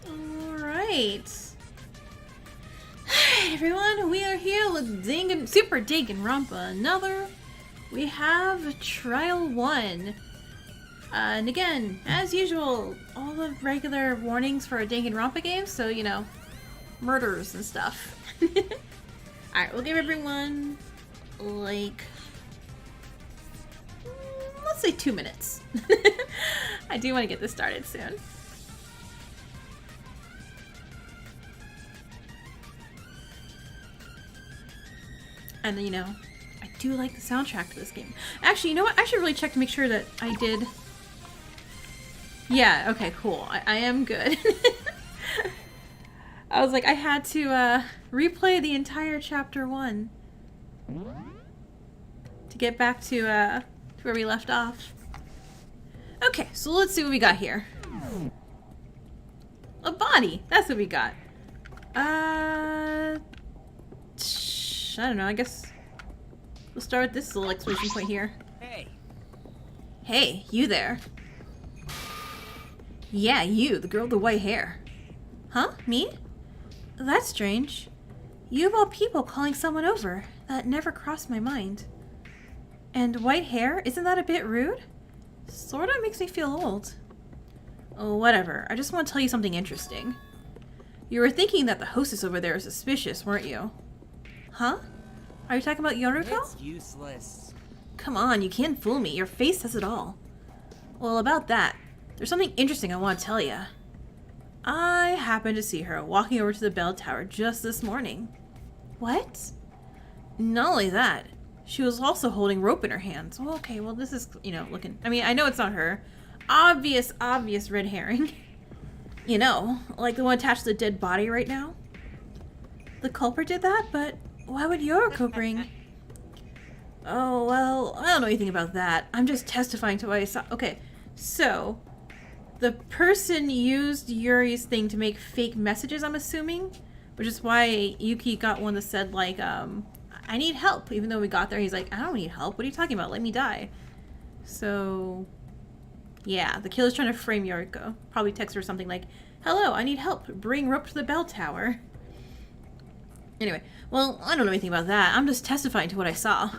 Alright. Alright, everyone, we are here with Super Danganronpa Another. We have Trial 1. And again, as usual, all the regular warnings for a Danganronpa game, so, you know, murders and stuff. Alright, we'll give everyone, like, let's say 2 minutes. I do want to get this started soon. And, you know, I do like the soundtrack to this game. Actually, you know what? I should really check to make sure that I did... Yeah, okay, cool. I am good. I was like, I had to replay the entire chapter 1 to get back to where we left off. Okay, so let's see what we got here. A body! That's what we got. I don't know, I guess we'll start with this little exclamation point here. Hey! Hey, you there. Yeah, you, the girl with the white hair. Huh? Me? That's strange. You of all people calling someone over. That never crossed my mind. And white hair? Isn't that a bit rude? Sorta makes me feel old. Oh, whatever. I just want to tell you something interesting. You were thinking that the hostess over there is suspicious, weren't you? Huh? Are you talking about Yoriko? It's useless. Come on, you can't fool me. Your face says it all. Well, about that, there's something interesting I want to tell you. I happened to see her walking over to the bell tower just this morning. What? Not only that, she was also holding rope in her hands. Well, okay, well this is, you know, looking... I mean, I know it's not her. Obvious red herring. You know, like the one attached to the dead body right now. The culprit did that, but why would Yoriko bring... Oh, well, I don't know anything about that. I'm just testifying to what I saw. Okay, so... The person used Yuri's thing to make fake messages, I'm assuming. Which is why Yuki got one that said, like, I need help. Even though we got there, he's like, I don't need help. What are you talking about? Let me die. So, yeah, the killer's trying to frame Yoriko. Probably text her something like, hello, I need help. Bring rope to the bell tower. Anyway, well, I don't know anything about that. I'm just testifying to what I saw.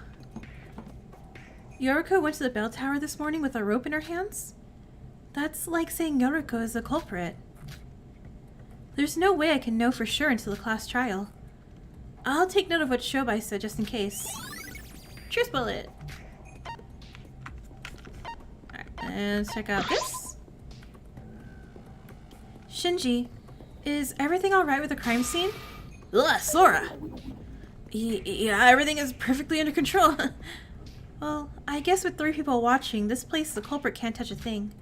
Yoriko went to the bell tower this morning with a rope in her hands? That's like saying Yoriko is the culprit. There's no way I can know for sure until the class trial. I'll take note of what Shobai said just in case. Truth bullet! Alright, and let's check out this. Shinji, is everything alright with the crime scene? Ugh, Sora! Yeah, everything is perfectly under control. Well, I guess with 3 people watching, this place the culprit can't touch a thing.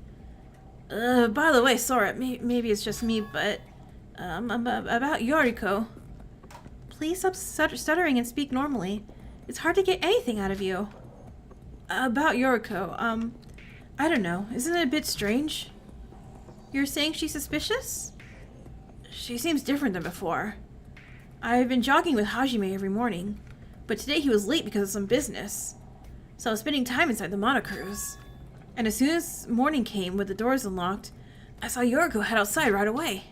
By the way, Sora, maybe it's just me, but, about Yoriko. Please stop stuttering and speak normally. It's hard to get anything out of you. About Yoriko, I don't know, isn't it a bit strange? You're saying she's suspicious? She seems different than before. I've been jogging with Hajime every morning, but today he was late because of some business. So I was spending time inside the monocruise. And as soon as morning came with the doors unlocked, I saw Yoriko head outside right away.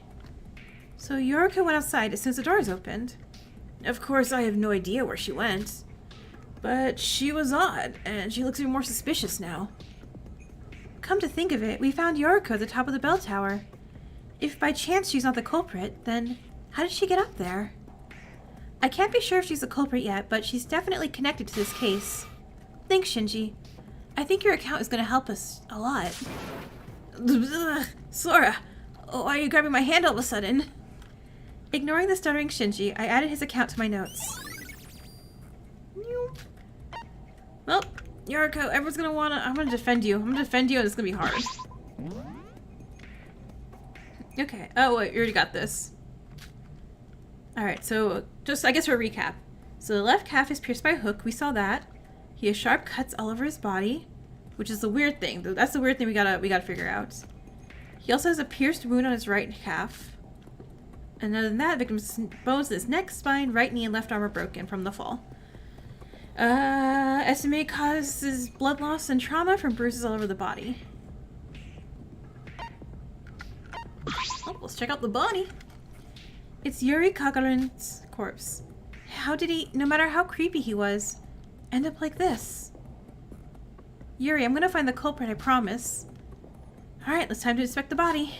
So Yoriko went outside as soon as the doors opened. Of course, I have no idea where she went. But she was odd, and she looks even more suspicious now. Come to think of it, we found Yoriko at the top of the bell tower. If by chance she's not the culprit, then how did she get up there? I can't be sure if she's the culprit yet, but she's definitely connected to this case. Thanks, Shinji. I think your account is going to help us a lot. Sora, why are you grabbing my hand all of a sudden? Ignoring the stuttering Shinji, I added his account to my notes. Well, Yoriko, everyone's going to want to... I'm going to defend you. I'm going to defend you and it's going to be hard. Okay. Oh, wait, you already got this. Alright, so just, I guess for a recap. So the left calf is pierced by a hook. We saw that. He has sharp cuts all over his body, which is the weird thing. That's the weird thing we gotta figure out. He also has a pierced wound on his right calf. And other than that, victim's bones in his neck, spine, right knee, and left arm are broken from the fall. Estimated causes blood loss and trauma from bruises all over the body. Oh, let's check out the body. It's Yuri Gagarin's corpse. How did he, no matter how creepy he was, end up like this? Yuri, I'm gonna find the culprit, I promise. Alright, it's time to inspect the body.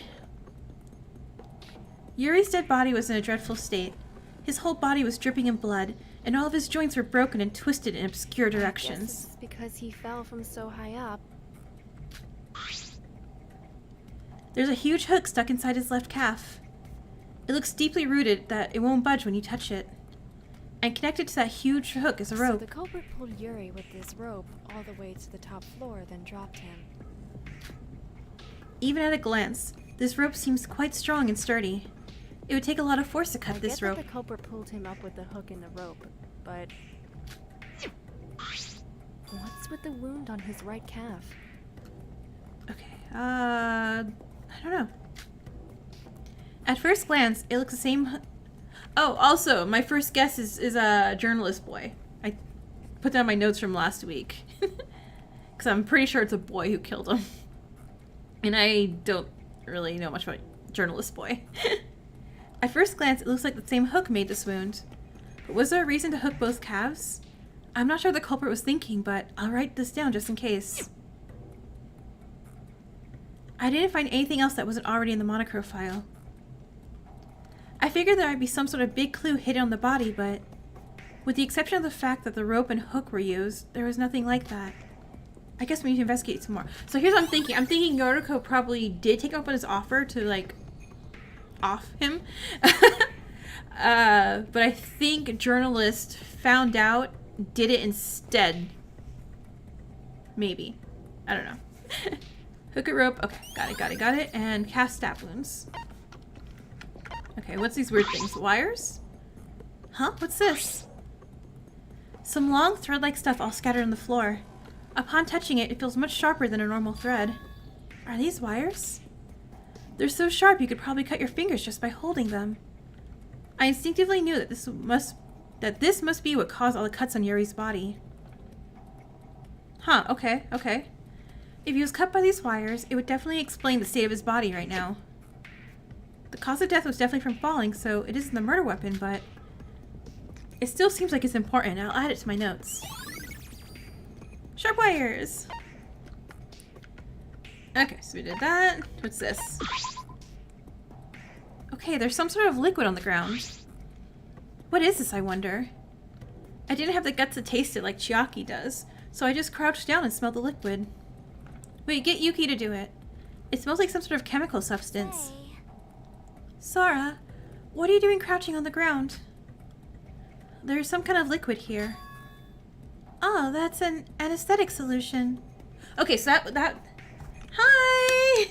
Yuri's dead body was in a dreadful state. His whole body was dripping in blood, and all of his joints were broken and twisted in obscure directions. I guess it's because he fell from so high up. There's a huge hook stuck inside his left calf. It looks deeply rooted that it won't budge when you touch it. And connected to that huge hook is a rope. So the culprit pulled Yuri with this rope all the way to the top floor, then dropped him. Even at a glance, this rope seems quite strong and sturdy. It would take a lot of force to cut this rope. I get that the culprit pulled him up with the hook and the rope, but what's with the wound on his right calf? Okay, I don't know. At first glance, it looks the same. Oh, also, my first guess is a journalist boy. I put down my notes from last week. Because I'm pretty sure it's a boy who killed him. And I don't really know much about journalist boy. At first glance, it looks like the same hook made this wound. But was there a reason to hook both calves? I'm not sure what the culprit was thinking, but I'll write this down just in case. I didn't find anything else that wasn't already in the monochrome file. I figured there might be some sort of big clue hidden on the body, but with the exception of the fact that the rope and hook were used, there was nothing like that. I guess we need to investigate some more. So here's what I'm thinking. I'm thinking Yoriko probably did take up on his offer to, like, off him. But I think a journalist found out, did it instead. Maybe. I don't know. Hook it, rope. Okay, got it. And cast stab wounds. Okay, what's these weird things? Wires? Huh? What's this? Some long thread-like stuff all scattered on the floor. Upon touching it, it feels much sharper than a normal thread. Are these wires? They're so sharp you could probably cut your fingers just by holding them. I instinctively knew that this must be what caused all the cuts on Yuri's body. Huh, okay. If he was cut by these wires, it would definitely explain the state of his body right now. The cause of death was definitely from falling, so it isn't the murder weapon, but it still seems like it's important. I'll add it to my notes. Sharp wires! Okay, so we did that. What's this? Okay, there's some sort of liquid on the ground. What is this, I wonder? I didn't have the guts to taste it like Chiaki does, so I just crouched down and smelled the liquid. Wait, get Yuki to do it. It smells like some sort of chemical substance. Hey. Sora, what are you doing crouching on the ground? There's some kind of liquid here. Oh, that's an anesthetic solution. Okay, so that... Hi!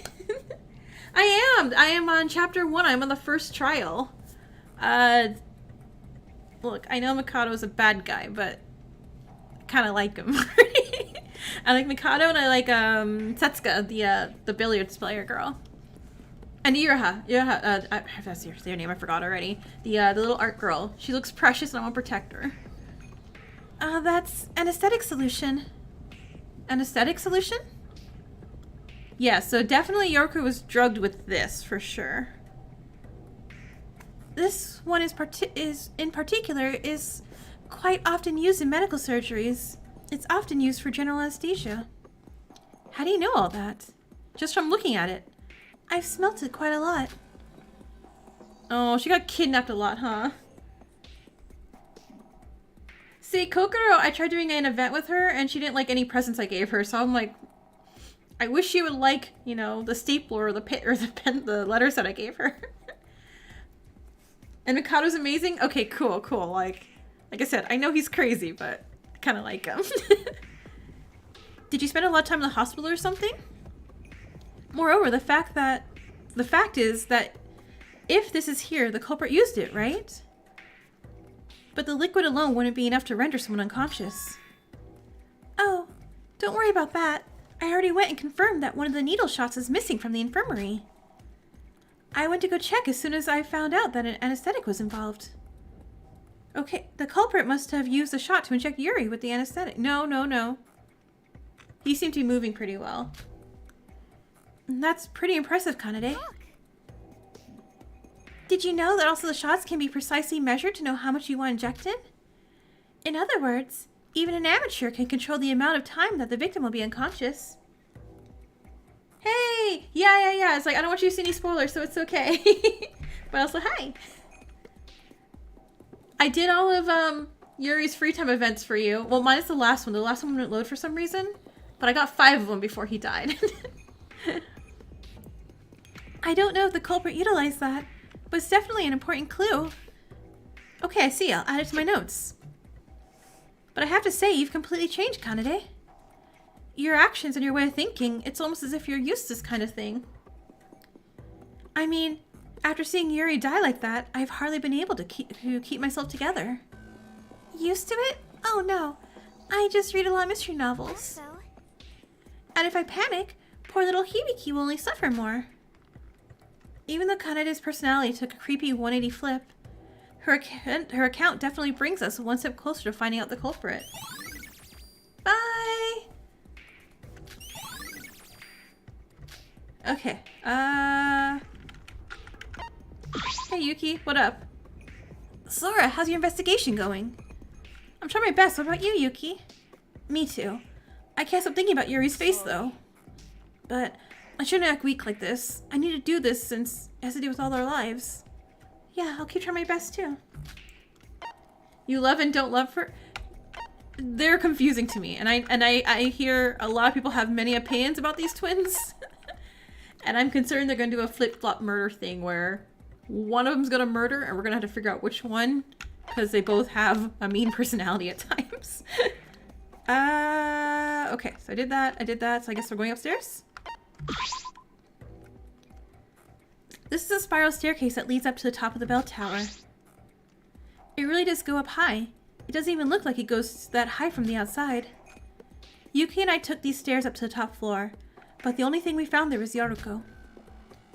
I am on chapter 1. I'm on the first trial. Look, I know Mikado is a bad guy, but I kind of like him. I like Mikado and I like Setsuka, the billiards player girl. And Iraha, that's their name, I forgot already. The little art girl. She looks precious and I want to protect her. That's anesthetic solution. Anesthetic solution? Yeah, so definitely Yoriko was drugged with this, for sure. This one is in particular is quite often used in medical surgeries. It's often used for general anesthesia. How do you know all that? Just from looking at it. I've smelt it quite a lot. Oh, she got kidnapped a lot, huh? See, Kokoro, I tried doing an event with her, and she didn't like any presents I gave her, so I'm like, I wish she would like, you know, the stapler or the pen, the letters that I gave her. And Mikado's amazing? Okay, cool. Like I said, I know he's crazy, but I kind of like him. Did you spend a lot of time in the hospital or something? Moreover, the fact is that if this is here, the culprit used it, right? But the liquid alone wouldn't be enough to render someone unconscious. Oh, don't worry about that. I already went and confirmed that one of the needle shots is missing from the infirmary. I went to go check as soon as I found out that an anesthetic was involved. Okay, the culprit must have used the shot to inject Yuri with the anesthetic. No. He seemed to be moving pretty well. That's pretty impressive, Kanade. Did you know that also the shots can be precisely measured to know how much you want injected? In other words, even an amateur can control the amount of time that the victim will be unconscious. Hey! Yeah. It's like, I don't want you to see any spoilers, so it's okay. But also, hi! I did all of Yuri's free time events for you. Well, minus the last one. The last one wouldn't load for some reason. But I got 5 of them before he died. I don't know if the culprit utilized that, but it's definitely an important clue. Okay, I see. I'll add it to my notes. But I have to say, you've completely changed, Kanade. Your actions and your way of thinking, it's almost as if you're used to this kind of thing. I mean, after seeing Yuri die like that, I've hardly been able to keep myself together. Used to it? Oh no. I just read a lot of mystery novels. So? And if I panic, poor little Hibiki will only suffer more. Even though Kanade's personality took a creepy 180 flip, her account definitely brings us one step closer to finding out the culprit. Bye! Okay, Hey Yuki, what up? Sora, how's your investigation going? I'm trying my best. What about you, Yuki? Me too. I can't stop thinking about Yuri's face, though. But I shouldn't act weak like this. I need to do this since it has to do with all our lives. Yeah, I'll keep trying my best, too. You love and don't love her? They're confusing to me. And I hear a lot of people have many opinions about these twins. And I'm concerned they're going to do a flip-flop murder thing where one of them's going to murder and we're going to have to figure out which one. Because they both have a mean personality at times. Okay, so I did that, so I guess we're going upstairs? This is a spiral staircase that leads up to the top of the bell tower. It really does go up high. It doesn't even look like it goes that high from the outside. Yuki and I took these stairs up to the top floor, but the only thing we found there was Yaruko.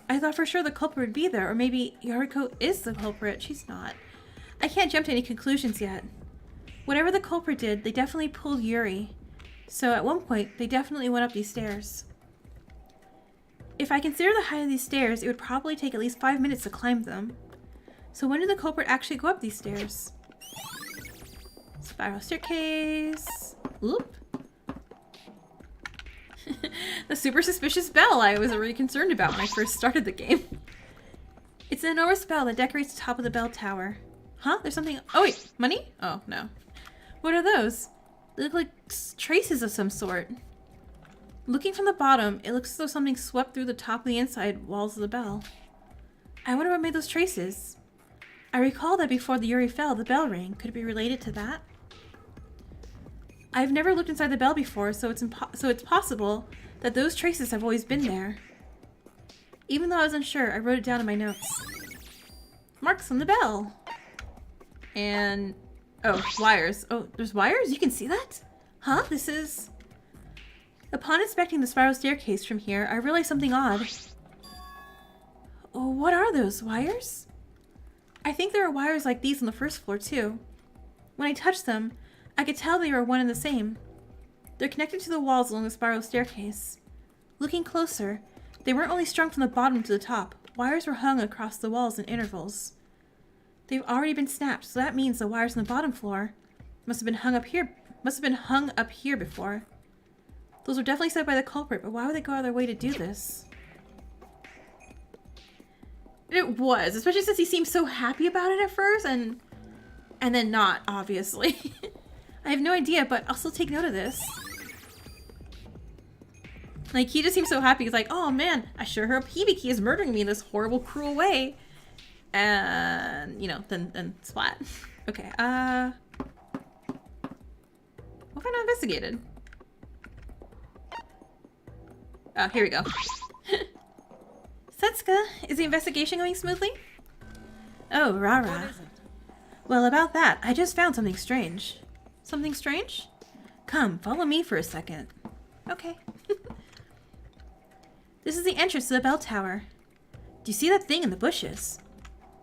I thought for sure the culprit would be there, or maybe Yaruko is the culprit. She's not. I can't jump to any conclusions yet. Whatever the culprit did, they definitely pulled Yuri. So at one point, they definitely went up these stairs. If I consider the height of these stairs, it would probably take at least 5 minutes to climb them. So when did the culprit actually go up these stairs? Spiral staircase. Oop. The super suspicious bell I was already concerned about when I first started the game. It's an enormous bell that decorates the top of the bell tower. Huh? There's something... Oh wait, money? Oh, no. What are those? They look like traces of some sort. Looking from the bottom, it looks as though something swept through the top of the inside walls of the bell. I wonder what made those traces. I recall that before the Yuri fell, the bell rang. Could it be related to that? I've never looked inside the bell before, so it's possible that those traces have always been there. Even though I was unsure, I wrote it down in my notes. Marks on the bell. And... oh, wires. Oh, there's wires? You can see that? Huh? This is... Upon inspecting the spiral staircase from here, I realized something odd. Oh, what are those? Wires? I think there are wires like these on the first floor, too. When I touched them, I could tell they were one and the same. They're connected to the walls along the spiral staircase. Looking closer, they weren't only strung from the bottom to the top. Wires were hung across the walls in intervals. They've already been snapped, so that means the wires on the bottom floor must have been hung up here before. Those were definitely set by the culprit, but why would they go out of their way to do this? It was, especially since he seemed so happy about it at first, and then not, obviously. I have no idea, but I'll still take note of this. Like, he just seems so happy. He's like, oh man, I sure hope Hibiki is murdering me in this horrible, cruel way. And, you know, then splat. Okay, what have I not investigated? Oh, here we go. Setsuka, is the investigation going smoothly? Oh, rah-rah. Well, about that, I just found something strange. Something strange? Come, follow me for a second. Okay. This is the entrance to the bell tower. Do you see that thing in the bushes?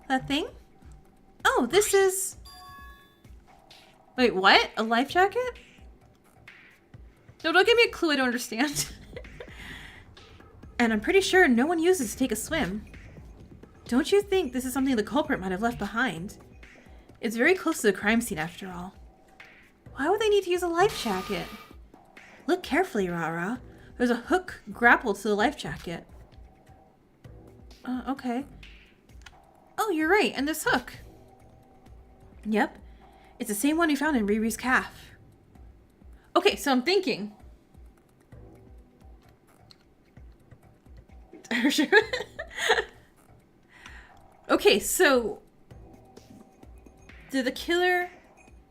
That thing? Oh, this is... Wait, what? A life jacket? No, don't give me a clue I don't understand. And I'm pretty sure no one uses to take a swim. Don't you think this is something the culprit might have left behind? It's very close to the crime scene after all. Why would they need to use a life jacket? Look carefully, Rara. There's a hook grappled to the life jacket. Okay. Oh, you're right, and this hook. Yep. It's the same one we found in Riri's calf. Okay, so I'm thinking. Okay, so did the killer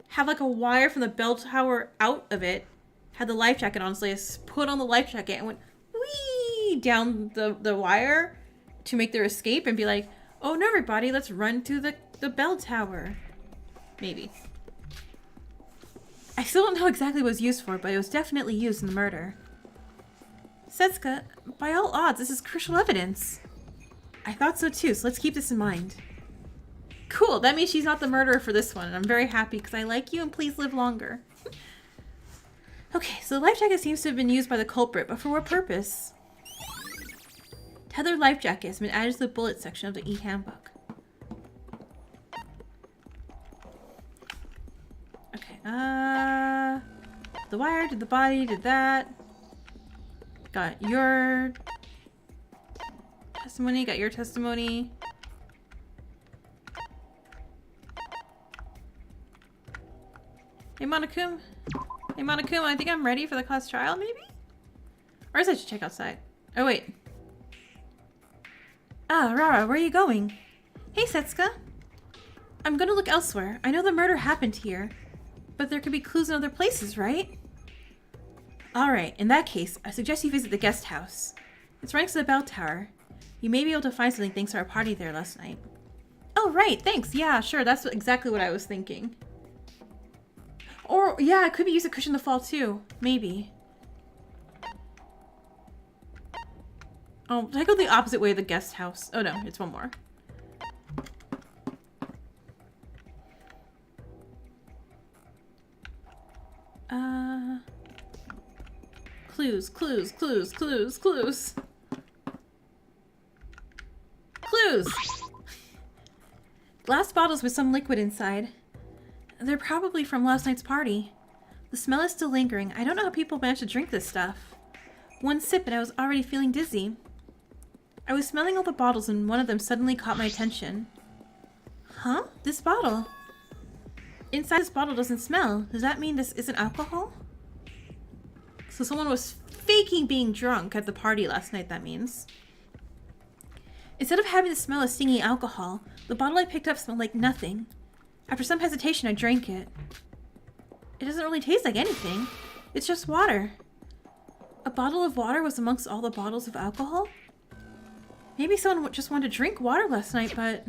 have like a wire from the bell tower out of it, had the life jacket on, so they just put on the life jacket and went whee down the wire to make their escape and be like, oh no everybody, let's run to the bell tower. Maybe. I still don't know exactly what it was used for, but it was definitely used in the murder. Setsuka, by all odds, this is crucial evidence. I thought so too, so let's keep this in mind. Cool, that means she's not the murderer for this one, and I'm very happy because I like you and please live longer. Okay, so the life jacket seems to have been used by the culprit, but for what purpose? Tethered life jacket has been added to the bullet section of the e-handbook. Okay, the wire, did the body, did that. Got your testimony, got your testimony. Hey Monokuma. Hey Monokuma, I think I'm ready for the class trial, maybe? Or is I should check outside? Oh wait. Ah, Rara, where are you going? Hey Setsuka. I'm gonna look elsewhere. I know the murder happened here, but there could be clues in other places, right? Alright, in that case, I suggest you visit the guest house. It's right next to the bell tower. You may be able to find something thanks to our party there last night. Oh right, thanks. Yeah, sure, that's exactly what I was thinking. Or, yeah, it could be used to cushion the fall too. Maybe. Oh, did I go the opposite way of the guest house? Oh no, it's one more. Clues, clues, clues, clues, clues. Clues! Glass bottles with some liquid inside. They're probably from last night's party. The smell is still lingering. I don't know how people manage to drink this stuff. One sip and I was already feeling dizzy. I was smelling all the bottles and one of them suddenly caught my attention. Huh? This bottle. Inside this bottle doesn't smell. Does that mean this isn't alcohol? So someone was faking being drunk at the party last night, that means. Instead of having the smell of stinging alcohol, the bottle I picked up smelled like nothing. After some hesitation, I drank it. It doesn't really taste like anything. It's just water. A bottle of water was amongst all the bottles of alcohol? Maybe someone just wanted to drink water last night, but...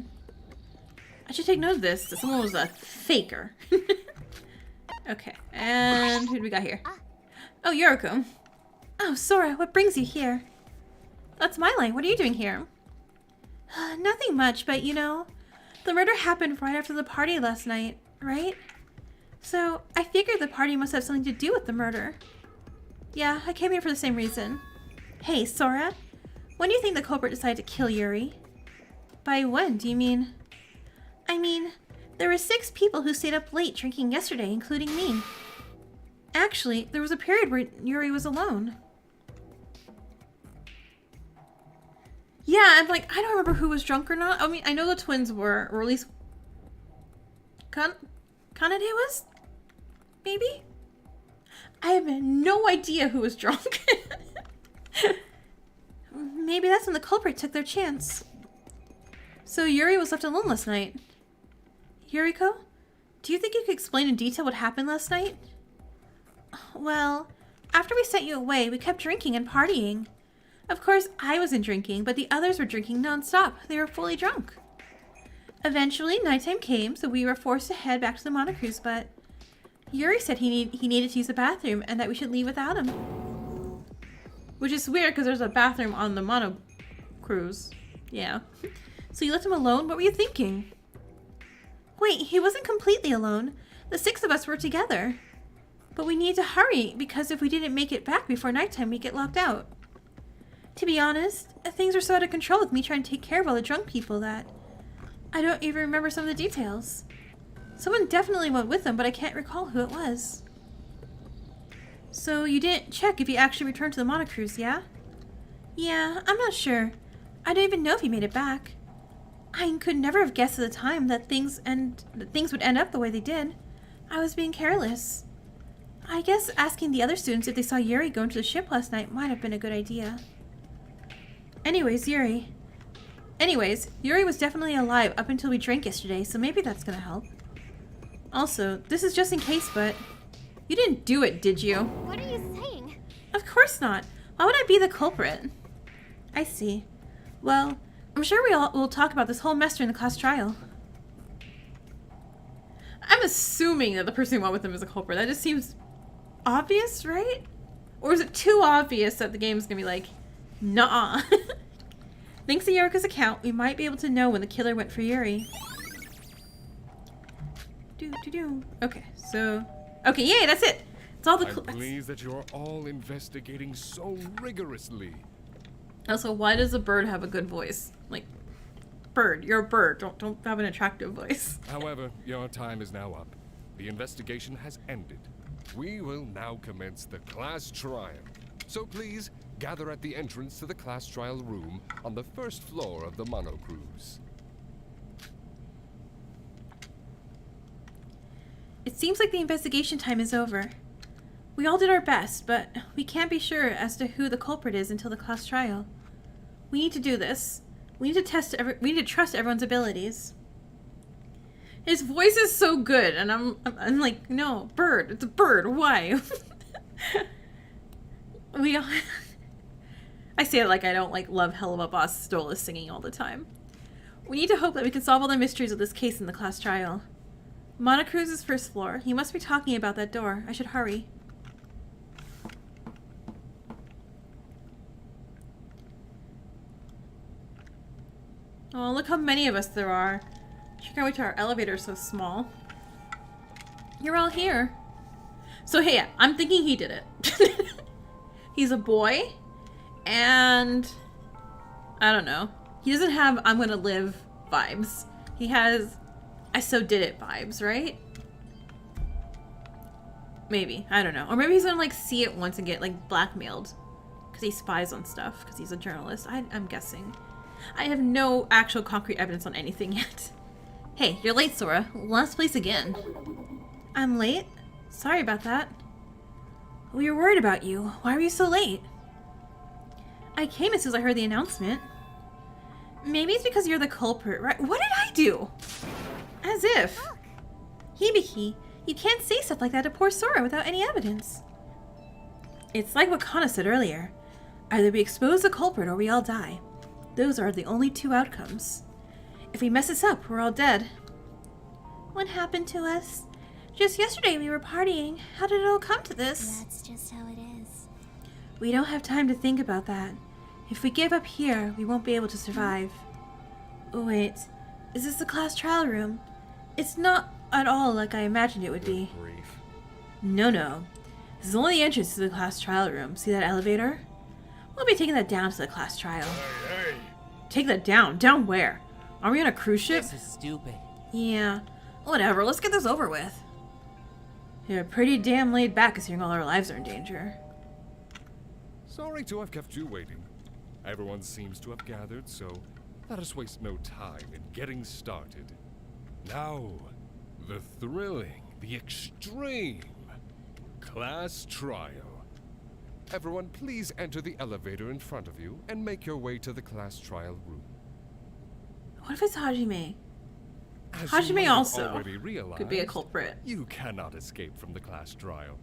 I should take note of this, that someone was a faker. Okay, and who do we got here? Oh, Yoriko. Oh, Sora, what brings you here? That's my line. What are you doing here? Nothing much, but you know, the murder happened right after the party last night, right? So, I figured the party must have something to do with the murder. Yeah, I came here for the same reason. Hey, Sora, when do you think the culprit decided to kill Yuri? By when, do you mean? I mean, there were 6 people who stayed up late drinking yesterday, including me. Actually, there was a period where Yuri was alone. Yeah, I'm like, I don't remember who was drunk or not. I mean, I know the twins were, or at least Kanade was? Maybe? I have no idea who was drunk. Maybe that's when the culprit took their chance. So Yuri was left alone last night. Yuriko, do you think you could explain in detail what happened last night? Well, after we sent you away, we kept drinking and partying. Of course, I wasn't drinking, but the others were drinking non-stop. They were fully drunk. Eventually, nighttime came, so we were forced to head back to the monocruise, but Yuri said he needed to use the bathroom and that we should leave without him. Which is weird, because there's a bathroom on the monocruise. Yeah. So you left him alone? What were you thinking? Wait, he wasn't completely alone. The 6 of us were together. But we needed to hurry, because if we didn't make it back before nighttime, we'd get locked out. To be honest, things were so out of control with me trying to take care of all the drunk people that I don't even remember some of the details. Someone definitely went with them, but I can't recall who it was. So you didn't check if he actually returned to the monocruise, yeah? Yeah, I'm not sure. I don't even know if he made it back. I could never have guessed at the time that things would end up the way they did. I was being careless. I guess asking the other students if they saw Yuri go into the ship last night might have been a good idea. Anyways, Yuri was definitely alive up until we drank yesterday, so maybe that's gonna help. Also, this is just in case, but you didn't do it, did you? What are you saying? Of course not. Why would I be the culprit? I see. Well, I'm sure we'll talk about this whole mess during the class trial. I'm assuming that the person who went with him is a culprit. That just seems obvious, right? Or is it too obvious that the game's gonna be like, nuh-uh. Thanks to Yorika's account, we might be able to know when the killer went for Yuri. Okay, so... Okay, yay, that's it! It's all the... I'm pleased that you're all investigating so rigorously. Also, why does a bird have a good voice? Like, bird, you're a bird. Don't have an attractive voice. However, your time is now up. The investigation has ended. We will now commence the class trial. So please, gather at the entrance to the class trial room on the first floor of the monocruise. It seems like the investigation time is over. We all did our best, but we can't be sure as to who the culprit is until the class trial. We need to do this. We need to trust everyone's abilities. His voice is so good, and I'm like, no, bird. It's a bird. Why? I say it like I don't love Helma Boss Stolas singing all the time. We need to hope that we can solve all the mysteries of this case in the class trial. Monocruise's first floor. He must be talking about that door. I should hurry. Oh, look how many of us there are. I can't wait till our elevator is so small. You're all here. So hey, I'm thinking he did it. He's a boy, and I don't know. He doesn't have I'm gonna live vibes. He has I so did it vibes, right? Maybe. I don't know. Or maybe he's gonna see it once and get blackmailed because he spies on stuff because he's a journalist. I'm guessing. I have no actual concrete evidence on anything yet. Hey, you're late, Sora. Last place again. I'm late? Sorry about that. We were worried about you. Why were you so late? I came as soon as I heard the announcement. Maybe it's because you're the culprit, right? What did I do? As if. Hibiki, you can't say stuff like that to poor Sora without any evidence. It's like what Kana said earlier. Either we expose the culprit or we all die. Those are the only two outcomes. If we mess this up, we're all dead. What happened to us? Just yesterday we were partying. How did it all come to this? That's just how it is. We don't have time to think about that. If we give up here, we won't be able to survive. Oh, wait. Is this the class trial room? It's not at all like I imagined it would be. No. This is only the entrance to the class trial room. See that elevator? We'll be taking that down to the class trial. Hey! Take that down? Down where? Are we on a cruise ship? This is stupid. Yeah. Whatever, let's get this over with. You're pretty damn laid back considering all our lives are in danger. Sorry to have kept you waiting. Everyone seems to have gathered, so let us waste no time in getting started. Now, the thrilling, the extreme class trial. Everyone, please enter the elevator in front of you and make your way to the class trial room. What if it's Hajime? As you Hajime might have also already realized, could be a culprit. You cannot escape from the class trial.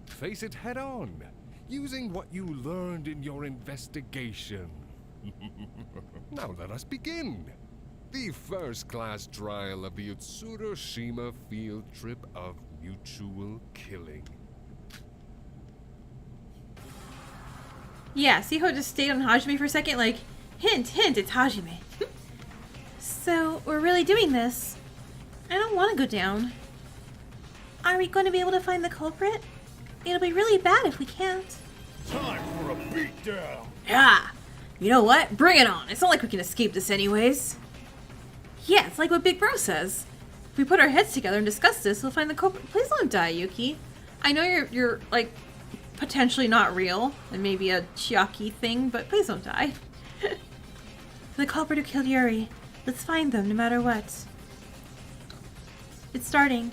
Face it head on, using what you learned in your investigation. Now let us begin. The first class trial of the Utsuroshima field trip of mutual killing. Yeah, see how it just stayed on Hajime for a second? Hint, it's Hajime. So, we're really doing this. I don't want to go down. Are we going to be able to find the culprit? It'll be really bad if we can't. Time for a beatdown! Yeah! You know what? Bring it on. It's not like we can escape this anyways. Yeah, it's like what Big Bro says. If we put our heads together and discuss this, we'll find the culprit. Please don't die, Yuki. I know you're like potentially not real and maybe a Chiaki thing, but please don't die. The culprit who killed Yuri. Let's find them, no matter what. It's starting.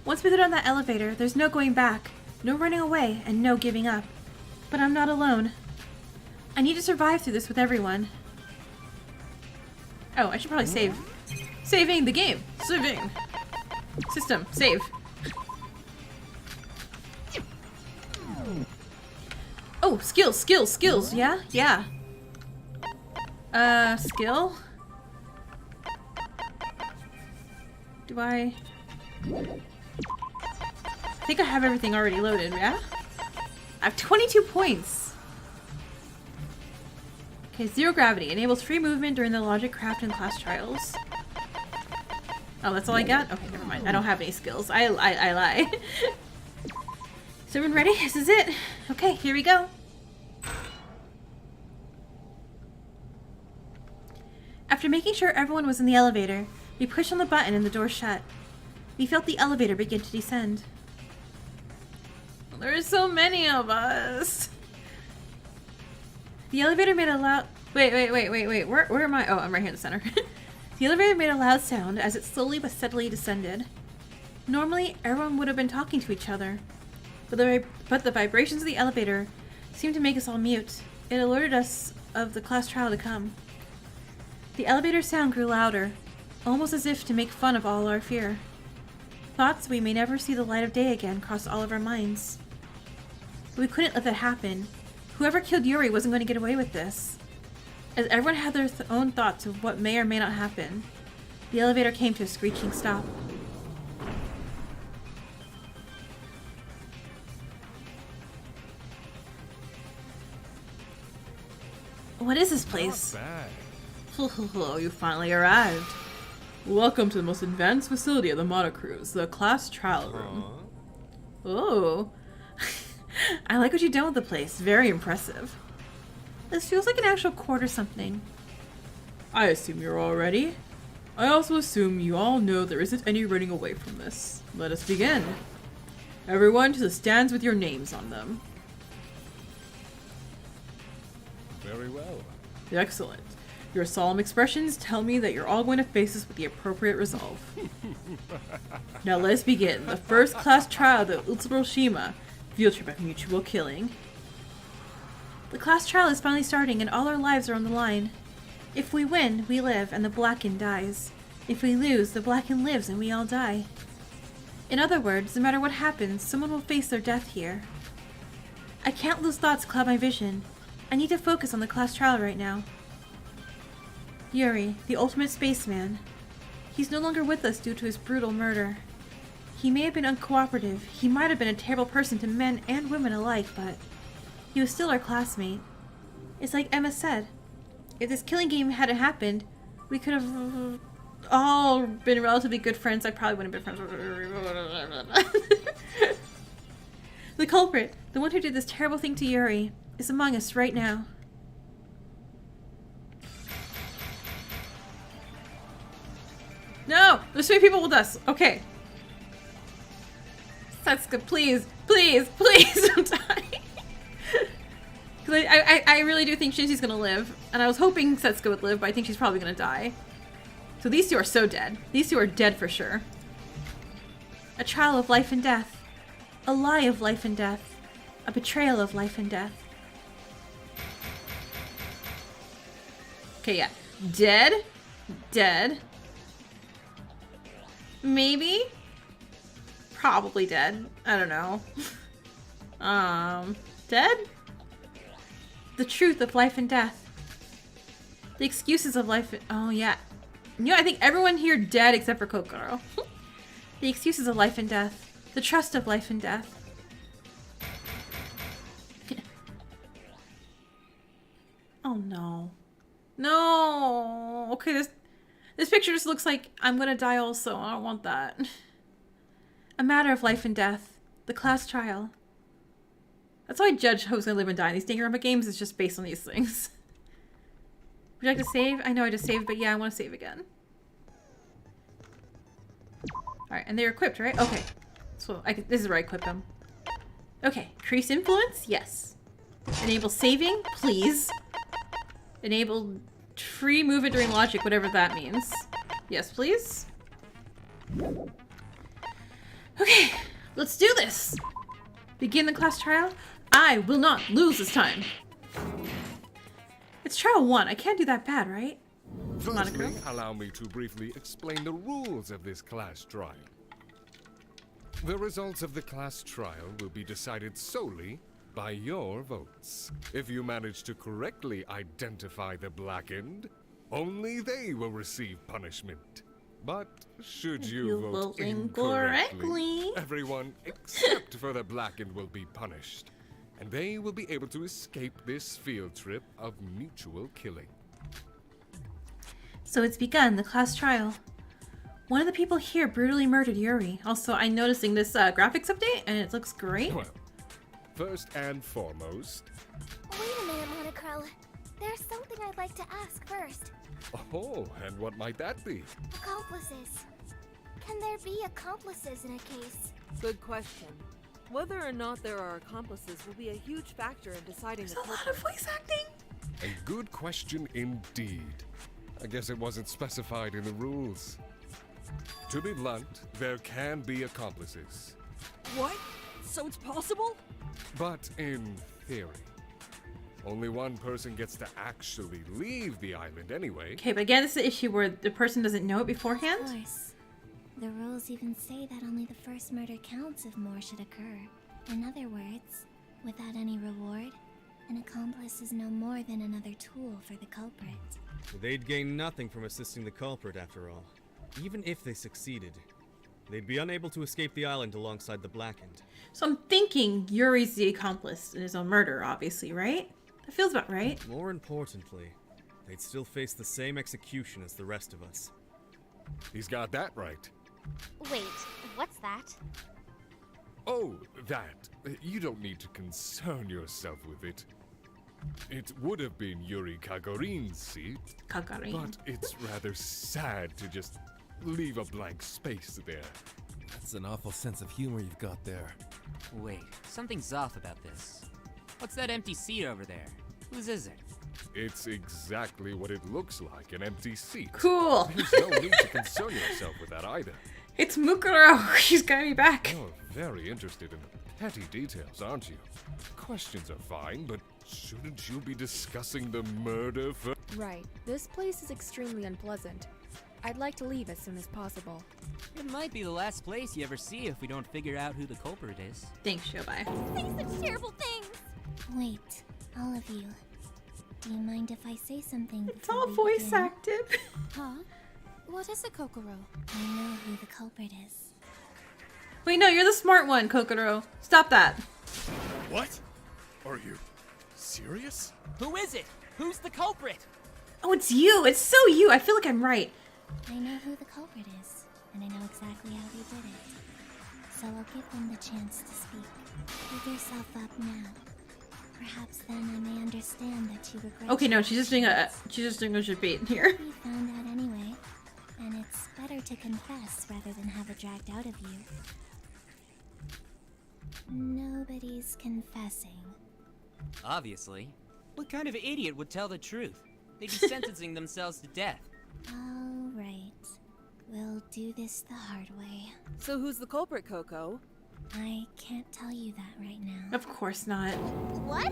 Once we get on that elevator, there's no going back, no running away, and no giving up. But I'm not alone. I need to survive through this with everyone. Oh, I should probably save. Saving the game. Saving. System. Save. Oh, skills, skills, skills. Yeah? Yeah. Skill? Do I think I have everything already loaded, yeah? I have 22 points. Okay, zero gravity. Enables free movement during the logic, craft, and class trials. Oh, that's all I got? Okay, never mind. I don't have any skills. I lie. Is everyone ready? This is it. Okay, here we go. After making sure everyone was in the elevator, we pushed on the button and the door shut. We felt the elevator begin to descend. There are so many of us. The elevator made a loud... Wait. Where am I? Oh, I'm right here in the center. The elevator made a loud sound as it slowly but steadily descended. Normally, everyone would have been talking to each other. But the vibrations of the elevator seemed to make us all mute. It alerted us of the class trial to come. The elevator sound grew louder, almost as if to make fun of all our fear. Thoughts we may never see the light of day again crossed all of our minds. But we couldn't let that happen. Whoever killed Yuri wasn't going to get away with this. As everyone had their own thoughts of what may or may not happen, the elevator came to a screeching stop. What is this place? Not bad. You finally arrived. Welcome to the most advanced facility of the Monocruise, the class trial room. Oh. I like what you've done with the place. Very impressive. This feels like an actual court or something. I assume you're all ready. I also assume you all know there isn't any running away from this. Let us begin. Everyone to the stands with your names on them. Very well. Excellent. Your solemn expressions tell me that you're all going to face this with the appropriate resolve. Now let us begin. The first class trial of the Utsuroshima field trip of mutual killing. The class trial is finally starting and all our lives are on the line. If we win, we live and the Blackened dies. If we lose, the Blackened lives and we all die. In other words, no matter what happens, someone will face their death here. I can't lose thoughts cloud my vision. I need to focus on the class trial right now. Yuri, the ultimate spaceman. He's no longer with us due to his brutal murder. He may have been uncooperative, he might have been a terrible person to men and women alike, but he was still our classmate. It's like Emma said, if this killing game hadn't happened, we could have all been relatively good friends. I probably wouldn't have been friends. The culprit, the one who did this terrible thing to Yuri, is among us right now. No! There's 3 people with us. Okay. Setsuka, please, please, please don't die. Because I really do think Shinshi's gonna live. And I was hoping Setsuka would live, but I think she's probably gonna die. So these 2 are so dead. These 2 are dead for sure. A trial of life and death. A lie of life and death. A betrayal of life and death. Okay, yeah. Dead. Dead. Maybe? Probably dead. I don't know. Dead? The truth of life and death. The excuses of life oh yeah. You know, I think everyone here dead except for Kokoro. The excuses of life and death. The trust of life and death. Oh no. No! Okay, this picture just looks like I'm gonna die also. I don't want that. A matter of life and death. The class trial. That's how I judge who's gonna live and die. These Danganronpa games is just based on these things. Would you like to save? I know I just saved, but yeah, I want to save again. Alright, and they're equipped, right? Okay. So this is where I equip them. Okay. Increase influence? Yes. Enable saving? Please. Enable free movement during logic, whatever that means. Yes, please. Okay. Let's do this. Begin the class trial. I will not lose this time. It's trial 1. I can't do that bad, right? Firstly, allow me to briefly explain the rules of this class trial. The results of the class trial will be decided solely by your votes. If you manage to correctly identify the blackened, only they will receive punishment. But should you vote incorrectly, everyone except for the blackened will be punished, and they will be able to escape this field trip of mutual killing. So it's begun, the class trial. One of the people here brutally murdered Yuri. Also, I'm noticing this graphics update, and it looks great. Well, first and foremost... Wait a minute, Monochrome. There's something I'd like to ask first. Oh, and what might that be? Accomplices. Can there be accomplices in a case? Good question. Whether or not there are accomplices will be a huge factor in deciding There's the a lot culprit. of voice acting. A good question indeed. I guess it wasn't specified in the rules. To be blunt, there can be accomplices. What? So it's possible? But in theory, only one person gets to actually leave the island anyway. Okay, but again, this is the issue where the person doesn't know it Of beforehand. course. The rules even say that only the first murder counts if more should occur. In other words, without any reward, an accomplice is no more than another tool for the culprit. They'd gain nothing from assisting the culprit, after all. Even if they succeeded, they'd be unable to escape the island alongside the blackened. So I'm thinking Yuri's the accomplice in his own murder, obviously, right? That feels about right. More importantly, they'd still face the same execution as the rest of us. He's got that right. Wait, what's that? Oh, that. You don't need to concern yourself with it. It would have been Yuri Kagorin's seat, Kakarin. but it's rather sad to just leave a blank space there. That's an awful sense of humor you've got there. Wait, something's off about this. What's that empty seat over there? Whose is it? It's exactly what it looks like, an empty seat. Cool. There's no need to concern yourself with that either. It's Mukuro. She's gonna be back. You're very interested in the petty details, aren't you? Questions are fine, but shouldn't you be discussing the murder first? Right. This place is extremely unpleasant. I'd like to leave as soon as possible. It might be the last place you ever see if we don't figure out who the culprit is. Thanks, Shobai. Say such terrible things! Wait, all of you. Do you mind if I say something It's before all we voice begin? acted. Huh? What is a Kokoro? I know who the culprit is. Wait, no, you're the smart one, Kokoro. Stop that. What? Are you serious? Who is it? Who's the culprit? Oh, it's you. It's so you. I feel like I'm right. I know who the culprit is, and I know exactly how they did it. So I'll give them the chance to speak. Give yourself up now. Perhaps then I may understand that you regret. Okay, no, your she's just doing a actions. debate here. We found out anyway, and it's better to confess rather than have it dragged out of you. Nobody's confessing. Obviously. What kind of idiot would tell the truth? They'd be sentencing themselves to death. All right, we'll do this the hard way. So who's the culprit, Coco? I can't tell you that right now. Of course not. What?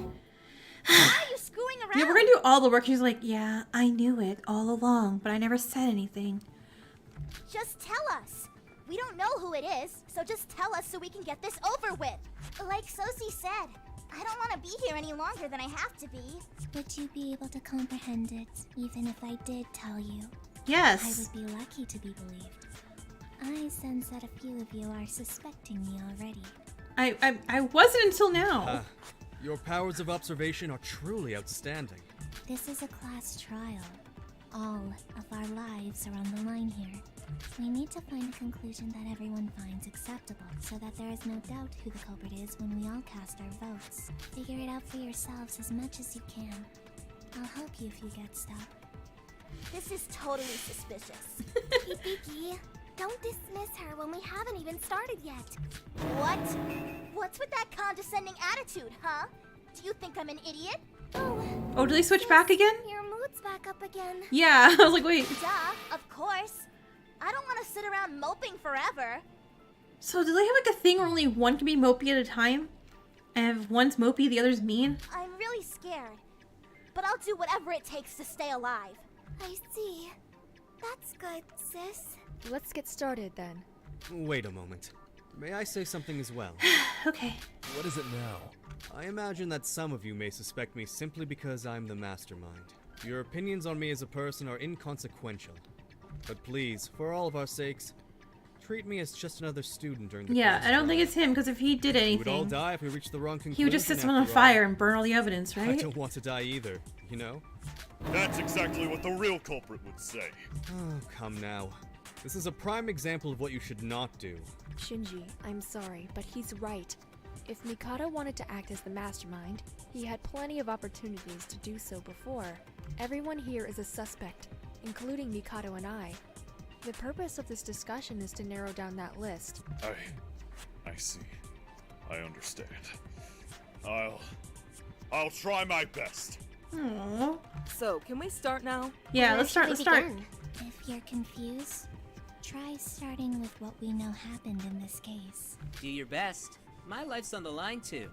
Why are you screwing around? Yeah, we're gonna do all the work. She's like, yeah, I knew it all along, but I never said anything. Just tell us. We don't know who it is, so just tell us so we can get this over with. Like Sosie said, I don't want to be here any longer than I have to be. Would you be able to comprehend it, even if I did tell you? I Yes. would be lucky to be believed. I sense that a few of you are suspecting me already. I wasn't until now. Your powers of observation are truly outstanding. This is a class trial. All of our lives are on the line here. We need to find a conclusion that everyone finds acceptable, so that there is no doubt who the culprit is when we all cast our votes. Figure it out for yourselves as much as you can. I'll help you if you get stuck. This is totally suspicious. Hibiki, don't dismiss her when we haven't even started yet. What? What's with that condescending attitude, huh? Do you think I'm an idiot? Oh, did they switch back again? Your mood's back up again. Yeah, I was like, wait. Duh, of course. I don't want to sit around moping forever. So do they have like a thing where only one can be mopey at a time? And if one's mopey, the other's mean? I'm really scared. But I'll do whatever it takes to stay alive. I see. That's good, sis. Let's get started then. Wait a moment. May I say something as well? Okay. What is it now? I imagine that some of you may suspect me simply because I'm the mastermind. Your opinions on me as a person are inconsequential. But please, for all of our sakes, treat me as just another student during the Yeah, class I don't think trial. it's him, because if he did We would all anything, die if we reached the wrong conclusion. he would just set someone on after all. fire and burn all the evidence, I right? don't want to die either, you know? That's exactly what the real culprit would say. Oh, come now. This is a prime example of what you should not do. Shinji, I'm sorry, but he's right. If Mikado wanted to act as the mastermind, he had plenty of opportunities to do so before. Everyone here is a suspect, including Mikado and I. The purpose of this discussion is to narrow down that list. I see. I understand. I'll try my best. Aww. So, can we start now? Yeah, Where let's start, should let's we start. begin? If you're confused, try starting with what we know happened in this case. Do your best. My life's on the line too.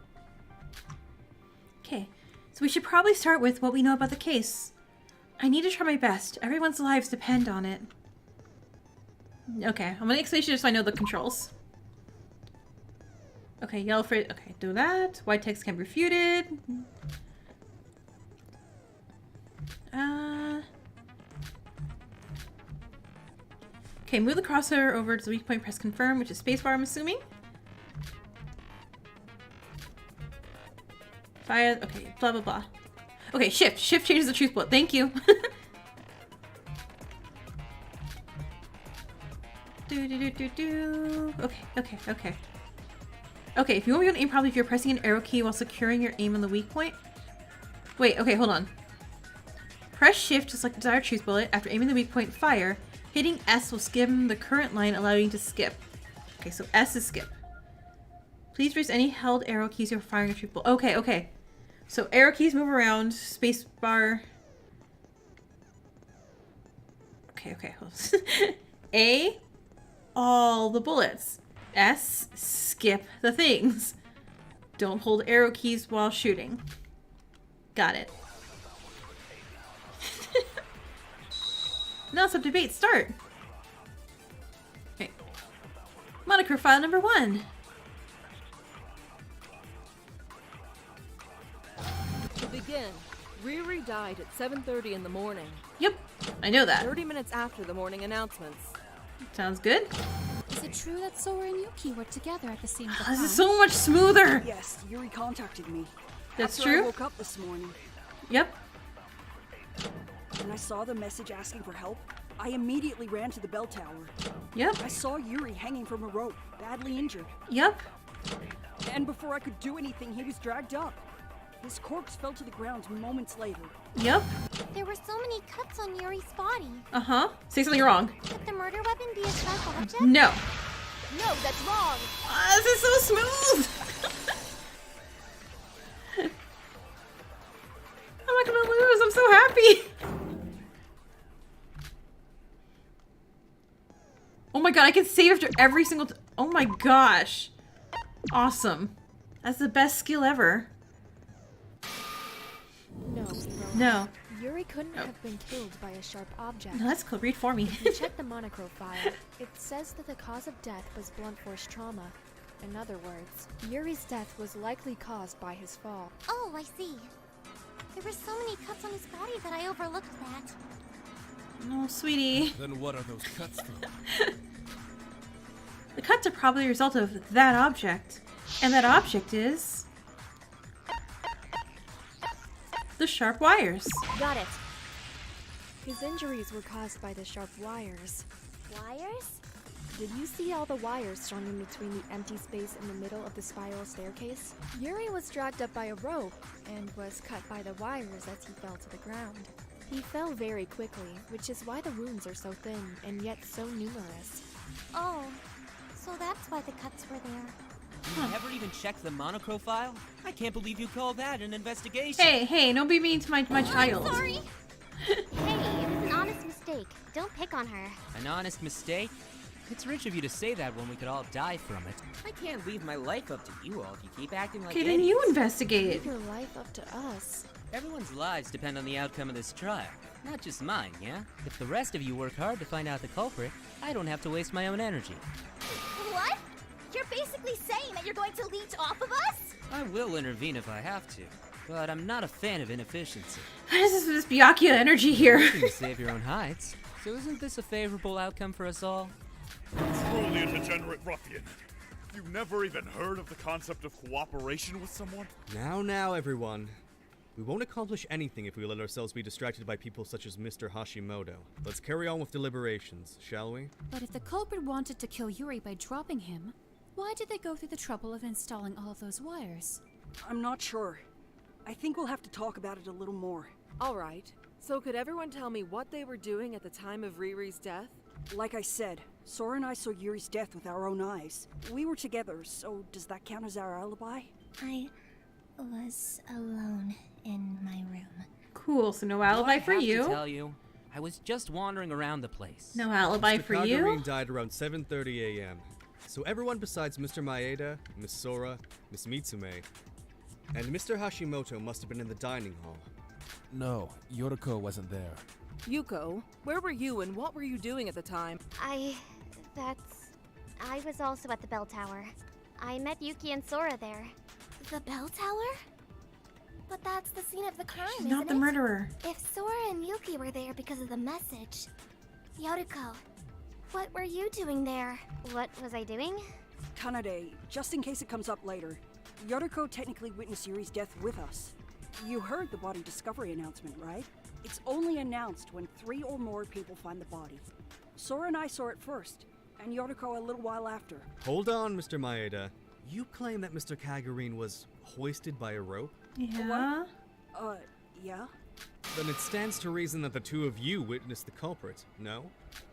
Okay, so we should probably start with what we know about the case. I need to try my best. Everyone's lives depend on it. Okay, I'm gonna explain just so I know the controls. Okay, yellow for okay, do that. White text can be refuted. Okay, move the cursor over to the weak point, press confirm, which is spacebar, I'm assuming. Fire, okay, blah, blah, blah. Okay, shift. Shift changes the truth bullet. Thank you. Okay. Okay, if you want to aim properly, if you're pressing an arrow key while securing your aim on the weak point. Wait, okay, hold on. Press shift to select the desired truth bullet. After aiming the weak point, fire. Hitting S will skim the current line, allowing you to skip. Okay, so S is skip. Please raise any held arrow keys you're firing a truth bullet. Okay. So arrow keys move around. Space bar. Okay. Hold on. A, all the bullets. S, skip the things. Don't hold arrow keys while shooting. Got it. Now some debate start. Okay. Moniker file number 1. To begin, Riri died at 7:30 in the morning, Yep, I know that. 30 minutes after the morning announcements. Sounds good. Is it true that Sora and Yuki were together at the same Oh, time? this is so much smoother. Yes, Yuri contacted me. That's After I true. woke up this morning. Yep. When I saw the message asking for help, I immediately ran to the bell tower. Yep. I saw Yuri hanging from a rope, badly injured. Yep. And before I could do anything, he was dragged up. His corpse fell to the ground moments later. Yep. There were so many cuts on Yuri's body. Uh-huh. Say something wrong. Could the murder weapon be a sharp object? No. No, that's wrong. This is so smooth. I'm not gonna lose. I'm so happy. Oh my god, I can save after every single oh my gosh. Awesome. That's the best skill ever. No, you're wrong. No. Yuri couldn't have been killed by a sharp object. No, that's cool. Read for me. If you check the monochrome file, it says that the cause of death was blunt force trauma. In other words, Yuri's death was likely caused by his fall. Oh, I see. There were so many cuts on his body that I overlooked that. Oh, sweetie. Then what are those cuts from? The cuts are probably a result of that object. And that object is the sharp wires. Got it. His injuries were caused by the sharp wires. Wires? Did you see all the wires strung in between the empty space in the middle of the spiral staircase? Yuri was dragged up by a rope and was cut by the wires as he fell to the ground. He fell very quickly, which is why the wounds are so thin and yet so numerous. Oh, so that's why the cuts were there. You never even checked the monochrome file? I can't believe you call that an investigation. Hey, don't be mean to my child. Sorry. Hey, it was an honest mistake. Don't pick on her. An honest mistake? It's rich of you to say that when we could all die from it. I can't leave my life up to you all if you keep acting like Okay, then you investigate. Leave your life up to us. Everyone's lives depend on the outcome of this trial. Not just mine, yeah? If the rest of you work hard to find out the culprit, I don't have to waste my own energy. What? You're basically saying that you're going to leech off of us? I will intervene if I have to, but I'm not a fan of inefficiency. What is this Byakuya energy here? You can save your own hides. So isn't this a favorable outcome for us all? Truly a degenerate ruffian. You've never even heard of the concept of cooperation with someone? Now, everyone. We won't accomplish anything if we let ourselves be distracted by people such as Mr. Hashimoto. Let's carry on with deliberations, shall we? But if the culprit wanted to kill Yuri by dropping him, why did they go through the trouble of installing all of those wires? I'm not sure. I think we'll have to talk about it a little more. Alright, so could everyone tell me what they were doing at the time of Riri's death? Like I said, Sora and I saw Yuri's death with our own eyes. We were together, so does that count as our alibi? I was alone in my room. Cool, so no alibi for I have you. to tell you, I was just wandering around the place. No alibi Mr. for Kagurine you. died around 7:30 a.m. So everyone besides Mr. Maeda, Miss Sora, Miss Mitsume, and Mr. Hashimoto must have been in the dining hall. No, Yoriko wasn't there. Yuko, where were you and what were you doing at the time? I was also at the bell tower. I met Yuki and Sora there. The bell tower? But that's the scene of the crime, She's not the isn't it? murderer. If Sora and Yuki were there because of the message... Yoriko, what were you doing there? What was I doing? Kanade, just in case it comes up later, Yoriko technically witnessed Yuri's death with us. You heard the body discovery announcement, right? It's only announced when 3 or more people find the body. Sora and I saw it first, and Yoriko a little while after. Hold on, Mr. Maeda. You claim that Mr. Kagurine was hoisted by a rope? Yeah. Yeah? Then it stands to reason that the two of you witnessed the culprit, no?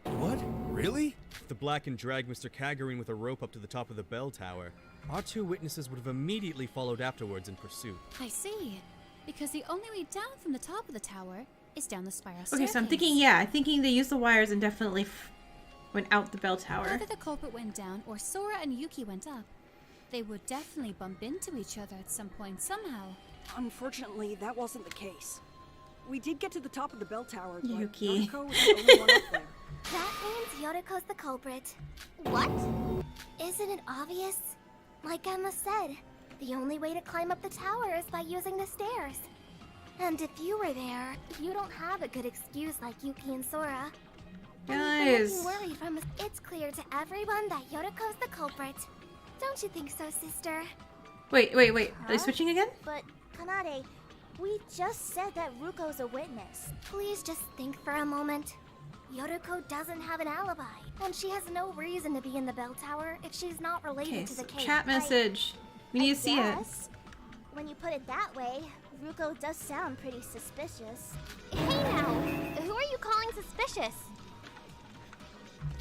What? Really? If the Blacken dragged Mr. Kagurine with a rope up to the top of the bell tower, our 2 witnesses would have immediately followed afterwards in pursuit. I see. Because the only way down from the top of the tower is down the spiral Okay, staircase. so I'm thinking they used the wires and definitely went out the bell tower. Whether the culprit went down or Sora and Yuki went up, they would definitely bump into each other at some point somehow. Unfortunately, that wasn't the case. We did get to the top of the bell tower, but Yuki. Yoriko was the only one up there. That means Yoriko's the culprit. What? Isn't it obvious? Like Emma said, the only way to climb up the tower is by using the stairs. And if you were there, you don't have a good excuse like Yuki and Sora. Guys. Looking worried from it's clear to everyone that Yoriko's the culprit. Don't you think so, sister? Wait. Are they switching again? But, Kanade, we just said that Ruko's a witness. Please just think for a moment. Yoriko doesn't have an alibi, and she has no reason to be in the bell tower if she's not related Okay, to so the case. chat message. We need to see it. Yes. When you put it that way, Ruko does sound pretty suspicious. Hey now, who are you calling suspicious?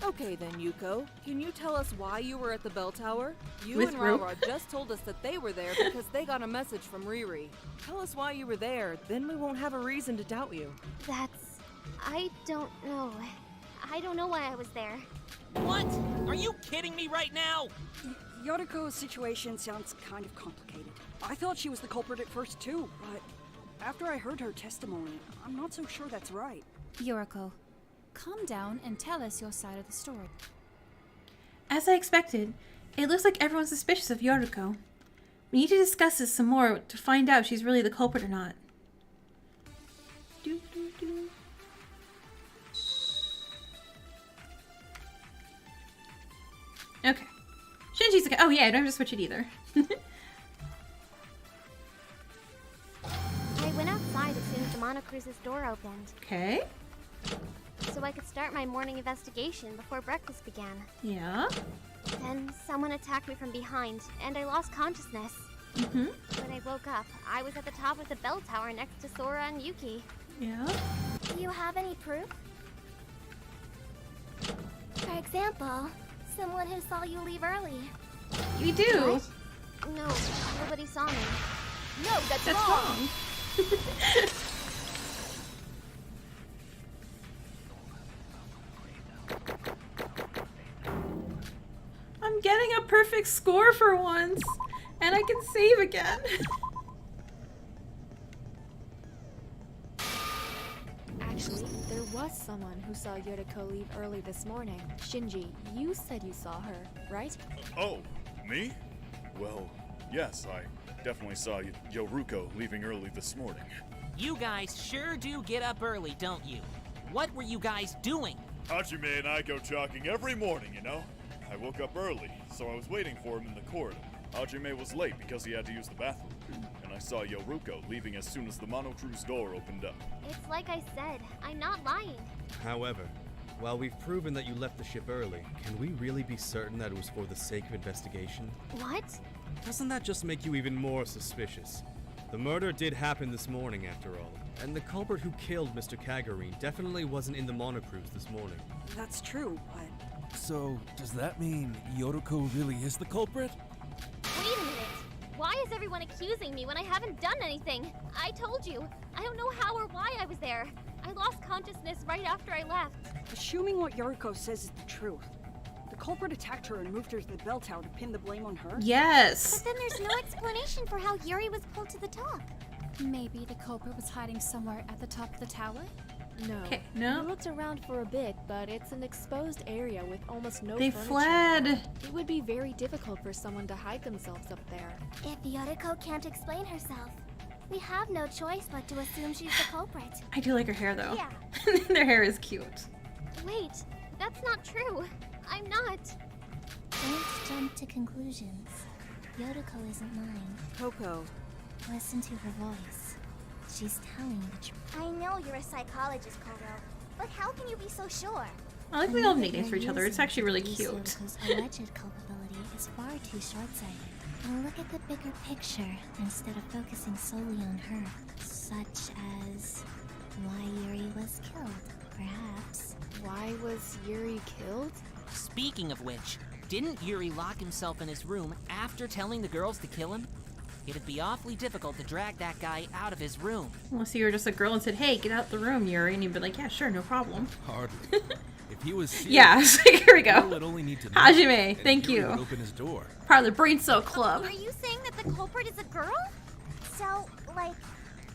Okay then, Yuko. Can you tell us why you were at the bell tower? You With and rope? Rara just told us that they were there because they got a message from Riri. Tell us why you were there, then we won't have a reason to doubt you. I don't know. I don't know why I was there. What? Are you kidding me right now? Yoriko's situation sounds kind of complicated. I thought she was the culprit at first too, but after I heard her testimony, I'm not so sure that's right. Yoriko, calm down and tell us your side of the story. As I expected, it looks like everyone's suspicious of Yoriko. We need to discuss this some more to find out if she's really the culprit or not. Okay. Shinji's okay. Oh yeah, I don't have to switch it either. I went outside as soon as the Monocruce's door opened, Okay. so I could start my morning investigation before breakfast began. Yeah. Then someone attacked me from behind, and I lost consciousness. Mm-hmm. When I woke up, I was at the top of the bell tower next to Sora and Yuki. Yeah? Do you have any proof? For example, someone who saw you leave early. We do. No, nobody saw me. No, that's, That's wrong. wrong. I'm getting a perfect score for once, and I can save again. Actually, there was someone who saw Yoriko leave early this morning. Shinji, you said you saw her, right? Oh, me? Well, yes, I definitely saw Yoruko leaving early this morning. You guys sure do get up early, don't you? What were you guys doing? Hajime and I go jogging every morning, you know? I woke up early, so I was waiting for him in the corridor. Hajime was late because he had to use the bathroom, and I saw Yoruko leaving as soon as the monocruise door opened up. It's like I said, I'm not lying. However, while we've proven that you left the ship early, can we really be certain that it was for the sake of investigation? What? Doesn't that just make you even more suspicious? The murder did happen this morning, after all, and the culprit who killed Mr. Kagurine definitely wasn't in the monocruise this morning. That's true, but So, does that mean Yoriko really is the culprit? Wait a minute. Why is everyone accusing me when I haven't done anything? I told you. I don't know how or why I was there. I lost consciousness right after I left. assuming what Yoriko says is the truth, the culprit attacked her and moved her to the bell tower to pin the blame on her? Yes. But then there's no explanation for how Yuri was pulled to the top. Maybe the culprit was hiding somewhere at the top of the tower? No. Okay, no. We looked around for a bit, but it's an exposed area with almost no They furniture. fled. It would be very difficult for someone to hide themselves up there. If Yoriko can't explain herself, we have no choice but to assume she's the culprit. I do like her hair though. Yeah. Their hair is cute. Wait, that's not true. I'm not. Don't jump to conclusions. Yoriko isn't lying. Coco, Listen to her voice. She's telling the truth. I know you're a psychologist, Koro, but how can you be so sure? I like we all have nicknames for each other. It's actually really cute. Yoriko's alleged culpability is far too short-sighted. And look at the bigger picture instead of focusing solely on her, such as why Yuri was killed, perhaps. Why was Yuri killed? Speaking of which, didn't Yuri lock himself in his room after telling the girls to kill him? It'd be awfully difficult to drag that guy out of his room. Unless you were just a girl and said, "Hey, get out the room, Yuri," and you'd be like, "Yeah, sure, no problem." Hardly. If he was serious, Yeah, so here we Yuri go. would only need to Hajime, and thank Yuri you. would open his door. Part of the Brain Cell Club. Are you saying that the culprit is a girl? So, like,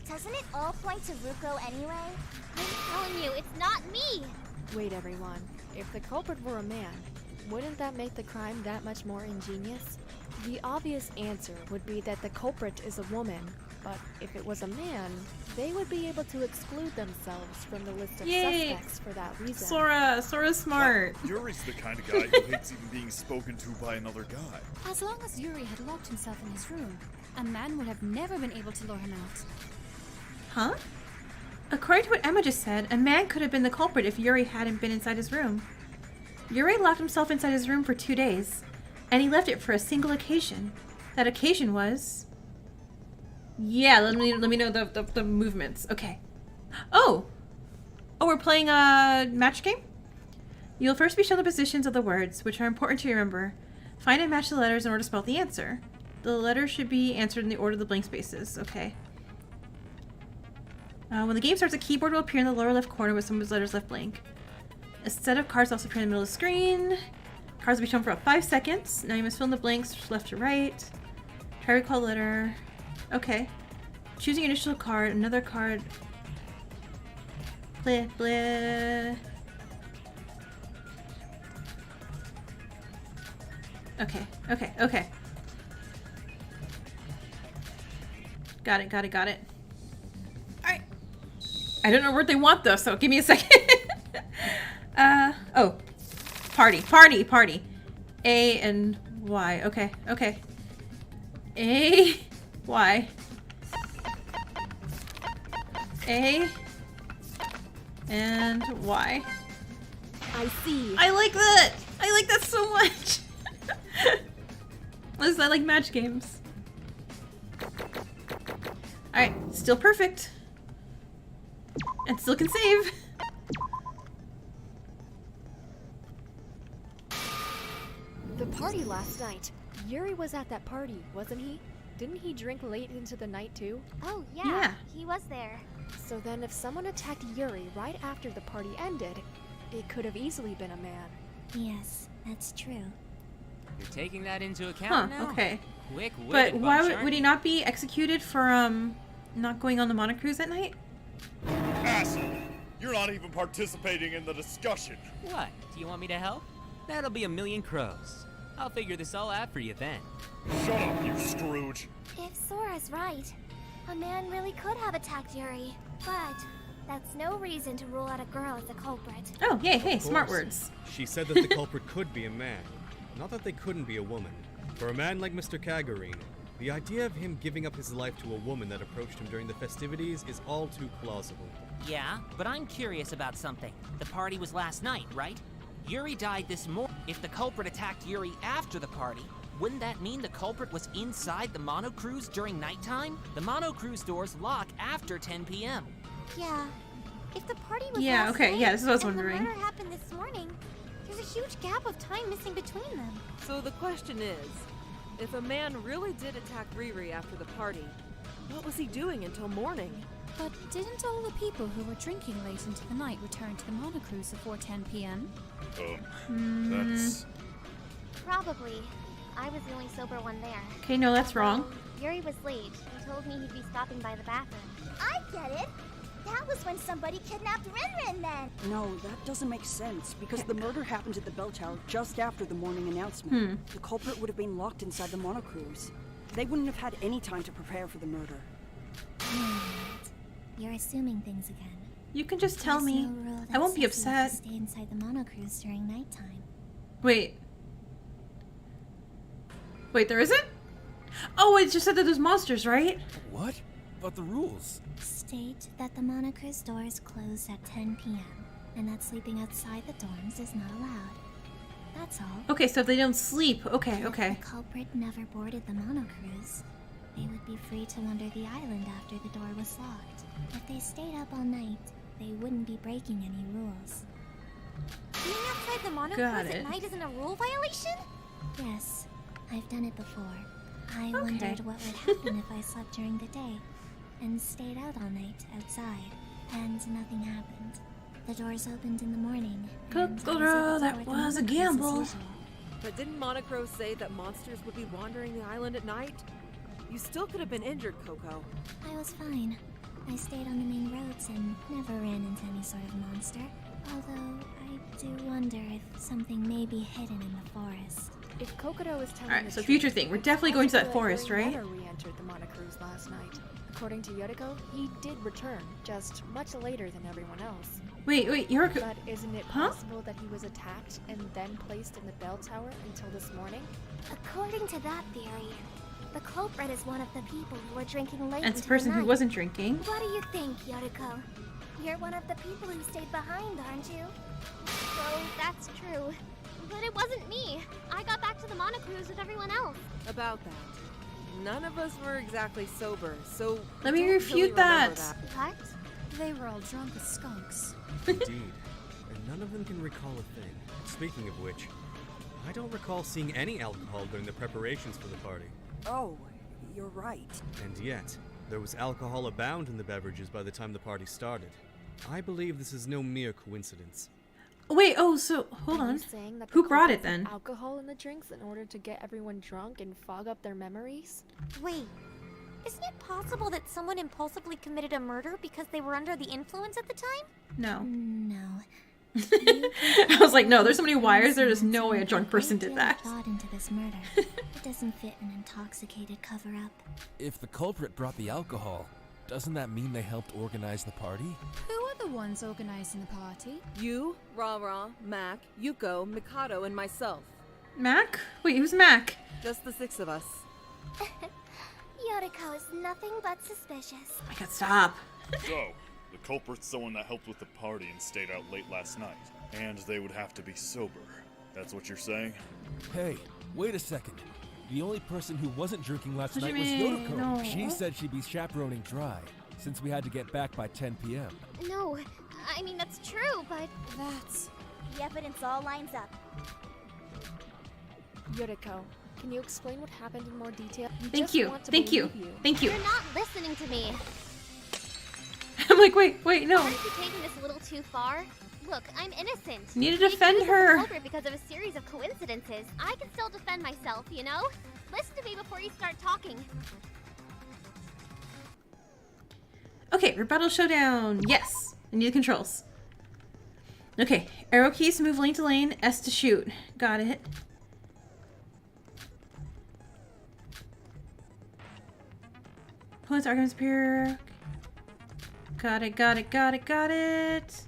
doesn't it all point to Ruko anyway? I'm telling you, it's not me! Wait, everyone. If the culprit were a man, wouldn't that make the crime that much more ingenious? The obvious answer would be that the culprit is a woman, but if it was a man, they would be able to exclude themselves from the list of Yay. suspects for that reason. Sora's smart. Yuri's the kind of guy who hates even being spoken to by another guy. As long as Yuri had locked himself in his room, a man would have never been able to lure him out. Huh? According to what Emma just said, a man could have been the culprit if Yuri hadn't been inside his room. Yuri locked himself inside his room for 2 days, and he left it for a single occasion. That occasion was... Yeah, let me know the movements. Okay. Oh! Oh, we're playing a match game? You'll first be shown the positions of the words, which are important to remember. Find and match the letters in order to spell the answer. The letters should be answered in the order of the blank spaces. Okay. When the game starts, a keyboard will appear in the lower left corner with some of the letters left blank. A set of cards also appear in the middle of the screen. Cards will be shown for about 5 seconds. Now you must fill in the blanks left to right. Try to recall the letter. Okay. Choosing your initial card, another card. Bleh, bleh. Okay. Got it. Alright. I don't know what they want though, so give me a second. Oh. Party. A and Y. Okay. A, Y. A and Y. I see. I like that! I like that so much! At least I like match games. Alright, still perfect. And still can save. The party last night. Yuri was at that party, wasn't he? Didn't he drink late into the night too? Oh, yeah. Yeah. He was there. So then if someone attacked Yuri right after the party ended, it could have easily been a man. Yes, that's true. You're taking that into account now? Okay. Quick wit, But why bunch, would he aren't not be executed for, not going on the monocruise at night? Asshole! You're not even participating in the discussion. you? What? Do you want me to help? That'll be a million crows. I'll figure this all out for you then. Shut up, you Scrooge. If Sora's right, a man really could have attacked Yuri. But that's no reason to rule out a girl as a culprit. Oh, yay, hey, Of smart course. words. She said that the culprit could be a man, not that they couldn't be a woman. For a man like Mr. Kagurine, the idea of him giving up his life to a woman that approached him during the festivities is all too plausible. Yeah, but I'm curious about something. The party was last night, right? Yuri died this morning. If the culprit attacked Yuri after the party, wouldn't that mean the culprit was inside the monocruise during nighttime? The monocruise doors lock after 10 p.m. Yeah. If the party was Yeah, last okay, night yeah, this is what I was and wondering. the murder happened this morning, there's a huge gap of time missing between them. So the question is, if a man really did attack Riri after the party, what was he doing until morning? But didn't all the people who were drinking late into the night return to the monocruise before 10 p.m.? That's... Probably. I was the only sober one there. Okay, no, that's wrong. Yuri was late and told me he'd be stopping by the bathroom. I get it. That was when somebody kidnapped Rin then. No, that doesn't make sense, because the murder happened at the bell tower just after the morning announcement. The culprit would have been locked inside the monocruise. They wouldn't have had any time to prepare for the murder. You're assuming things again. You can just tell There's me. no rule that I won't be says you have upset. to stay inside the monocruise during nighttime. Wait. Wait, there isn't? Oh, it just said that there's monsters, right? What? But the rules. State that the monocruise doors close at 10 p.m. and that sleeping outside the dorms is not allowed. That's all. Okay, so if they don't sleep. Okay, If okay. the culprit never boarded the monocruise, they would be free to wander the island after the door was locked. If they stayed up all night, they wouldn't be breaking any rules. Being outside the Got monocruise it. at night isn't a rule violation? Yes, I've done it before. I Okay. wondered what would happen if I slept during the day and stayed out all night outside, and nothing happened. The doors opened in the morning. and I was able Kokoro, to that board the was a monocruise as gamble. usual. But didn't Monocro say that monsters would be wandering the island at night? You still could have been injured, Coco. I was fine. I stayed on the main roads and never ran into any sort of monster. Although, I do wonder if something may be hidden in the forest. If Kokoro is telling Alright, the so truth, future thing. We're it's definitely going to that possible forest, Yuri right? never re-entered the monocruise last night. According to Yoriko, he did return, just much later than everyone else. Wait, you're... But isn't it Huh? possible that he was attacked and then placed in the bell tower until this morning? According to that theory, the culprit is one of the people who were drinking late And it's into a person the who night. wasn't drinking. What do you think, Yoriko? You're one of the people who stayed behind, aren't you? So that's true. But it wasn't me. I got back to the monocruise with everyone else. About that. None of us were exactly sober, so Let me don't really refute remember that. What? They were all drunk as skunks. Indeed. And none of them can recall a thing. Speaking of which, I don't recall seeing any alcohol during the preparations for the party. Oh, you're right. And yet, there was alcohol abound in the beverages by the time the party started. I believe this is no mere coincidence. Wait, oh, so... Hold Are you on. saying that the Who brought culprit it then? put alcohol in the drinks in order to get everyone drunk and fog up their memories? Wait. Isn't it possible that someone impulsively committed a murder because they were under the influence at the time? No. No. I was like, no, there's so many wires, there's no way a drunk person did that. Thought into this murder. It doesn't fit an intoxicated cover-up. If the culprit brought the alcohol, doesn't that mean they helped organize the party? Who are the ones organizing the party? You, Ra-Ra, Mac, Yuko, Mikado, and myself. Mac? Wait, who's Mac? Just the six of us. Yoriko is nothing but suspicious. Oh my god, stop. So, the culprit's someone that helped with the party and stayed out late last night. And they would have to be sober. That's what you're saying? Hey, wait a second. The only person who wasn't drinking last What do night you was mean? Yoriko. No. She said she'd be chaperoning Dry. since we had to get back by 10 p.m. No, I mean, that's true, but That's... the evidence all lines up. Yoriko, can you explain what happened in more detail? Thank just you. want to Thank you. believe Thank you. You're not listening to me. I'm like, wait, no. Aren't you taking this a little too far? Look, I'm innocent. You need to Being defend accused of the her. culprit because of a series of coincidences. I can still defend myself, you know? Listen to me before you start talking. Okay, rebuttal showdown. Yes. I need the controls. Okay, arrow keys to move lane to lane, S to shoot. Got it. Opponent's arguments appear. Got it, got it, got it, got it.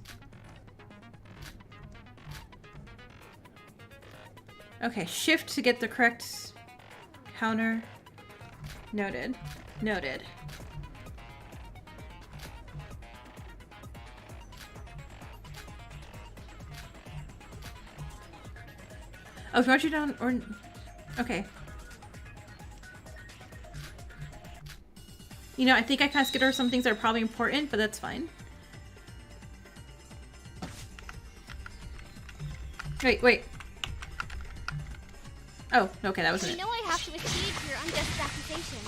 Okay, shift to get the correct counter. Noted. Noted. Oh, if you want you down or... Okay. You know, I think I kind of skipped over some things that are probably important, but that's fine. Wait. Oh, okay, that wasn't I it. know I have to accede to your unjust accusations,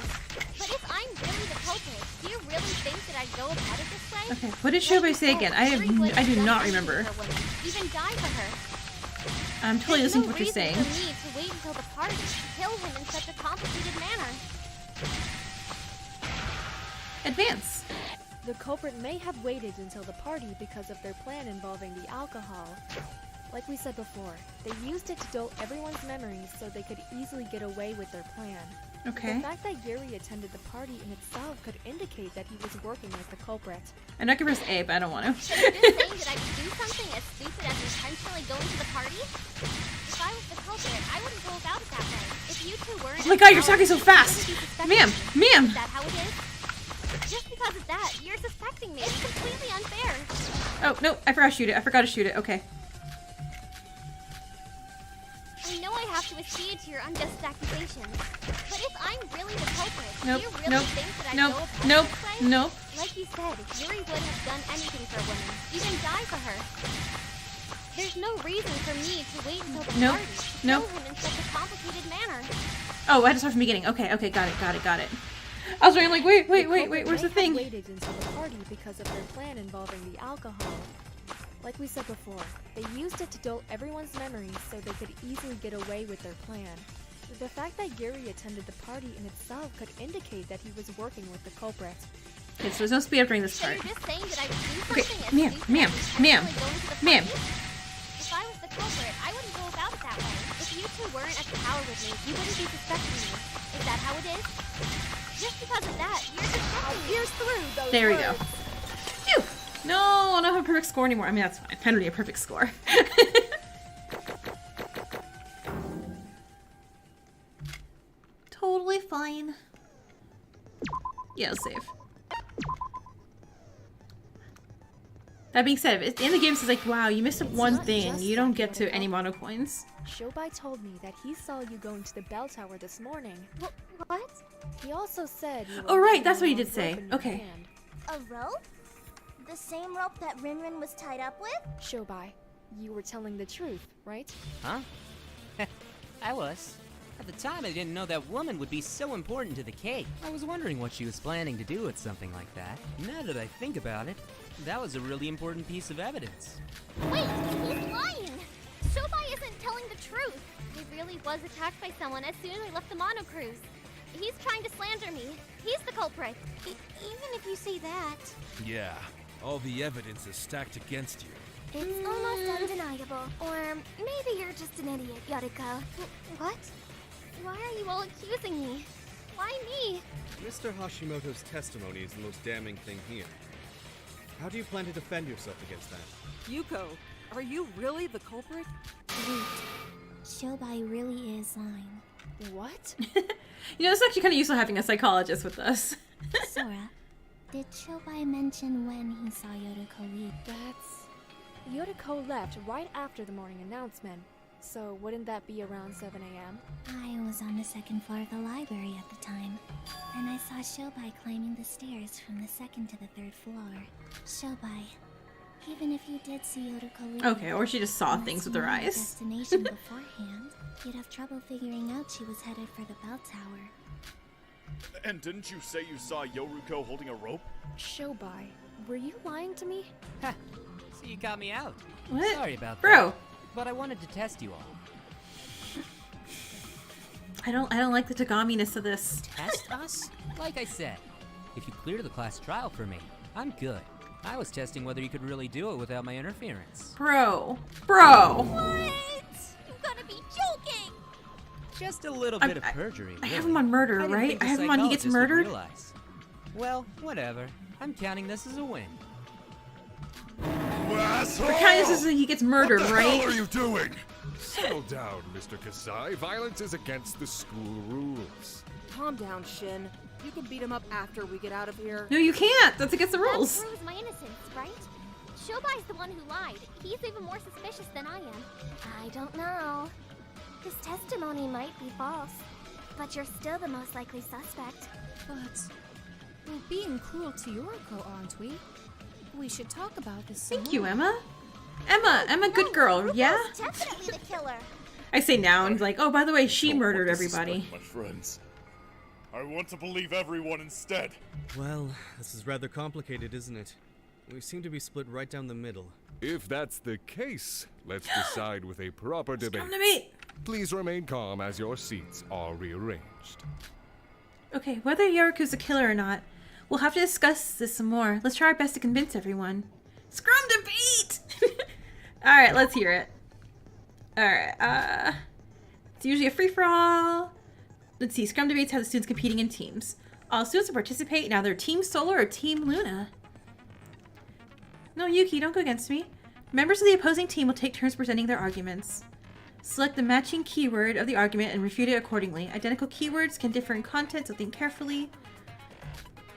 but if I'm really the culprit, do you really think that I'd go about it this way? Okay, what did Shobai say again? I do not remember. Even die for her. I'm totally There's listening no to what you're saying. reason for me to wait until the party to kill him in such a complicated manner. Advance. The culprit may have waited until the party because of their plan involving the alcohol. Like we said before, they used it to dull everyone's memories so they could easily get away with their plan. Okay. The fact that Yuri attended the party in itself could indicate that he was working with the culprit. I'm not gonna press A, but I don't want to. So you're just saying that I would do something as stupid as intentionally going to the party? If I was the culprit, I wouldn't go about it that way. If you two weren't... Oh my god, you're talking so fast! Ma'am! Ma'am! Is that how it is? Just because of that, you're suspecting me. It's completely unfair. Oh, no, I forgot to shoot it. I forgot to shoot it. Okay. I know I have to accede to your unjust accusations, but if I'm really the culprit, Nope, do you really nope, think that I'd nope, go about nope, it this way? nope. Like you said, Yuri would have done anything for a woman, even die for her. There's no reason for me to wait until the Nope, party to nope. kill him in such a complicated manner. Oh, I had to start from the beginning. Okay, got it. I was waiting like, wait, where's the thing? They waited until the party because of their plan involving the alcohol. Like we said before, they used it to dull everyone's memories so they could easily get away with their plan. The fact that Yuri attended the party in itself could indicate that he was working with the culprit. Okay, so there's no speed up during this So part. you're just saying that I would do Okay, something as ma'am, stupid ma'am, as ma'am, intentionally going to the ma'am. party? If I was the culprit, I wouldn't go about it that way. If you two weren't at the tower with me, you wouldn't be suspecting me. Is that how it is? Just because of that, you're suspecting me. Pierce through those There we go. words. Phew! No, I don't have a perfect score anymore. I mean, that's fine. I don't need a perfect score. Totally fine. Yeah, save. That being said, if at the end of the game, it's like, wow, you missed one not thing. just You don't that, get to Yoriko. any mono coins. Shobai told me that he saw you go into the bell tower this morning. What? He also said you were Oh, right, holding that's what he a did rope say. in your Okay. hand. A rope? The same rope that Rinrin was tied up with? Shobai, you were telling the truth, right? Huh? I was. At the time, I didn't know that woman would be so important to the cake. I was wondering what she was planning to do with something like that. Now that I think about it, that was a really important piece of evidence. Wait, he's lying! Shobai isn't telling the truth! He really was attacked by someone as soon as I left the Mono Cruise. He's trying to slander me. He's the culprit. Even if you say that, Yeah, all the evidence is stacked against you. it's almost undeniable. Or maybe you're just an idiot, Yoriko. What? Why are you all accusing me? Why me? Mr. Hashimoto's testimony is the most damning thing here. How do you plan to defend yourself against that? Yuko, are you really the culprit? Wait, Shobai really is lying. What? You know, it's actually kind of useful having a psychologist with us. Sora, did Shobai mention when he saw Yoriko leave? That's... Yoriko left right after the morning announcement. So wouldn't that be around 7 a.m.? I was on the second floor of the library at the time, and I saw caught Shobai climbing the stairs from the 2nd to the 3rd floor. Shobai, even if you did see Yotoko leave, Okay, or she just saw unless things with you her knew the eyes. destination beforehand, you'd have trouble figuring out she was headed for the bell tower. And didn't you say you saw Yoruko holding a rope? Shobai, were you lying to me? Ha! So you got me out. What? Sorry about Bro. that. But I wanted to test you all. I don't like the Tagami-ness of this. Test us? Like I said, if you clear the class trial for me, I'm good. I was testing whether you could really do it without my interference. Bro. What? You gotta be joking! Just a little bit of perjury. I have him on murder, I didn't right? think I the have him on he gets psychologist would murdered? realize. Well, whatever. I'm counting this as a win. You asshole! We're counting this as he gets murdered, what the right? hell are you doing? Settle down, Mr. Kasai. Violence is against the school rules. Calm down, Shin. You can beat him up after we get out of here. No, you can't. That's against the rules. That proves my innocence, right? Shobai's the one who lied. He's even more suspicious than I am. I don't know. His testimony might be false, but you're still the most likely suspect. But we're being cruel to Yoriko, aren't we? We should talk about this some Thank you, more. Emma. Emma, good girl, yeah? Definitely the killer. I say now and like, oh, by the way, she Don't murdered want to everybody. suspect my friends. I want to believe everyone instead. Well, this is rather complicated, isn't it? We seem to be split right down the middle. If that's the case, let's decide with a proper debate. Come to me. Please remain calm as your seats are rearranged. Okay, whether Yoriko's a killer or not, we'll have to discuss this some more. Let's try our best to convince everyone. Scrum debate! Alright, let's hear it. Alright, it's usually a free-for-all. Let's see, Scrum debates have the students competing in teams. All students will participate. Now they're Team Solar or Team Luna. No, Yuki, don't go against me. Members of the opposing team will take turns presenting their arguments. Select the matching keyword of the argument and refute it accordingly. Identical keywords can differ in content, so think carefully.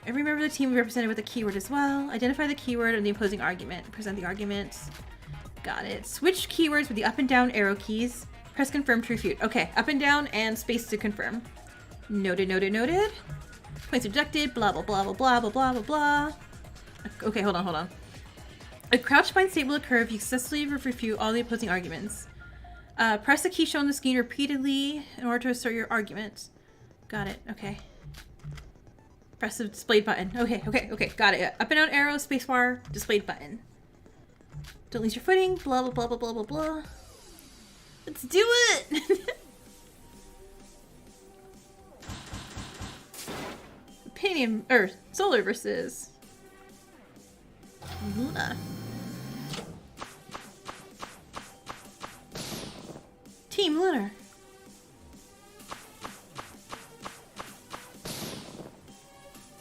Every member of the team will be represented with a keyword as well. Identify the keyword of the opposing argument. Present the argument. Got it. Switch keywords with the up and down arrow keys. Press confirm to refute. Okay, up and down and space to confirm. Noted, noted, noted. Points deducted. Blah, blah, blah, blah, blah, blah, blah, blah, blah. Okay, hold on. A crouch bind state will occur if you successfully refute all the opposing arguments. Press the key shown on the screen repeatedly in order to assert your argument. Got it. Okay. Press the displayed button. Okay. Got it. Up and down arrow, spacebar, displayed button. Don't lose your footing. Blah, blah, blah, blah, blah, blah, blah. Let's do it! Opinion, Solar versus Luna. Team Lunar.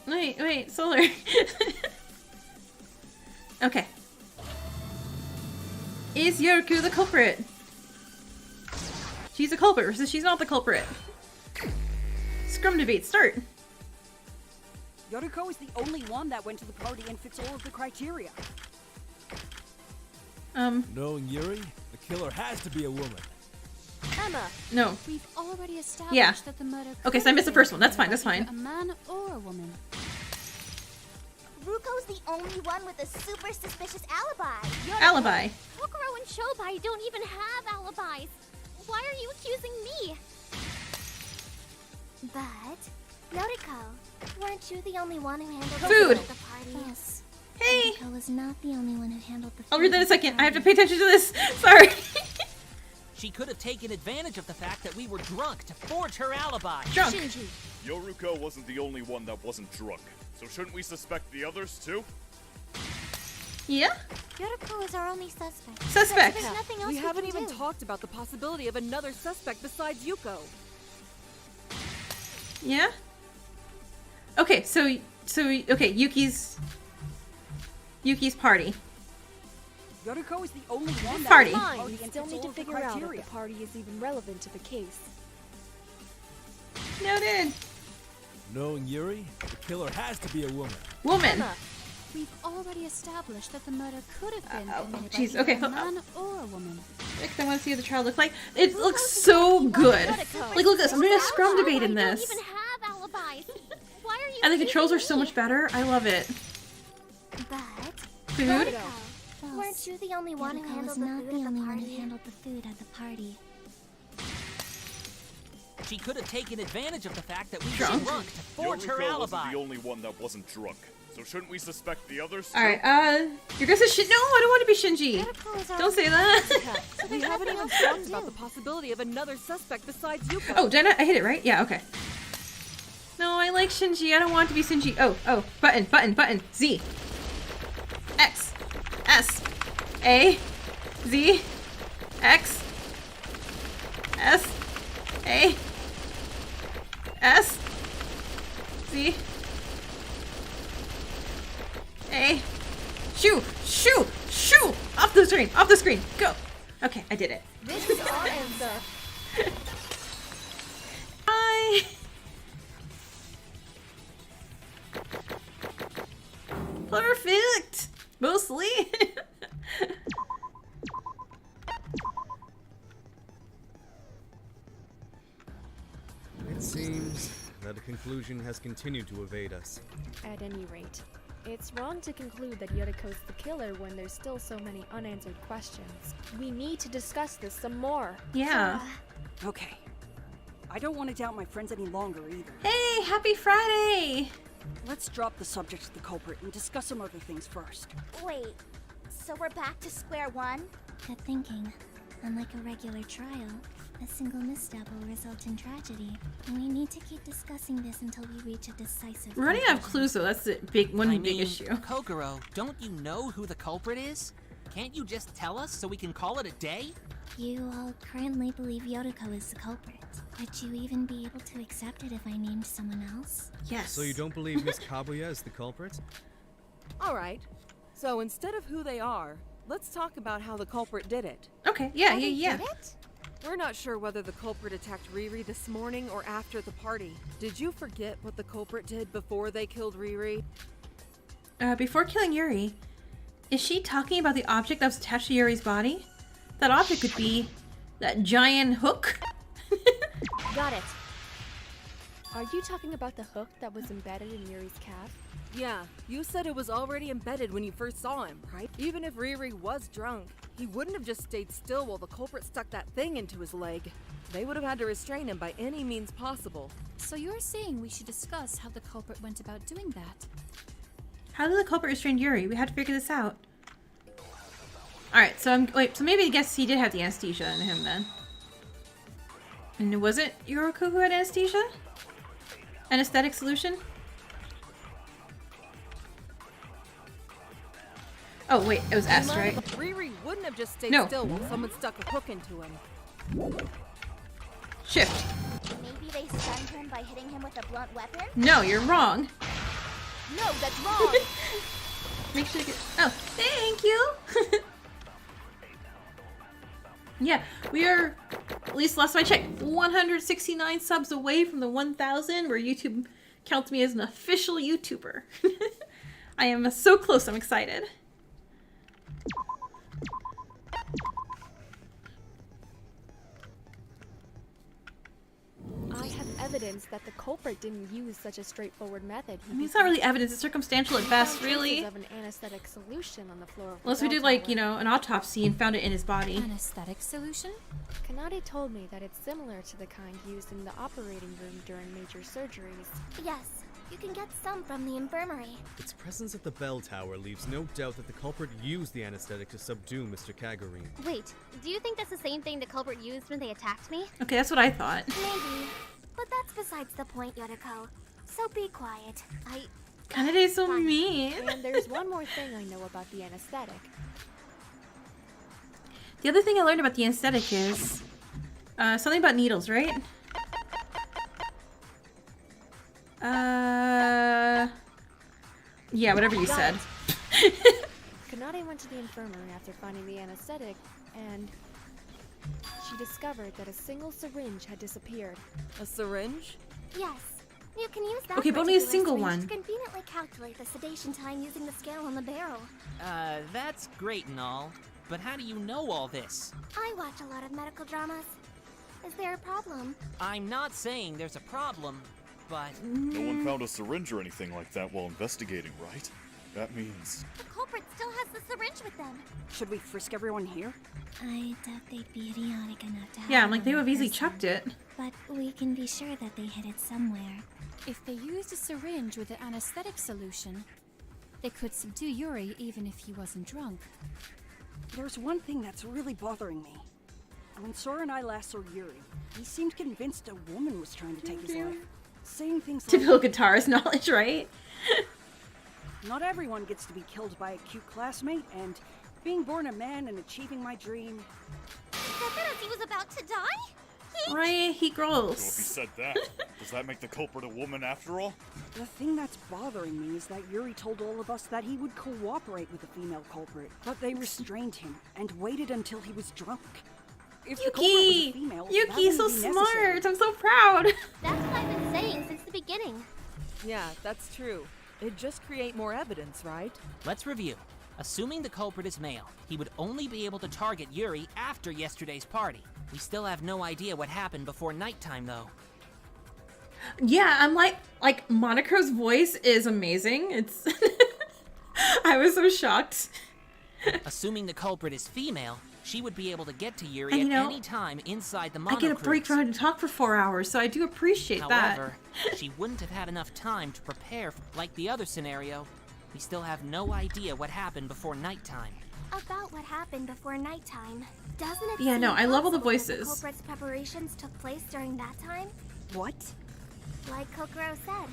Wait, Solar. Okay. Is Yoriko the culprit? She's a culprit versus she's not the culprit. Scrum debate, start. Yoriko is the only one that went to the party and fits all of the criteria. Knowing Yuri, the killer has to be a woman. Emma! No. We've already established Yeah. that the murder Okay, so I could missed the have first been one. That's fine, committed that's by either a man or a woman. Ruko's the only one with a super suspicious alibi. Alibi. Kokoro and Shobai don't even have alibis. Why are you accusing me? But, Yoriko, weren't you the only one who handled Food. the party? Yes. Hey! Yoriko was not the only one who handled the I'll read that in a food at the second. I have to party. pay attention to this. Sorry. She could have taken advantage of the fact that we were drunk to forge her alibi. Drunk. Shinji, Yoruko wasn't the only one that wasn't drunk. So shouldn't we suspect the others too? Yeah? Yoriko is our only suspect. Suspect. There's nothing else We haven't can even do. talked about the possibility of another suspect besides Yuko. Yeah? Okay, so okay, Yuki's party. Yoriko is the only one that Party. went to the fine. party We and still fits need all to of the figure out if criteria. the party is even relevant to the case. Noted. Knowing Yuri, the killer has to be a woman. Woman. Emma! We've already established that the murder could have been Oh, committed jeez, by either okay, a hold- man or a woman. Because I want to see what the trial looks like. It looks so good. Like, look at this. I'm doing a scrum debate in I this. don't even have alibis. Why are you And the controls are so much better. I love it. But Food? Yuriko, weren't you the only one who Yuriko handled was the not food the at the only one who party? handled the food at the party. She could have taken advantage of the fact that we were Drunk? drunk to forge her Yuriko wasn't alibi. the only one that wasn't drunk. So shouldn't we suspect the others? too? Alright, you're gonna say no, I don't want to be Shinji. Don't say that. We haven't even talked about the possibility of another suspect besides Yuko. Oh, did I hit it right? Yeah, okay. No, I like Shinji. I don't want to be Shinji. Oh, button. Z. X. S. A. Z. X. S. A. S. Z. A. Shoo! Off the screen, go! Okay, I did it. This is our answer. Bye! Perfect! Mostly. It seems that a conclusion has continued to evade us. At any rate, it's wrong to conclude that Yuriko's the killer when there's still so many unanswered questions. We need to discuss this some more. Yeah. Okay. I don't want to doubt my friends any longer either. Hey, happy Friday! Let's drop the subject of the culprit and discuss some other things first. Wait, so we're back to square one? Good thinking. Unlike a regular trial, a single misstep will result in tragedy, and we need to keep discussing this until we reach a decisive We're running out of conclusion. clues, though. That's the big big issue. Kokoro, don't you know who the culprit is? Can't you just tell us so we can call it a day? You all currently believe Yuriko is the culprit. Would you even be able to accept it if I named someone else? Yes. So you don't believe Miss Kabuya is the culprit? Alright. So instead of who they are, let's talk about how the culprit did it. Okay, yeah. Did it? We're not sure whether the culprit attacked Riri this morning or after the party. Did you forget what the culprit did before they killed Riri? Before killing Yuri, is she talking about the object that was attached to Yuri's body? That object could be that giant hook. Got it. Are you talking about the hook that was embedded in Yuri's calf? Yeah, you said it was already embedded when you first saw him, right? Even if Riri was drunk, he wouldn't have just stayed still while the culprit stuck that thing into his leg. They would have had to restrain him by any means possible. So you're saying we should discuss how the culprit went about doing that? How did the culprit restrain Yuri? We had to figure this out. Alright, so so maybe I guess he did have the anesthesia in him then. And was it Yuriko who had anesthesia? Anesthetic solution? Oh wait, it was S, right? Riri wouldn't have just stayed No. still while someone stuck a hook into him. Shift. Maybe they stunned him by hitting him with a blunt weapon? No, you're wrong. No, that's wrong! Make sure you get. Oh, thank you! Yeah, we are, at least last time I checked, 169 subs away from the 1,000, where YouTube counts me as an official YouTuber. I am so close, I'm excited. I have evidence that the culprit didn't use such a straightforward method. I mean, it's not really evidence, it's circumstantial at best, found really. traces of an anesthetic solution on the floor of the Unless we bell did, like, tower. you know, an autopsy and found it in his body. Anesthetic solution? Kanade told me that it's similar to the kind used in the operating room during major surgeries. Yes, you can get some from the infirmary. Its presence at the bell tower leaves no doubt that the culprit used the anesthetic to subdue Mr. Kagurine. Wait, do you think that's the same thing the culprit used when they attacked me? Okay, that's what I thought. Maybe. But that's besides the point, Yuriko. So be quiet. Kanade's so Fine. mean. And there's one more thing I know about the anesthetic. The other thing I learned about the anesthetic is something about needles, right? Yeah, whatever you said. Kanade went to the infirmary after finding the anesthetic, and she discovered that a single syringe had disappeared. A syringe? Yes. You can use that Okay, but only a particular single syringe one. to conveniently calculate the sedation time using the scale on the barrel. That's great and all, but how do you know all this? I watch a lot of medical dramas. Is there a problem? I'm not saying there's a problem, but... No one found a syringe or anything like that while investigating, right? That means... The culprit still has the syringe with them. Should we frisk everyone here? I doubt they'd be idiotic enough to have Yeah, it I'm like, on they would their have easily person. chucked it. But we can be sure that they hid it somewhere. If they used a syringe with the anesthetic solution, they could subdue Yuri even if he wasn't drunk. There's one thing that's really bothering me. When Sora and I last saw Yuri, he seemed convinced a woman was trying to take his life. Saying things like, Typical guitarist knowledge, right? not everyone gets to be killed by a cute classmate, and being born a man and achieving my dream. He said that as he was about to die? Right, he So if he grows. said that, does that make the culprit a woman after all? The thing that's bothering me is that Yuri told all of us that he would cooperate with the female culprit, but they restrained him and waited until he was drunk. If the culprit was a Yuki! female, that Yuki's so wouldn't be necessary. smart! I'm so proud! That's what I've been saying since the beginning. Yeah, that's true. It'd just create more evidence, right? Let's review. Assuming the culprit is male, he would only be able to target Yuri after yesterday's party. We still have no idea what happened before nighttime, though. Yeah, I'm like Monaco's voice is amazing. It's I was so shocked. Assuming the culprit is female, she would be able to get to Yuri And, at you know, any time inside the I get a break monocruise. from having to talk for 4 hours, so I do appreciate However, she wouldn't have had enough time to prepare like the other scenario. We still have no idea what happened before nighttime. About what happened before nighttime. Doesn't it Yeah, seem no, I love all the possible that voices. The culprit's preparations took place during that time? What? Like Kokoro said,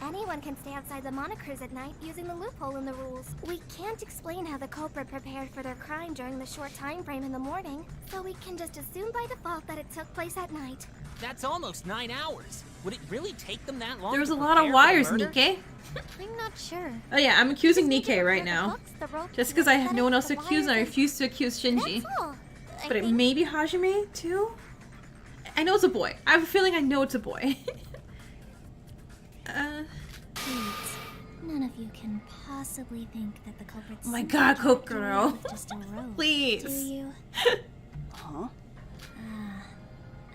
anyone can stay outside the monocruise at night using the loophole in the rules. We can't explain how the culprit prepared for their crime during the short time frame in the morning, so we can just assume by default that it took place at night. That's almost 9 hours. Would it really take them that long? There was to a lot of prepare for wires, murder? Nikkei. I'm not sure. Oh yeah, I'm accusing Just need to Nikkei right prepare the now. books, the ropes, Just the because I have no one else to aesthetics, the accuse and I wires, refuse to accuse Shinji. That's all. But it may be Hajime too? I know it's a boy. I have a feeling I know it's a boy. Please, none of you can possibly think that the culprit's Oh my simply god, trapped Kokoro. away with just a rope, Please. do you? Huh?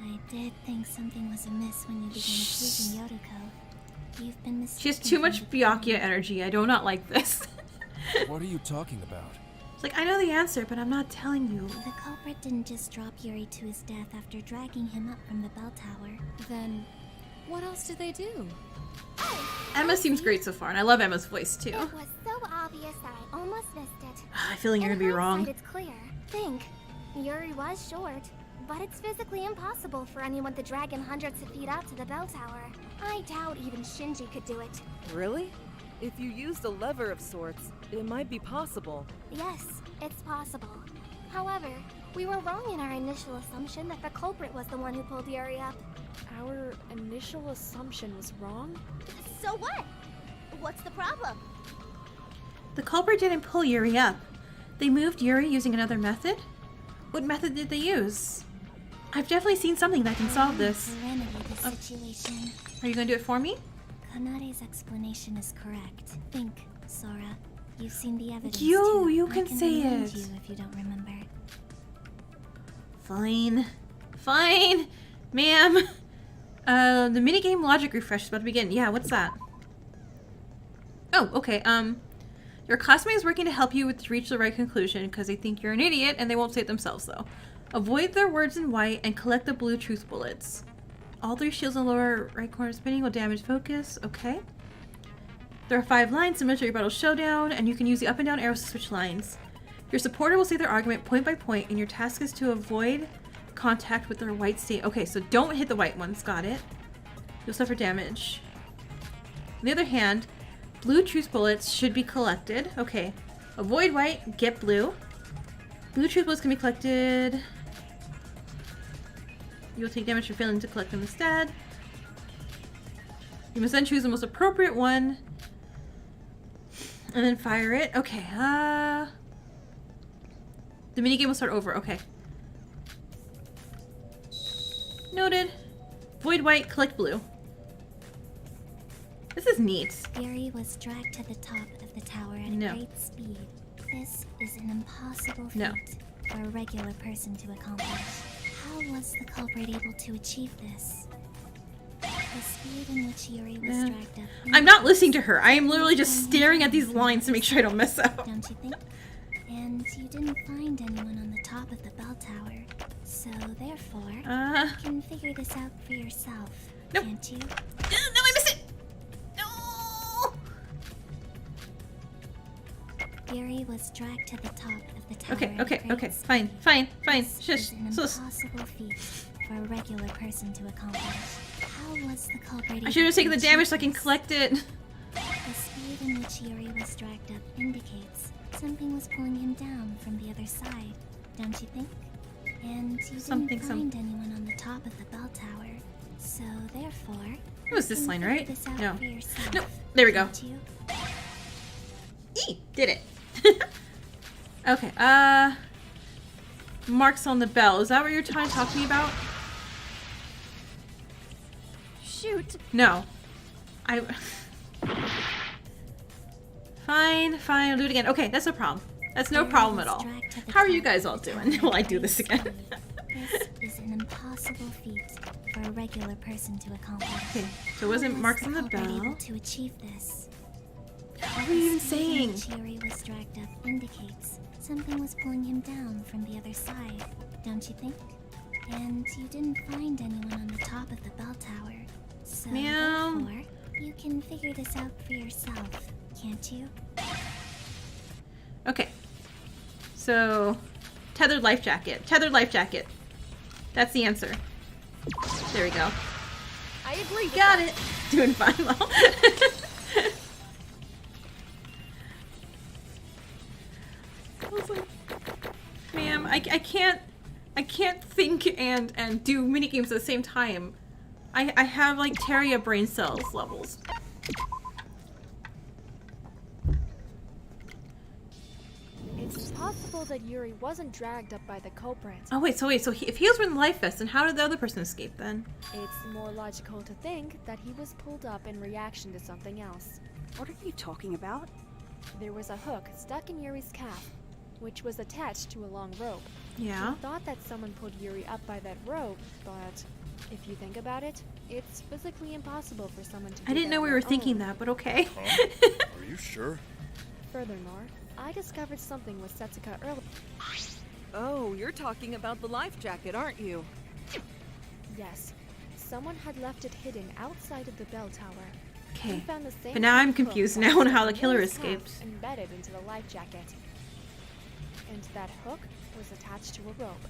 I did think something was amiss when you began accusing Yoriko. You've been mistaken. She has too from much the beginning. Byakuya energy. I do not like this. What are you talking about? It's like, I know the answer, but I'm not telling you. The culprit didn't just drop Yuri to his death after dragging him up from the bell tower. Then, what else did they do? Emma seems great so far, and I love Emma's voice too. It was so obvious that I almost missed it. I have a feeling you're In gonna be wrong. hindsight, it's clear. Think. Yuri was short, but it's physically impossible for anyone to drag him hundreds of feet up to the bell tower. I doubt even Shinji could do it. Really? If you used a lever of sorts, it might be possible. Yes, it's possible. However, we were wrong in our initial assumption that the culprit was the one who pulled Yuri up. Our initial assumption was wrong? So what? What's the problem? The culprit didn't pull Yuri up. They moved Yuri using another method? What method did they use? I've definitely seen something that can solve this. To remedy the situation. Are you gonna do it for me? Kanade's explanation is correct. Think, Sora. You've seen the evidence You too. you I can say remind it. you if you don't remember. Fine. Fine, ma'am. The minigame logic refresh is about to begin. Yeah, what's that? Oh, okay. Your classmate is working to help you to reach the right conclusion because they think you're an idiot and they won't say it themselves, though. Avoid their words in white and collect the blue truth bullets. All 3 shields in the lower right corner spinning will damage focus. Okay. There are 5 lines similar to your battle showdown, and you can use the up and down arrows to switch lines. Your supporter will say their argument point by point, and your task is to avoid contact with their white state. Okay, so don't hit the white ones. Got it. You'll suffer damage. On the other hand, blue truth bullets should be collected. Okay. Avoid white, get blue. Blue truth bullets can be collected. You will take damage for failing to collect them instead. You must then choose the most appropriate one. And then fire it. Okay, the minigame will start over. Okay. Noted. Void white, collect blue. This is neat. Yuri was dragged to the top of the tower at No. a great speed. This is an impossible feat No. for a regular person to accomplish. How was the culprit able to achieve this? The speed in which Yuri was dragged up. I'm not listening to her. I am literally just staring at these lines to make sure I don't mess up. Don't you think? And you didn't find anyone on the top of the bell tower. So therefore, you can figure this out for yourself, can't you? No, I missed it! No! Yuri was dragged to the top of the tower. Okay. Fine. Shush. This is an impossible feat for a regular person to accomplish. How was the culprit? I should have taken the damage so I can collect it. The speed in which Yuri was dragged up indicates something was pulling him down from the other side, don't you think? And you didn't find anyone on the top of the bell tower, so therefore... It was this line, right? No. Yourself, no. There we go. You? Did it. Okay, marks on the bell. Is that what you're trying to talk to me about? Shoot. No. Fine, I'll do it again. Okay, that's no problem. That's no problem at all. How are you guys all doing while I do this again? This is an impossible feat for a regular person to accomplish. Okay, so it wasn't marks on the bell. To achieve this. What are you even saying? Yuri was dragged up indicates something was pulling him down from the other side, don't you think? And you didn't find anyone on the top of the bell tower, so therefore you can figure this out for yourself, can't you? Okay. So, tethered life jacket. That's the answer. There we go. I agree. Got it. Doing fine, well. I was like, ma'am, I can't think and do minigames at the same time. I have like Terria brain cells levels. It's possible that Yuri wasn't dragged up by the culprit. Oh wait, so if he was wearing the life vest, then how did the other person escape then? It's more logical to think that he was pulled up in reaction to something else. What are you talking about? There was a hook stuck in Yuri's calf, which was attached to a long rope. Yeah. He thought that someone pulled Yuri up by that rope, but if you think about it, it's physically impossible for someone to do I didn't that know we on were their thinking own. that, but okay. Huh? Are you sure? Furthermore, I discovered something with Setsuka earlier. Oh, you're talking about the life jacket, aren't you? Yes. Someone had left it hidden outside of the bell tower. Okay. We found the same But now I'm hook confused that now on was how the in killer Yuri's calf escaped. Embedded into the life jacket. And that hook was attached to a rope.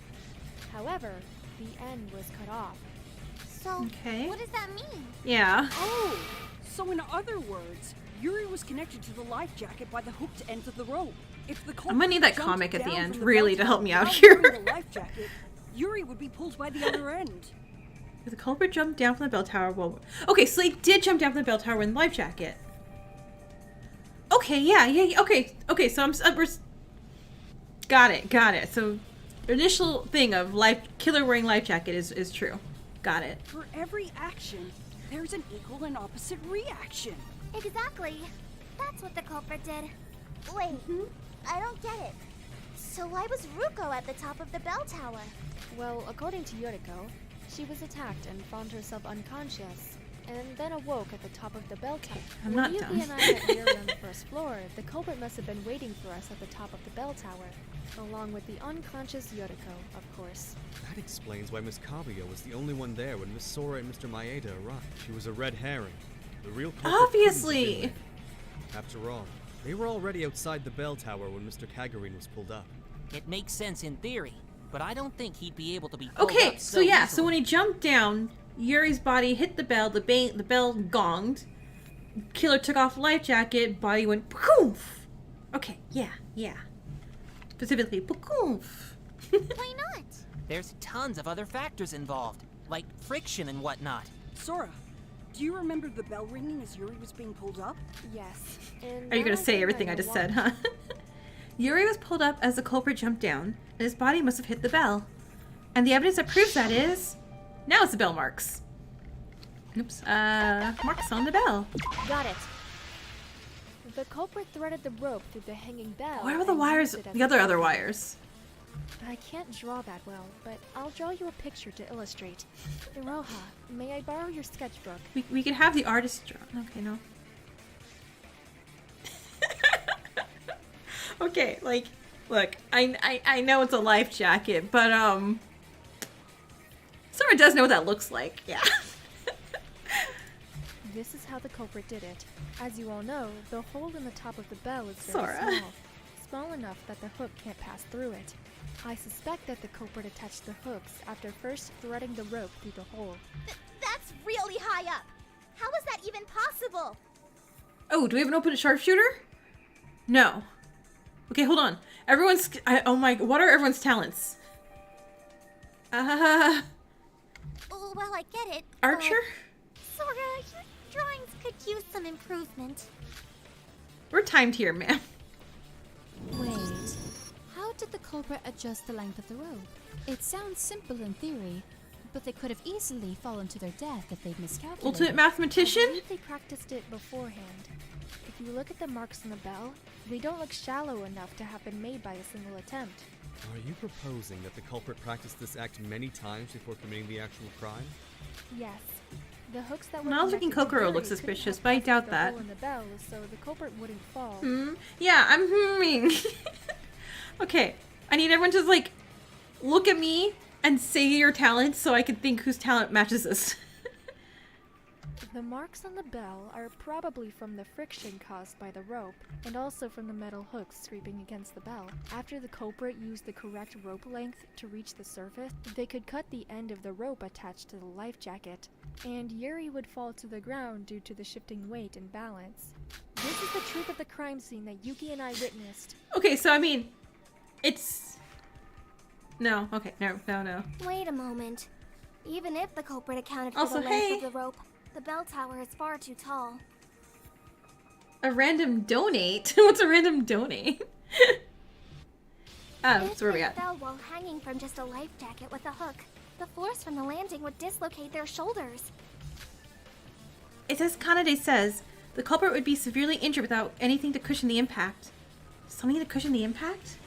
However, the end was cut off. So, Okay. what does that mean? Yeah. Oh! So in other words, Yuri was connected to the life jacket by the hooked end of the rope. If the I'm gonna need that culprit comic jumped at the down end, from really, bell to help tower me out without here. wearing the life jacket, Yuri would be pulled by the other end. Did the culprit jump down from the bell tower? Well, okay, so they did jump down from the bell tower in the life jacket. Okay, yeah, okay, so got it. So, the initial thing of killer wearing life jacket is true. Got it. For every action, there's an equal and opposite reaction. Exactly. That's what the culprit did. Wait, I don't get it. So why was Ruko at the top of the bell tower? Well, according to Yoriko, she was attacked and found herself unconscious, and then awoke at the top of the bell tower. I'm when not Yuki dumb. and I met Yuri on the first floor, the culprit must have been waiting for us at the top of the bell tower, along with the unconscious Yoriko, of course. That explains why Miss Kaguya was the only one there when Miss Sora and Mr. Maeda arrived. She was a red herring. The real culprit couldn't have been Obviously. there. After all, they were already outside the bell tower when Mr. Kagurine was pulled up. It makes sense in theory, but I don't think he'd be able to be pulled Okay, up so yeah, so easily. when he jumped down, Yuri's body hit the bell, the bell gonged, killer took off the life jacket, body went poof. Okay, yeah. Specifically, poof. Why not? There's tons of other factors involved, like friction and whatnot. Sora, do you remember the bell ringing as Yuri was being pulled up? Yes. And Are you now gonna say think everything I know just why. said, huh? Yuri was pulled up as the culprit jumped down, and his body must have hit the bell. And the evidence that proves that is... Now it's the bell marks. Oops, marks on the bell. Got it. The culprit threaded the rope through the hanging bell. Where were the and wires? used it as The a other hook. wires. I can't draw that well, but I'll draw you a picture to illustrate. Iroha, may I borrow your sketchbook? We could have the artist draw. Okay, no. Okay, like, look, I know it's a life jacket, but Sora does know what that looks like. Yeah. This is how the culprit did it. As you all know, the hole in the top of the bell is very Sora. small enough that the hook can't pass through it. I suspect that the culprit attached the hooks after first threading the rope through the hole. That's really high up. How is that even possible? Oh, do we have an open sharpshooter? No. Okay, hold on. Everyone's. Oh my. What are everyone's talents? Well, I get it. Archer? Sora, your drawings could use some improvement. We're timed here, ma'am. Wait. How did the culprit adjust the length of the rope? It sounds simple in theory, but they could have easily fallen to their death if they'd miscalculated. Ultimate I mathematician? believe they practiced it beforehand. If you look at the marks on the bell, they don't look shallow enough to have been made by a single attempt. Are you proposing that the culprit practiced this act many times before committing the actual crime? Yes. The hooks that were When I was looking, connected to Kokoro Yuri looked couldn't suspicious, have but I passed doubt the that. hole in the bell, so the culprit wouldn't fall. Yeah, I'm humming. Okay, I need everyone to like look at me and say your talents so I can think whose talent matches this. The marks on the bell are probably from the friction caused by the rope, and also from the metal hooks scraping against the bell. After the culprit used the correct rope length to reach the surface, they could cut the end of the rope attached to the life jacket, and Yuri would fall to the ground due to the shifting weight and balance. This is the truth of the crime scene that Yuki and I witnessed. Okay, so I mean, it's... No, okay, no. Wait a moment. Even if the culprit accounted for Also, the length hey. of the rope, the bell tower is far too tall. A random donate? What's a random donate? Oh, If so where we they at? fell while hanging from just a life jacket with a hook, the force from the landing would dislocate their shoulders. It says, Kanade says, the culprit would be severely injured without anything to cushion the impact. Something to cushion the impact?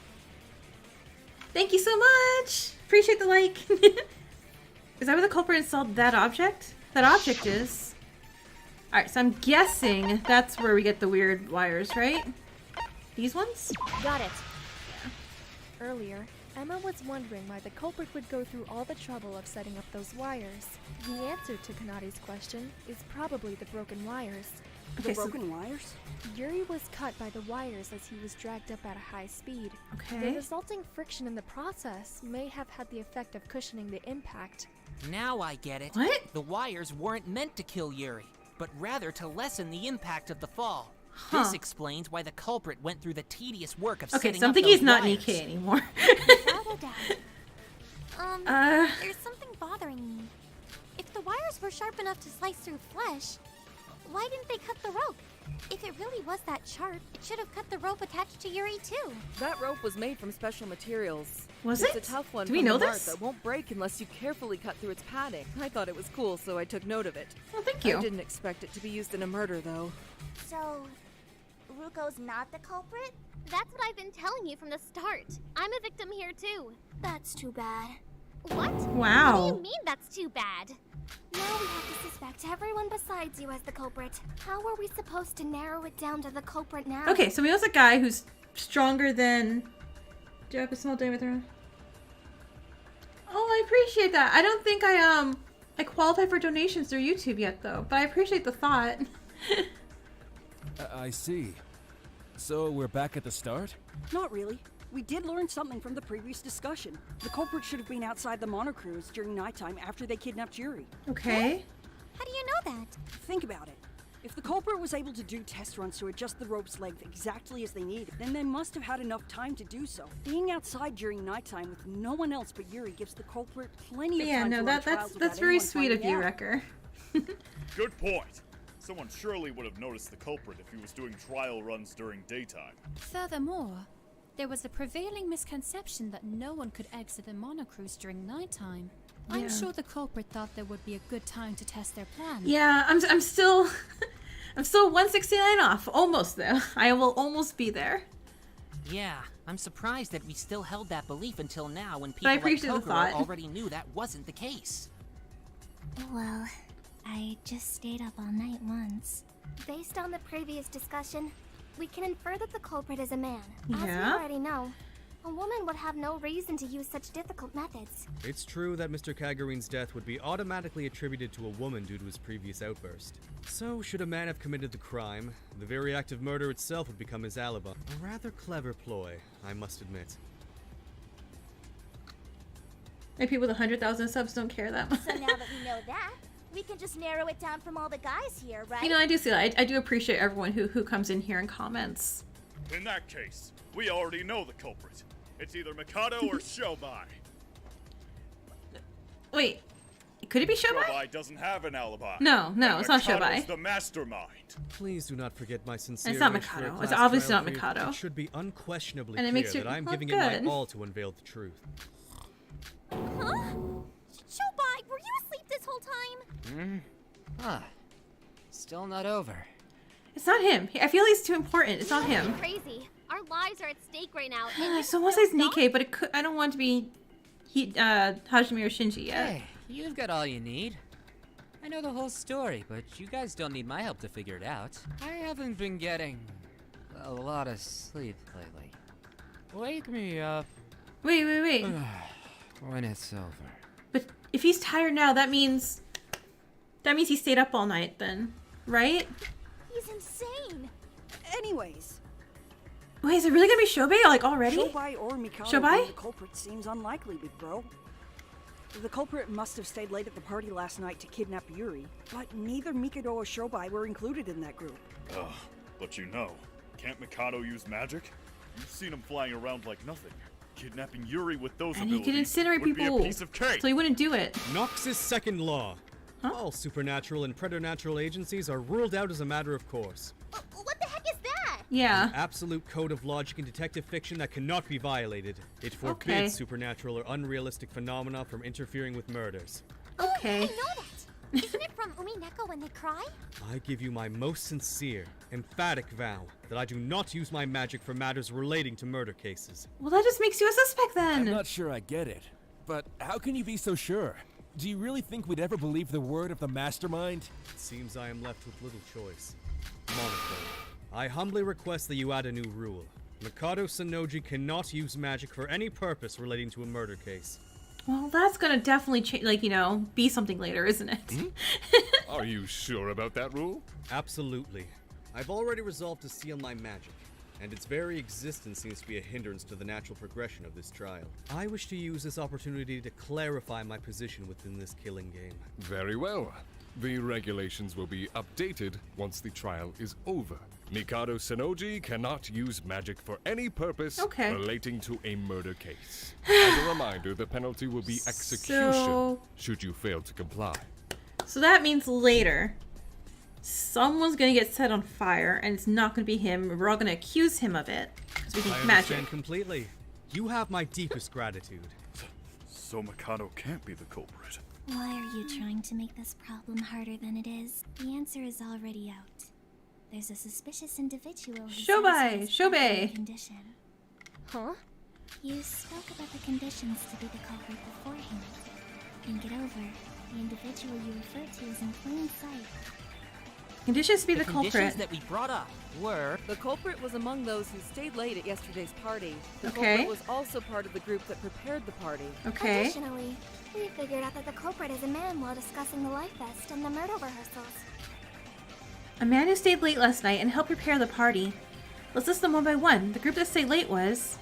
Thank you so much! Appreciate the like. Is that where the culprit installed that object? That object is. Alright, so I'm guessing that's where we get the weird wires, right? These ones? Got it. Earlier, Emma was wondering why the culprit would go through all the trouble of setting up those wires. The answer to Kanade's question is probably the broken wires. Okay, The so- broken wires? Yuri was cut by the wires as he was dragged up at a high speed. Okay. The resulting friction in the process may have had the effect of cushioning the impact. Now I get it. What? The wires weren't meant to kill Yuri, but rather to lessen the impact of the fall. Huh. This explains why the culprit went through the tedious work of Okay, setting so I'm up thinking those he's not wires. Nikkei anymore. Without a doubt. There's something bothering me. If the wires were sharp enough to slice through flesh, why didn't they cut the rope? If it really was that sharp, it should have cut the rope attached to Yuri too. That rope was made from special materials. Was it's it? a tough one Do we from know the mark this? that won't break unless you carefully cut through its padding. I thought it was cool, so I took note of it. Well, thank you. I didn't expect it to be used in a murder, though. So, Ruko's not the culprit? That's what I've been telling you from the start. I'm a victim here too. That's too bad. What? Wow. What do you mean that's too bad? Now we have to suspect everyone besides you as the culprit. How are we supposed to narrow it down to the culprit now? Okay, so we know a guy who's stronger than... Do I have a small diameter? Oh, I appreciate that. I don't think I qualify for donations through YouTube yet, though. But I appreciate the thought. I see. So we're back at the start? Not really. We did learn something from the previous discussion. The culprit should have been outside the monocruise during nighttime after they kidnapped Yuri. Okay. How do you know that? Think about it. If the culprit was able to do test runs to adjust the rope's length exactly as they needed, then they must have had enough time to do so. Being outside during nighttime with no one else but Yuri gives the culprit plenty of Yeah, time no, to run that's trials without very anyone sweet of finding you, out. Wrecker. Good point. Someone surely would have noticed the culprit if he was doing trial runs during daytime. Furthermore, there was a prevailing misconception that no one could exit the monocruise during nighttime. Yeah. I'm sure the culprit thought there would be a good time to test their plan. Yeah, I'm still... I'm still 169 off. Almost, though. I will almost be there. Yeah, I'm surprised that we still held that belief until now when I people like appreciate the Kokoro thought. already knew that wasn't the case. Well, I just stayed up all night once. Based on the previous discussion, we can infer that the culprit is a man. As we Yeah? already know, a woman would have no reason to use such difficult methods. It's true that Mr. Kagurine's death would be automatically attributed to a woman due to his previous outburst. So, should a man have committed the crime, the very act of murder itself would become his alibi. A rather clever ploy, I must admit. Maybe people with 100,000 subs don't care that much. So now that we know that, we can just narrow it down from all the guys here, right? You know, I do see that. I do appreciate everyone who comes in here and comments. In that case, we already know the culprit. It's either Mikado or Shobai. Wait, could it be Shobai? Shobai doesn't have an alibi. No, And it's not Mikado's Shobai. the mastermind. Please do not forget my sincere It's not wish for a Mikado. It's class obviously trial not for you. Mikado. It should be unquestionably And it clear makes you that I'm look giving good. it my all to unveil the truth. Huh? Shobai, were you asleep this whole time? Huh. Still not over. It's not him. I feel he's too important. It's not him. Crazy. Our lives are at stake right now. And Someone says Nikkei, but it could, I don't want it to be Hajime or Shinji yet. Hey, you've got all you need. I know the whole story, but you guys don't need my help to figure it out. I haven't been getting a lot of sleep lately. Wake me up Wait. when it's over. But if he's tired now, that means he stayed up all night then, right? He's insane. Anyways, Wait, is it really gonna be Shobai like already? Shobai or Mikado Shobai? being the culprit seems unlikely, big bro. The culprit must have stayed late at the party last night to kidnap Yuri, but neither Mikado or Shobai were included in that group. Ugh, but you know, can't Mikado use magic? You've seen him flying around like nothing. Kidnapping Yuri with those And he abilities could incinerate would people, be a piece of cake. so he wouldn't do it. Nox's second law. Huh? All supernatural and preternatural agencies are ruled out as a matter of course. What the heck is that? Yeah. An absolute code of logic in detective fiction that cannot be violated. It forbids Okay. supernatural or unrealistic phenomena from interfering with murders. Okay. I know that. Isn't it from Umineko when they cry? I give you my most sincere, emphatic vow that I do not use my magic for matters relating to murder cases. Well, that just makes you a suspect then. I'm not sure I get it, but how can you be so sure? Do you really think we'd ever believe the word of the mastermind? It seems I am left with little choice. Monochrome, I humbly request that you add a new rule. Mikado Sanoji cannot use magic for any purpose relating to a murder case. Well, that's gonna definitely change, like, you know, be something later, isn't it? Are you sure about that rule? Absolutely. I've already resolved to seal my magic, and its very existence seems to be a hindrance to the natural progression of this trial. I wish to use this opportunity to clarify my position within this killing game. Very well. The regulations will be updated once the trial is over. Mikado Sanoji cannot use magic for any purpose Okay. relating to a murder case. As a reminder, the penalty will be execution So- should you fail to comply. So that means later, someone's gonna get set on fire, and it's not gonna be him. We're all gonna accuse him of it because we I think understand magic. completely. You have my deepest gratitude. So Mikado can't be the culprit. Why are you trying to make this problem harder than it is? The answer is already out. There's a suspicious individual who Shobai! satisfies every Shobei! condition. Huh? You spoke about the conditions to be the culprit beforehand. Think it over. The individual you referred to is in plain sight. Conditions to be The the conditions culprit. that we brought up were The culprit was among those who stayed late at yesterday's party. The Okay. culprit was also part of the group that prepared the party. Okay. Additionally, we figured out that the culprit is a man while discussing the life vest and the murder rehearsals. A man who stayed late last night and helped prepare the party. Let's list them one by one. The group that stayed late was...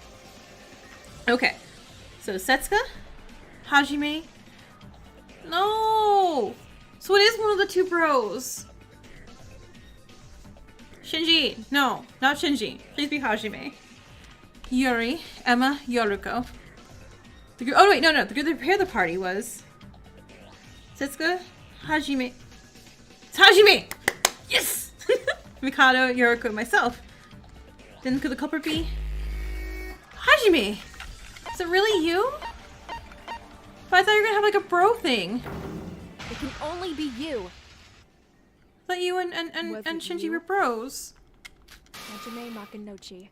Okay. So Setsuka? Hajime? No! So it is one of the two bros. Shinji. No, not Shinji. Please be Hajime. Yuri, Emma, Yoruko. The group... Oh, wait, no. The group that prepared the party was... Setsuka, Hajime... It's Hajime! Yes! Mikado, Yoriko, and myself. Then could the culprit be... Hajime! Is it really you? But I thought you were gonna have like a bro thing. It can only be you. I thought you and Was it Shinji you? were bros. Hajime Makinochi.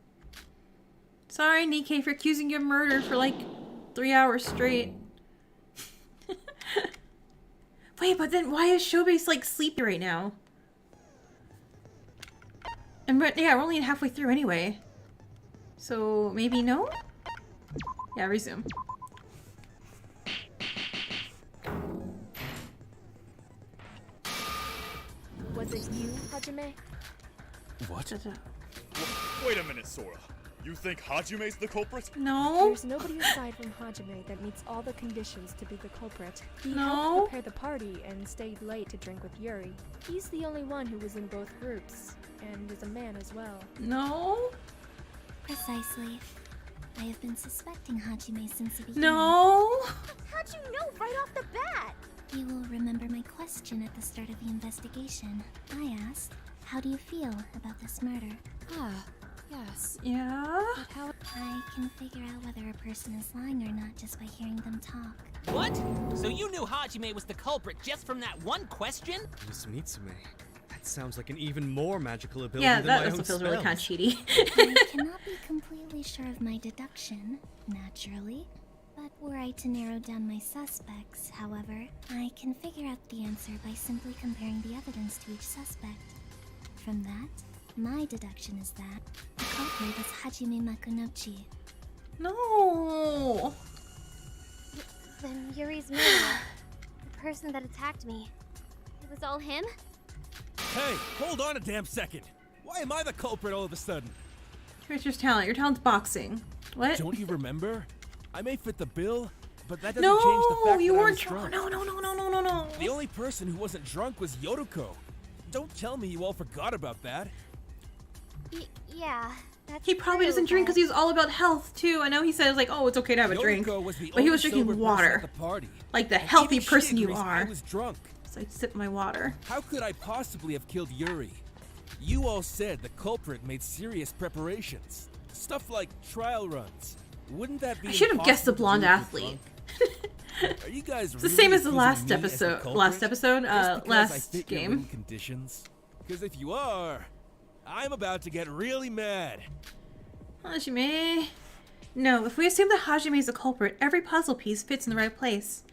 Sorry, Nikkei, for accusing you of murder for like 3 hours straight. Wait, but then why is Shobase like sleepy right now? And yeah, we're only halfway through anyway. So maybe no? Yeah, resume. Was it you, Hajime? What? Wait a minute, Sora. You think Hajime's the culprit? No. There's nobody aside from Hajime that meets all the conditions to be the culprit. He No. helped prepare the party and stayed late to drink with Yuri. He's the only one who was in both groups, and was a man as well. No. Precisely. I have been suspecting Hajime since the beginning. No. How'd you know right off the bat? You will remember my question at the start of the investigation. I asked, how do you feel about this murder? Ah, yes. Yeah. But how I can figure out whether a person is lying or not just by hearing them talk. What? So you knew Hajime was the culprit just from that one question? Miss Mitsume. That sounds like an even more magical ability Yeah, than that my also own feels really kind of spells. cheaty. I cannot be completely sure of my deduction, naturally. But were I to narrow down my suspects, however, I can figure out the answer by simply comparing the evidence to each suspect. From that, my deduction is that the culprit is Hajime Makunochi. No. Then Yuri's murderer, the person that attacked me, it was all him? Hey, hold on a damn second. Why am I the culprit all of a sudden? Here's your talent. Your talent's boxing. What? Don't you remember? I may fit the bill, but that doesn't No, change the fact you that I weren't was drunk. drunk. No. The only person who wasn't drunk was Yoruko. Don't tell me you all forgot about that. Yeah, that's He probably true, doesn't drink because but- he was all about health too. I know he says like, oh, it's okay to have a drink, Yoruko was the but he was only sober drinking person water, at the party. like the And healthy even she person you agrees are. I was drunk. So I'd sip my water. How could I possibly have killed Yuri? You all said the culprit made serious preparations. Stuff like trial runs. Wouldn't that be I should have guessed the impossible to blonde do if you're athlete. drunk? Are you guys It's the really same as the accusing last me as the episode. culprit? Last episode. Just because I Last fit your game. little conditions? Because if you are, I'm about to get really mad. Hajime. No, if we assume that Hajime is the culprit, every puzzle piece fits in the right place.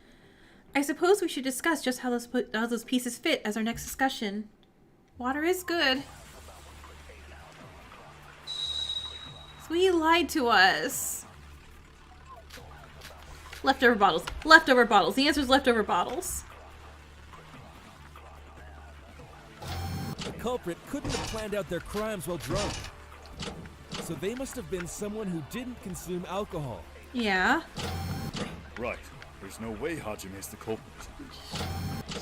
I suppose we should discuss just how those pieces fit as our next discussion. Water is good. So he lied to us. Leftover bottles. Leftover bottles. The answer is leftover bottles. The culprit couldn't have planned out their crimes while drunk. So they must have been someone who didn't consume alcohol. Yeah. Right. There's no way Hajime's the culprit.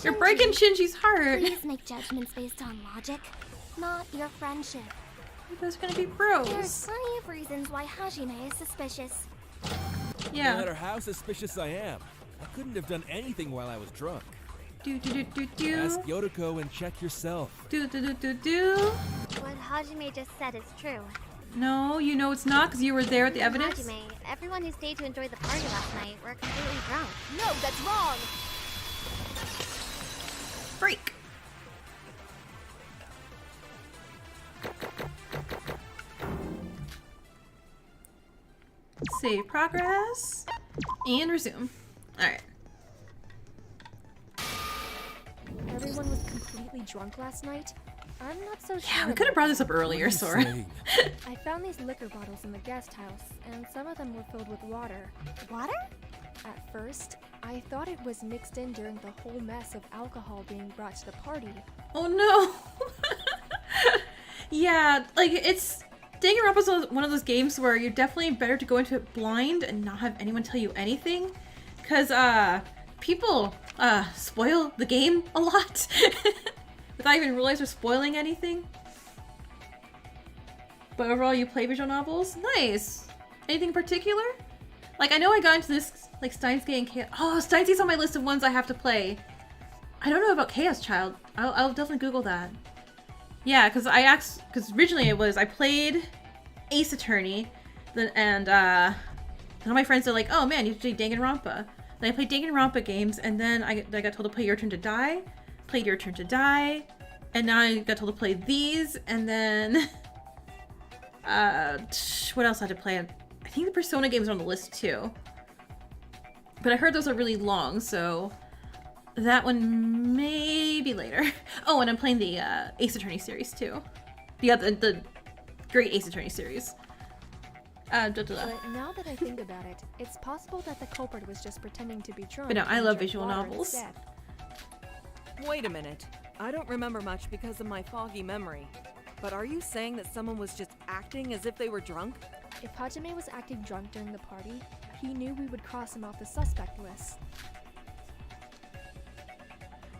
You're breaking Shinji's heart. Please make judgments based on logic, not your friendship. There's gonna be bros. There's plenty of reasons why Hajime is suspicious. Yeah. No matter how suspicious I am, I couldn't have done anything while I was drunk. Do. Ask Yoruko and check yourself. Do. What Hajime just said is true. No, you know it's not because you were there at the evidence. Hajime, everyone who stayed to enjoy the party last night were completely drunk. No, that's wrong! Freak. Save progress and resume. Alright. Everyone was completely drunk last night? I'm not so sure. Yeah, we could have brought this up earlier, Sora. I found these liquor bottles in the guest house, and some of them were filled with water. Water? At first, I thought it was mixed in during the whole mess of alcohol being brought to the party. Oh no! Yeah, like it's... Danganronpa is one of those games where you're definitely better to go into it blind and not have anyone tell you anything. Because, people, spoil the game a lot. Without even realizing they're spoiling anything. But overall, you play visual novels? Nice! Anything in particular? Like, I know I got into this, like, Steins Gate and Chaos... Oh, Steins Gate's on my list of ones I have to play. I don't know about Chaos Child. I'll definitely Google that. Yeah, because because originally I played Ace Attorney, and all my friends are like, oh man, you should do Danganronpa. Then I played Danganronpa games, and then I got told to play Your Turn to Die, played Your Turn to Die, and now I got told to play these, and then what else I had to play? I think the Persona games are on the list too. But I heard those are really long, so that one may be later. Oh, and I'm playing the Ace Attorney series too. The great Ace Attorney series. But now that I think about it, it's possible that the culprit was just pretending to be drunk. But no, I and love drank visual water novels. instead. Wait a minute. I don't remember much because of my foggy memory. But are you saying that someone was just acting as if they were drunk? If Hajime was acting drunk during the party, he knew we would cross him off the suspect list.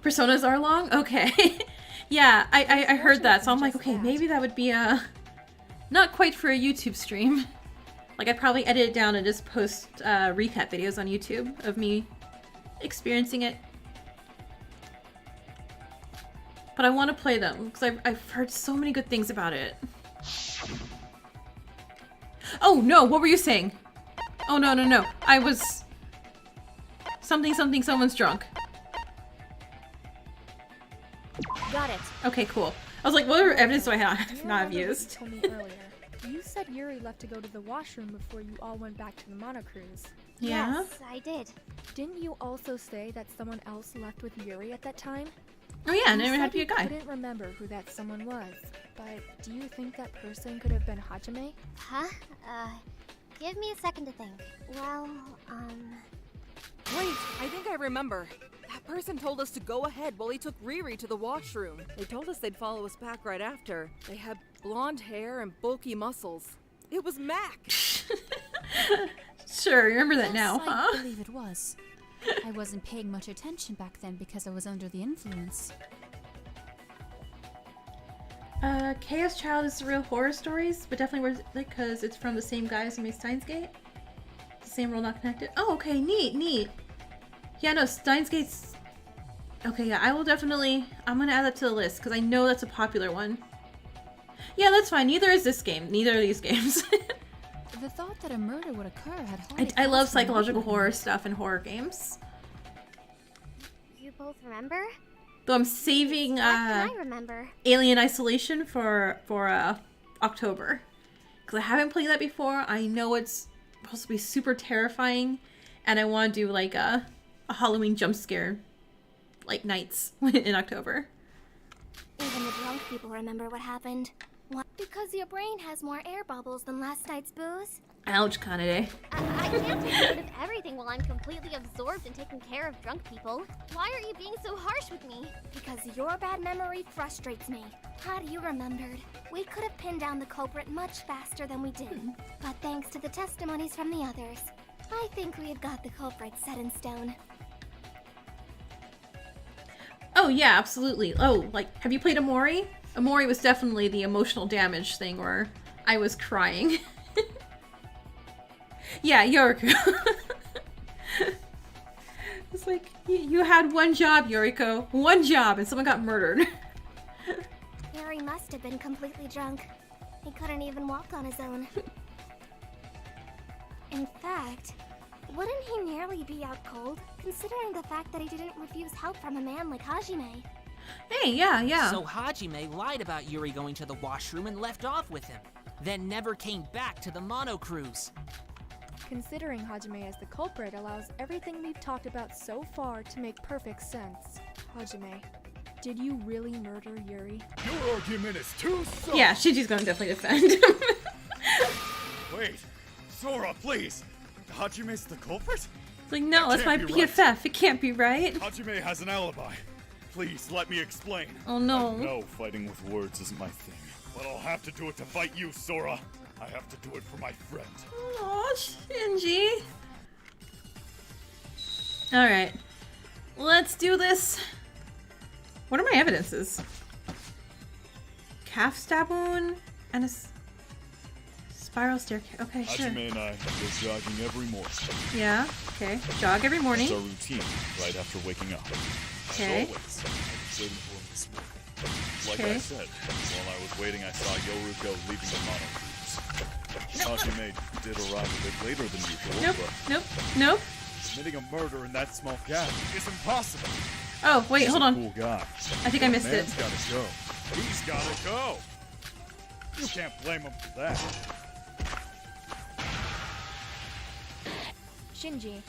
Personas are long? Okay. Yeah, I heard that, so I'm like, okay, maybe that would be not quite for a YouTube stream. Like, I'd probably edit it down and just post recap videos on YouTube of me experiencing it. But I want to play them, because I've heard so many good things about it. Oh, no, what were you saying? Oh, no. I was... Something, someone's drunk. Got it. Okay, cool. I was like, what evidence do I not have You used? told me earlier. You said Yuri left to go to the washroom before you all went back to the monocruise. Yeah? Yes, I did. Didn't you also say that someone else left with Yuri at that time? Oh yeah, and You it had said to be a you guy. couldn't remember who that someone was, but do you think that person could have been Hajime? Huh? Give me a second to think. Well, Wait, I think I remember. That person told us to go ahead while he took Riri to the washroom. They told us they'd follow us back right after. They had blonde hair and bulky muscles. It was Mac! Sure, remember that Yes, now, huh? I believe it was. I wasn't paying much attention back then because I was under the influence. Chaos Child is real horror stories, but definitely worth it because it's from the same guys who made Steins Gate. The same world, not connected. Oh, okay, neat. Yeah, no, Steins Gate's... Okay, yeah, I will definitely... I'm gonna add that to the list, because I know that's a popular one. Yeah, that's fine. Neither is this game. Neither of these games. The thought that a murder would occur had hardly I love crossed my psychological mind. horror stuff and horror games. you both remember? Though I'm saving What can I remember? Alien Isolation for October. Because I haven't played that before. I know it's supposed to be super terrifying. And I want to do like a Halloween jump scare like nights in October. Even the drunk people remember what happened. What? Because your brain has more air bubbles than last night's booze? Ouch, Kanade. I can't take note of everything while I'm completely absorbed in taking care of drunk people. Why are you being so harsh with me? Because your bad memory frustrates me. Had you remembered, we could have pinned down the culprit much faster than we did. But thanks to the testimonies from the others, I think we have got the culprit set in stone. Oh yeah, absolutely. Oh, like, have you played Amori? Amori was definitely the emotional damage thing where I was crying. Yeah, Yoriko. It's like, you had one job, Yoriko. One job, and someone got murdered. Harry must have been completely drunk. He couldn't even walk on his own. In fact, wouldn't he nearly be out cold, considering the fact that he didn't refuse help from a man like Hajime? Hey, yeah. So Hajime lied about Yuri going to the washroom and left off with him, then never came back to the mono cruise. Considering Hajime as the culprit allows everything we've talked about so far to make perfect sense. Hajime, did you really murder Yuri? Your argument is too soft. Yeah, Shinji's gonna definitely defend him. Wait, Sora, please. Hajime's the culprit? It's like, no, that's my can't be BFF. right. It can't be right. Hajime has an alibi. Please, let me explain. Oh no. I know fighting with words isn't my thing, but I'll have to do it to fight you, Sora. I have to do it for my friend. Aw, Shinji. Alright. Let's do this. What are my evidences? Calf stab wound and a spiral staircase. Okay, sure. Hajime and I go jogging every morning. Yeah, okay. Jog every morning. It's our routine, right after waking up. Okay. As always, I was waiting for him this morning. Like Okay. I said, while I was waiting, I saw Yoruko leaving the mono cruise. Hajime did arrive a bit later than usual, but Nope. committing a murder in that small gap is impossible. Oh, wait, He's hold a on. cool guy. I think I missed it. Man's gotta go. He's gotta go. You can't blame him for that. Shinji,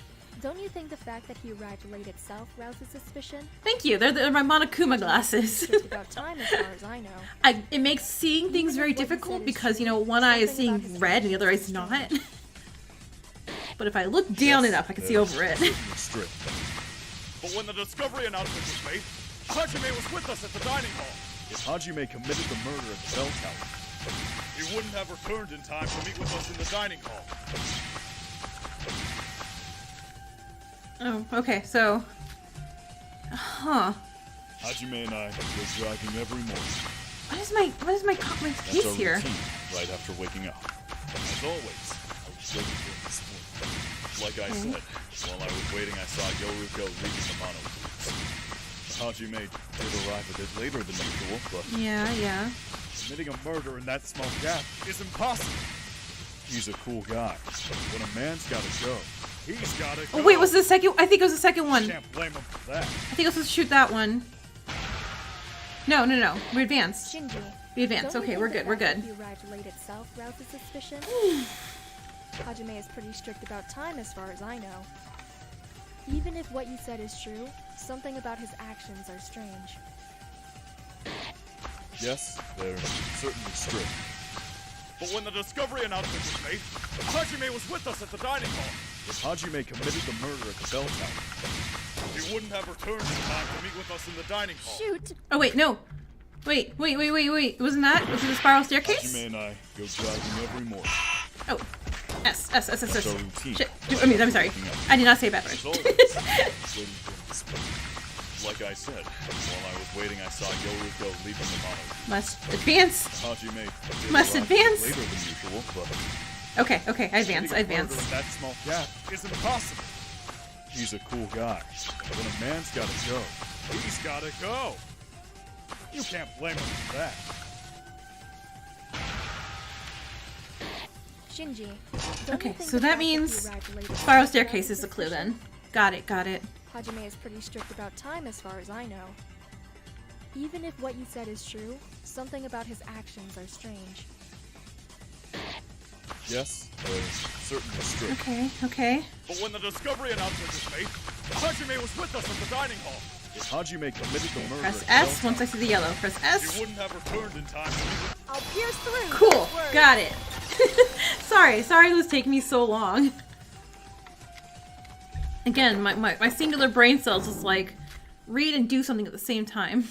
don't you think the fact that he arrived late itself rouses suspicion? Thank you. They're my Monokuma glasses. It's about time as far as I know. It makes seeing things very difficult because, you know, one eye is seeing red and the other eye is not. But if I look down enough, I can see over it. Strict. But when the discovery announcement was made, Hajime was with us at the dining hall. If Hajime committed the murder at the bell tower, he wouldn't have returned in time to meet with us in the dining hall. Oh, okay, so... Huh. Hajime and I go jogging every morning. What is my That's case our here? routine, right after waking up. As always, I was waiting for him this morning. Like I said, while I was waiting, I saw Yoruko leaving the Mono Cruise. Hajime did arrive a bit later than usual, but Yeah. committing a murder in that small gap is impossible. He's a cool guy. When a man's gotta go, he's gotta go. Oh wait, was the second? I think it was the second one. Can't blame him for that. I think I was supposed to shoot that one. No. We advanced. Shinji, We advanced. don't you Okay, think we're the good. We're fact that good. he arrived late itself rouses suspicion? Hajime is pretty strict about time as far as I know. Even if what you said is true, something about his actions are strange. Yes, they're certainly strict. But when the discovery announcement was made, Hajime was with us at the dining hall. If Hajime committed the murder at the bell tower, he wouldn't have returned in time to meet with us in the dining hall. Shoot! Oh wait, no. Wait. Wasn't that? Was it the spiral staircase? Hajime and I go jogging every morning. Oh. S. That's our routine. Shit. I'm sorry. I did not say it backwards. As always, I was waiting for him this morning. Like I said, while I was waiting, I saw Yoruko leaving the Mono. Must advance. Hajime did Must arrive advance. later than usual, but Okay. I advance. committing a murder in that small gap is impossible. He's a cool guy. When a man's gotta go, he's gotta go. You can't blame him for that. Shinji, don't Okay, you think so the that fact means he arrived late itself spiral rouses staircase is the clue suspicion? then. Got it. Hajime is pretty strict about time as far as I know. Even if what you said is true, something about his actions are strange. Yes, they're certainly strict. Okay. But when the discovery announcement was made, Hajime was with us at the dining hall. If Hajime committed the murder, Press at the S bell once I see the yellow. Press tower, S. he wouldn't have returned in time to meet with I'll pierce through. Cool. Don't worry. Got it. Sorry it was taking me so long. Again, my singular brain cells is like read and do something at the same time.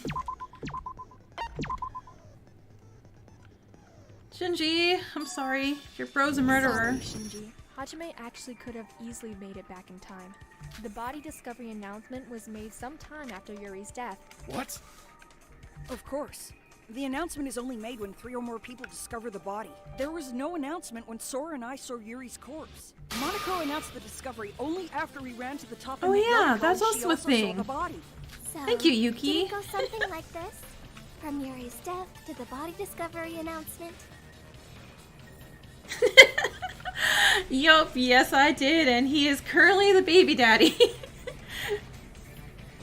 Shinji, I'm sorry. Your bro's a murderer. Sorry, Shinji. Hajime actually could have easily made it back in time. The body discovery announcement was made sometime after Yuri's death. What? Of course. The announcement is only made when 3 or more people discover the body. There was no announcement when Sora and I saw Yuri's corpse. Monaco announced the discovery only after we ran to the top Oh and yeah, Yoko, that's she also a saw thing. the body. So, Thank you, Yuki. Did it go something like this? From Yuri's death to the body discovery announcement? Yup, yes I did, and he is currently the baby daddy.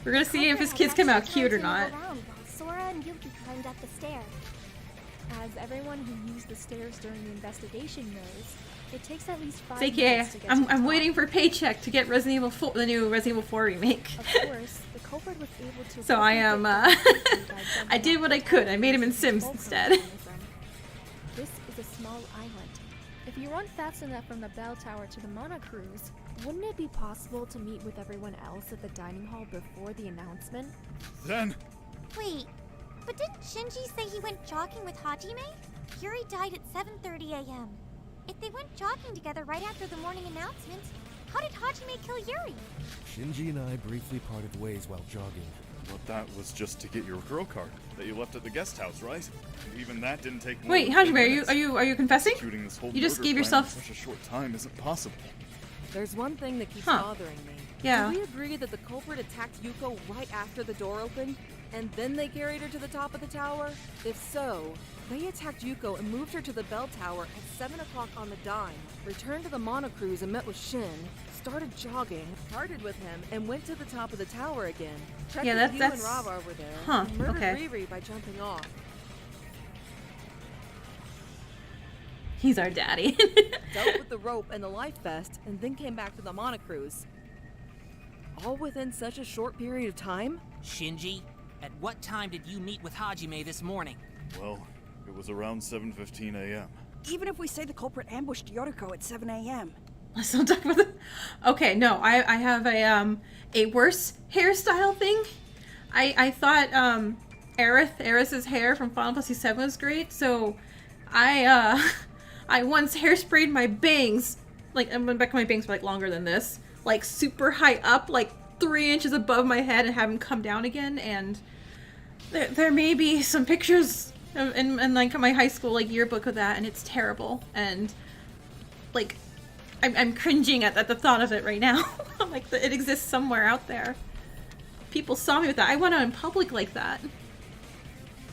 We're gonna see if his kids come out cute or not. While Sora and Yuki climbed up the stairs. As everyone who used the stairs during the investigation knows, it takes at least 5 It's minutes to AKA, get to the I'm top. waiting for paycheck to get Resident Evil 4, the new Resident Evil 4 remake. Of course, the culprit was able to... So I am, quickly get by I jumping did off what the I could. tower I made him in using Sims fulcrum instead. mechanism. This is a small island. If you run fast enough from the bell tower to the Mono Cruise, wouldn't it be possible to meet with everyone else at the dining hall before the announcement? Then, Wait, but didn't Shinji say he went jogging with Hajime? Yuri died at 7:30 a.m. If they went jogging together right after the morning announcement, how did Hajime kill Yuri? Shinji and I briefly parted ways while jogging. but that was just to get your girl card that you left at the guest house, right? And even that didn't take more Wait, than Hajime, 10 are minutes. you confessing? Shooting this whole You just murder gave plan yourself- in such a short time isn't possible. There's one thing that keeps Huh. bothering me. Yeah. Do we agree that the culprit attacked Yuko right after the door opened, and then they carried her to the top of the tower? If so, they attacked Yuko and moved her to the bell tower at 7 o'clock on the dime, returned to the Mono Cruise and met with Shin, started jogging, parted with him, and went to the top of the tower again. Checked Yeah, with that's- you and Rava over there, Huh, and murdered okay. Riri by jumping off. He's our daddy. Dealt with the rope and the life vest, and then came back to the monocruise. All within such a short period of time? Shinji, at what time did you meet with Hajime this morning? Well, it was around 7:15 a.m. Even if we say the culprit ambushed Yoriko at 7 a.m. Let's not talk about that. Okay, no, I have a worse hairstyle thing. I thought Aerith's hair from Final Fantasy VII was great, so I once hairsprayed my bangs, like, and back my bangs were like longer than this, like super high up, like 3 inches above my head, and have them come down again. And there may be some pictures in like my high school like yearbook of that, and it's terrible. And like I'm cringing at the thought of it right now. Like it exists somewhere out there. People saw me with that. I went out in public like that.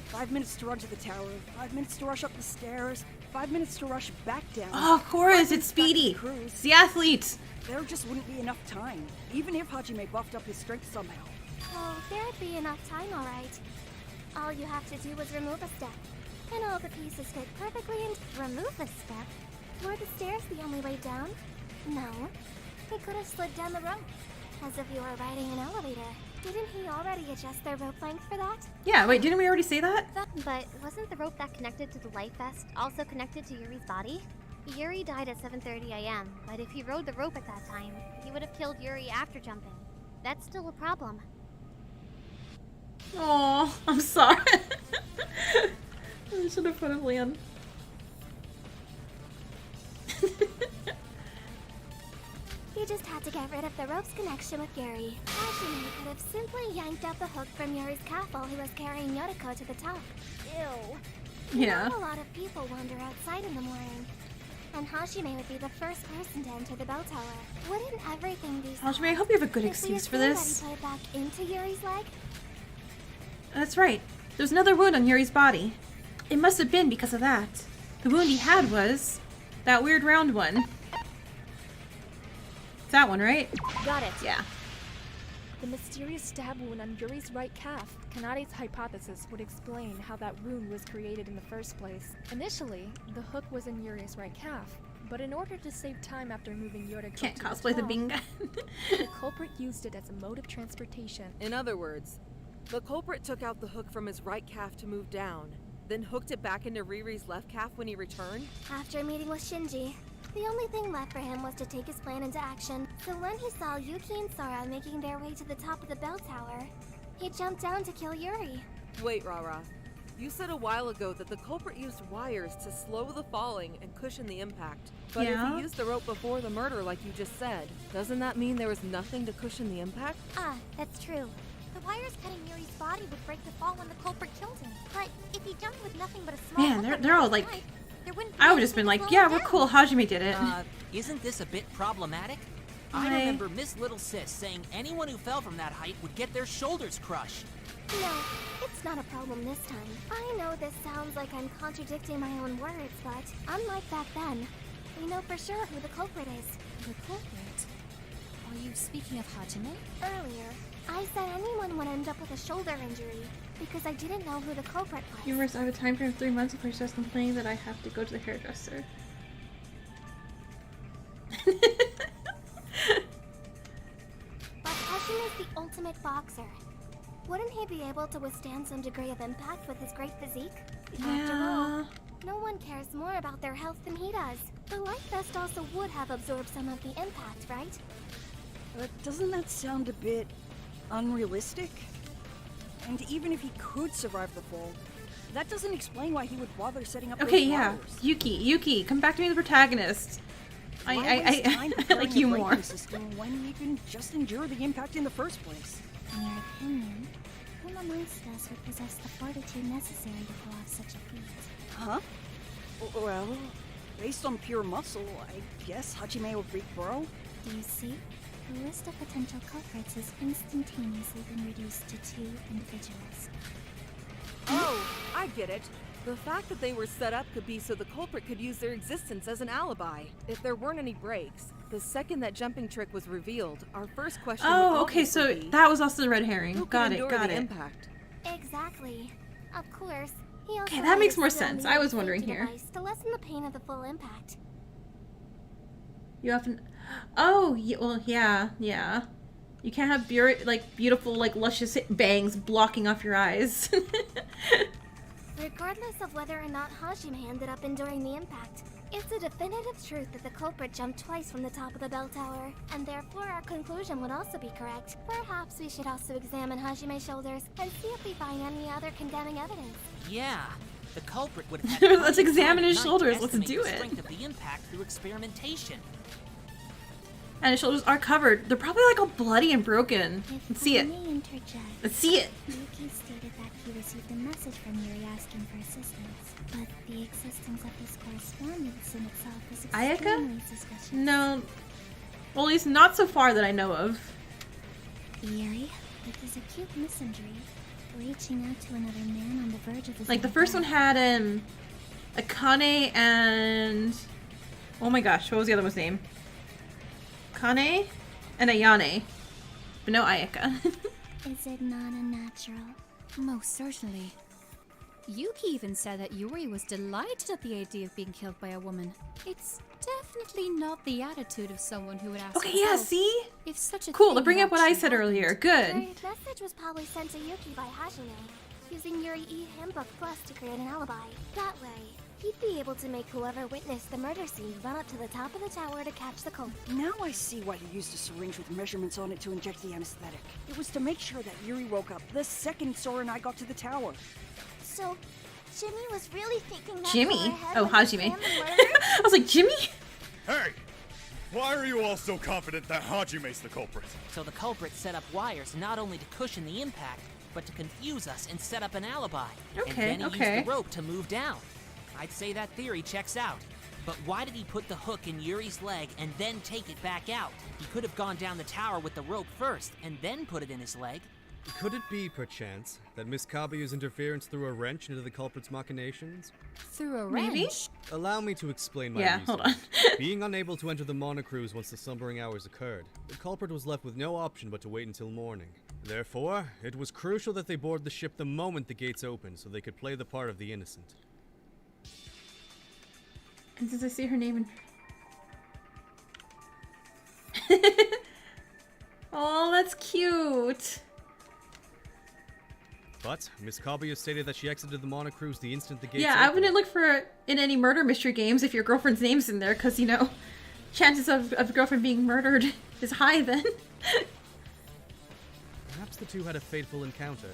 5 minutes to run to the tower, 5 minutes to rush up the stairs, 5 minutes to rush back down. Oh, of course, it's Speedy. It's the athlete. There just wouldn't be enough time, even if Hajime buffed up his strength somehow. Oh, there'd be enough time, alright. All you have to do is remove a step, and all the pieces fit perfectly and remove a step. Were the stairs the only way down? No. He could have slid down the rope, as if you were riding an elevator. Didn't he already adjust their rope length for that? Yeah, wait, didn't we already say that? But wasn't the rope that connected to the life vest also connected to Yuri's body? Yuri died at 7:30 a.m., but if he rode the rope at that time, he would have killed Yuri after jumping. That's still a problem. Oh, I'm sorry. I should have put him Leon. He just had to get rid of the rope's connection with Yuri. Hajime could have simply yanked out the hook from Yuri's calf while he was carrying Yoriko to the top. Ew. Yeah. Not a lot of people wander outside in the morning. And Hajime would be the first person to enter the bell tower. Wouldn't everything be Hajime, I hope you have a good excuse for this. That he put it back into Yuri's leg? That's right. There's another wound on Yuri's body. It must have been because of that. The wound he had was that weird round one. It's that one, right? Got it. Yeah. The mysterious stab wound on Yuri's right calf. Kanade's hypothesis would explain how that wound was created in the first place. Initially, the hook was in Yuri's right calf, but in order to save time after moving Yoriko Can't to cosplay the top, Binga. the culprit used it as a mode of transportation. In other words, the culprit took out the hook from his right calf to move down, then hooked it back into Riri's left calf when he returned? After meeting with Shinji, the only thing left for him was to take his plan into action. So when he saw Yuki and Sora making their way to the top of the bell tower, he jumped down to kill Yuri. Wait, Rara. You said a while ago that the culprit used wires to slow the falling and cushion the impact. But if Yeah. he used the rope before the murder like you just said, doesn't that mean there was nothing to cushion the impact? Ah, that's true. The wires cutting Yuri's body would break the fall when the culprit killed him. But if he jumped with nothing but a small Man, hook on they're all Yuri's like... leg, there wouldn't be I would have just been anything like, to yeah, slow we're him cool. down. Hajime did it. Isn't this a bit problematic? I remember Miss Little Sis saying anyone who fell from that height would get their shoulders crushed. No, it's not a problem this time. I know this sounds like I'm contradicting my own words, but unlike back then, we know for sure who the culprit is. The culprit? Are you speaking of Hajime? Earlier, I said anyone would end up with a shoulder injury because I didn't know who the culprit was. Viewers, I have a time frame of 3 months before she starts complaining that I have to go to the hairdresser. But Hajime is the ultimate boxer. Wouldn't he be able to withstand some degree of impact with his great physique? After all, no one cares more about their health than he does. The life vest also would have absorbed some of the impact, right? But doesn't that sound a bit unrealistic? And even if he could survive the fall, that doesn't explain why he would bother setting up Okay, those yeah. wires. Yuki, come back to me, the protagonist. Why waste time I like preparing you a more. braking system when you can just endure the impact in the first place? In your opinion, whom amongst us would possess the fortitude necessary to pull off such a feat? Huh? Well, based on pure muscle, I guess Hajime would beat Bro. Do you see? The list of potential culprits has instantaneously been reduced to 2 individuals. Oh, I get it. The fact that they were set up could be so the culprit could use their existence as an alibi. If there weren't any breaks, the second that jumping trick was revealed, our first question would Oh, okay, obviously so be, that was also the red herring. who could Got it, endure got the it. impact? Exactly. Of course, He also Okay, that makes added more steel sense. needle I was wondering safety here. device to lessen the pain of the full impact. You often... Oh, well, yeah. You can't have beautiful, like, luscious bangs blocking off your eyes. Regardless of whether or not Hajime ended up enduring the impact, it's a definitive truth that the culprit jumped twice from the top of the bell tower, and therefore our conclusion would also be correct. Perhaps we should also examine Hajime's shoulders and see if we find any other condemning evidence. Yeah, the culprit would have had Let's examine his time shoulders. to Let's estimate do the it. strength of the impact through experimentation. And his shoulders are covered. They're probably, like, all bloody and broken. Let's see it. May interject. Let's see it. Yuki stated that he received a message from Yuri asking for assistance, but the existence of this correspondence in itself is Ayaka? extremely suspicious. No. Well, at least not so far that I know of. Yuri, with his acute misinjury, reaching out to another man on the verge of his Like, the own first one death. had, Akane and... Oh my gosh, what was the other one's name? Kane and Ayane. But no Ayaka. Is it not unnatural? Most certainly. Yuki even said that Yuri was delighted at the idea of being killed by a woman. It's definitely not the attitude of someone who would ask Okay, for yeah, help. see? If such a Cool, thing to bring had up what I actually said happened. earlier. Good. The message was probably sent to Yuki by Hajime, using Yuri E-Handbook Plus to create an alibi. That way, he'd be able to make whoever witnessed the murder scene run up to the top of the tower to catch the culprit. Now I see why he used a syringe with measurements on it to inject the anesthetic. It was to make sure that Yuri woke up the second Sora and I got to the tower. So, Jimmy was really thinking that Jimmy? far ahead Oh, when he Hajime. planned the murder? I was like, Jimmy? Hey! Why are you all so confident that Hajime's the culprit? So the culprit set up wires not only to cushion the impact, but to confuse us and set up an alibi. Okay, and then he okay. used the rope to move down. I'd say that theory checks out. But why did he put the hook in Yuri's leg and then take it back out? He could have gone down the tower with the rope first and then put it in his leg. Could it be, perchance, that Miss Kabuya's interference threw a wrench into the culprit's machinations? Through a Maybe? wrench? Allow me to explain my Yeah, reason. hold on. Being unable to enter the monocruise once the slumbering hours occurred, the culprit was left with no option but to wait until morning. Therefore, it was crucial that they board the ship the moment the gates opened so they could play the part of the innocent. And since I see her name in... Oh, that's cute. But Miss Kabuya stated that she exited the monocruise the instant the gates Yeah, I opened. wouldn't look for it in any murder mystery games if your girlfriend's name's in there, because, you know, chances of a girlfriend being murdered is high then. Perhaps the two had a fateful encounter.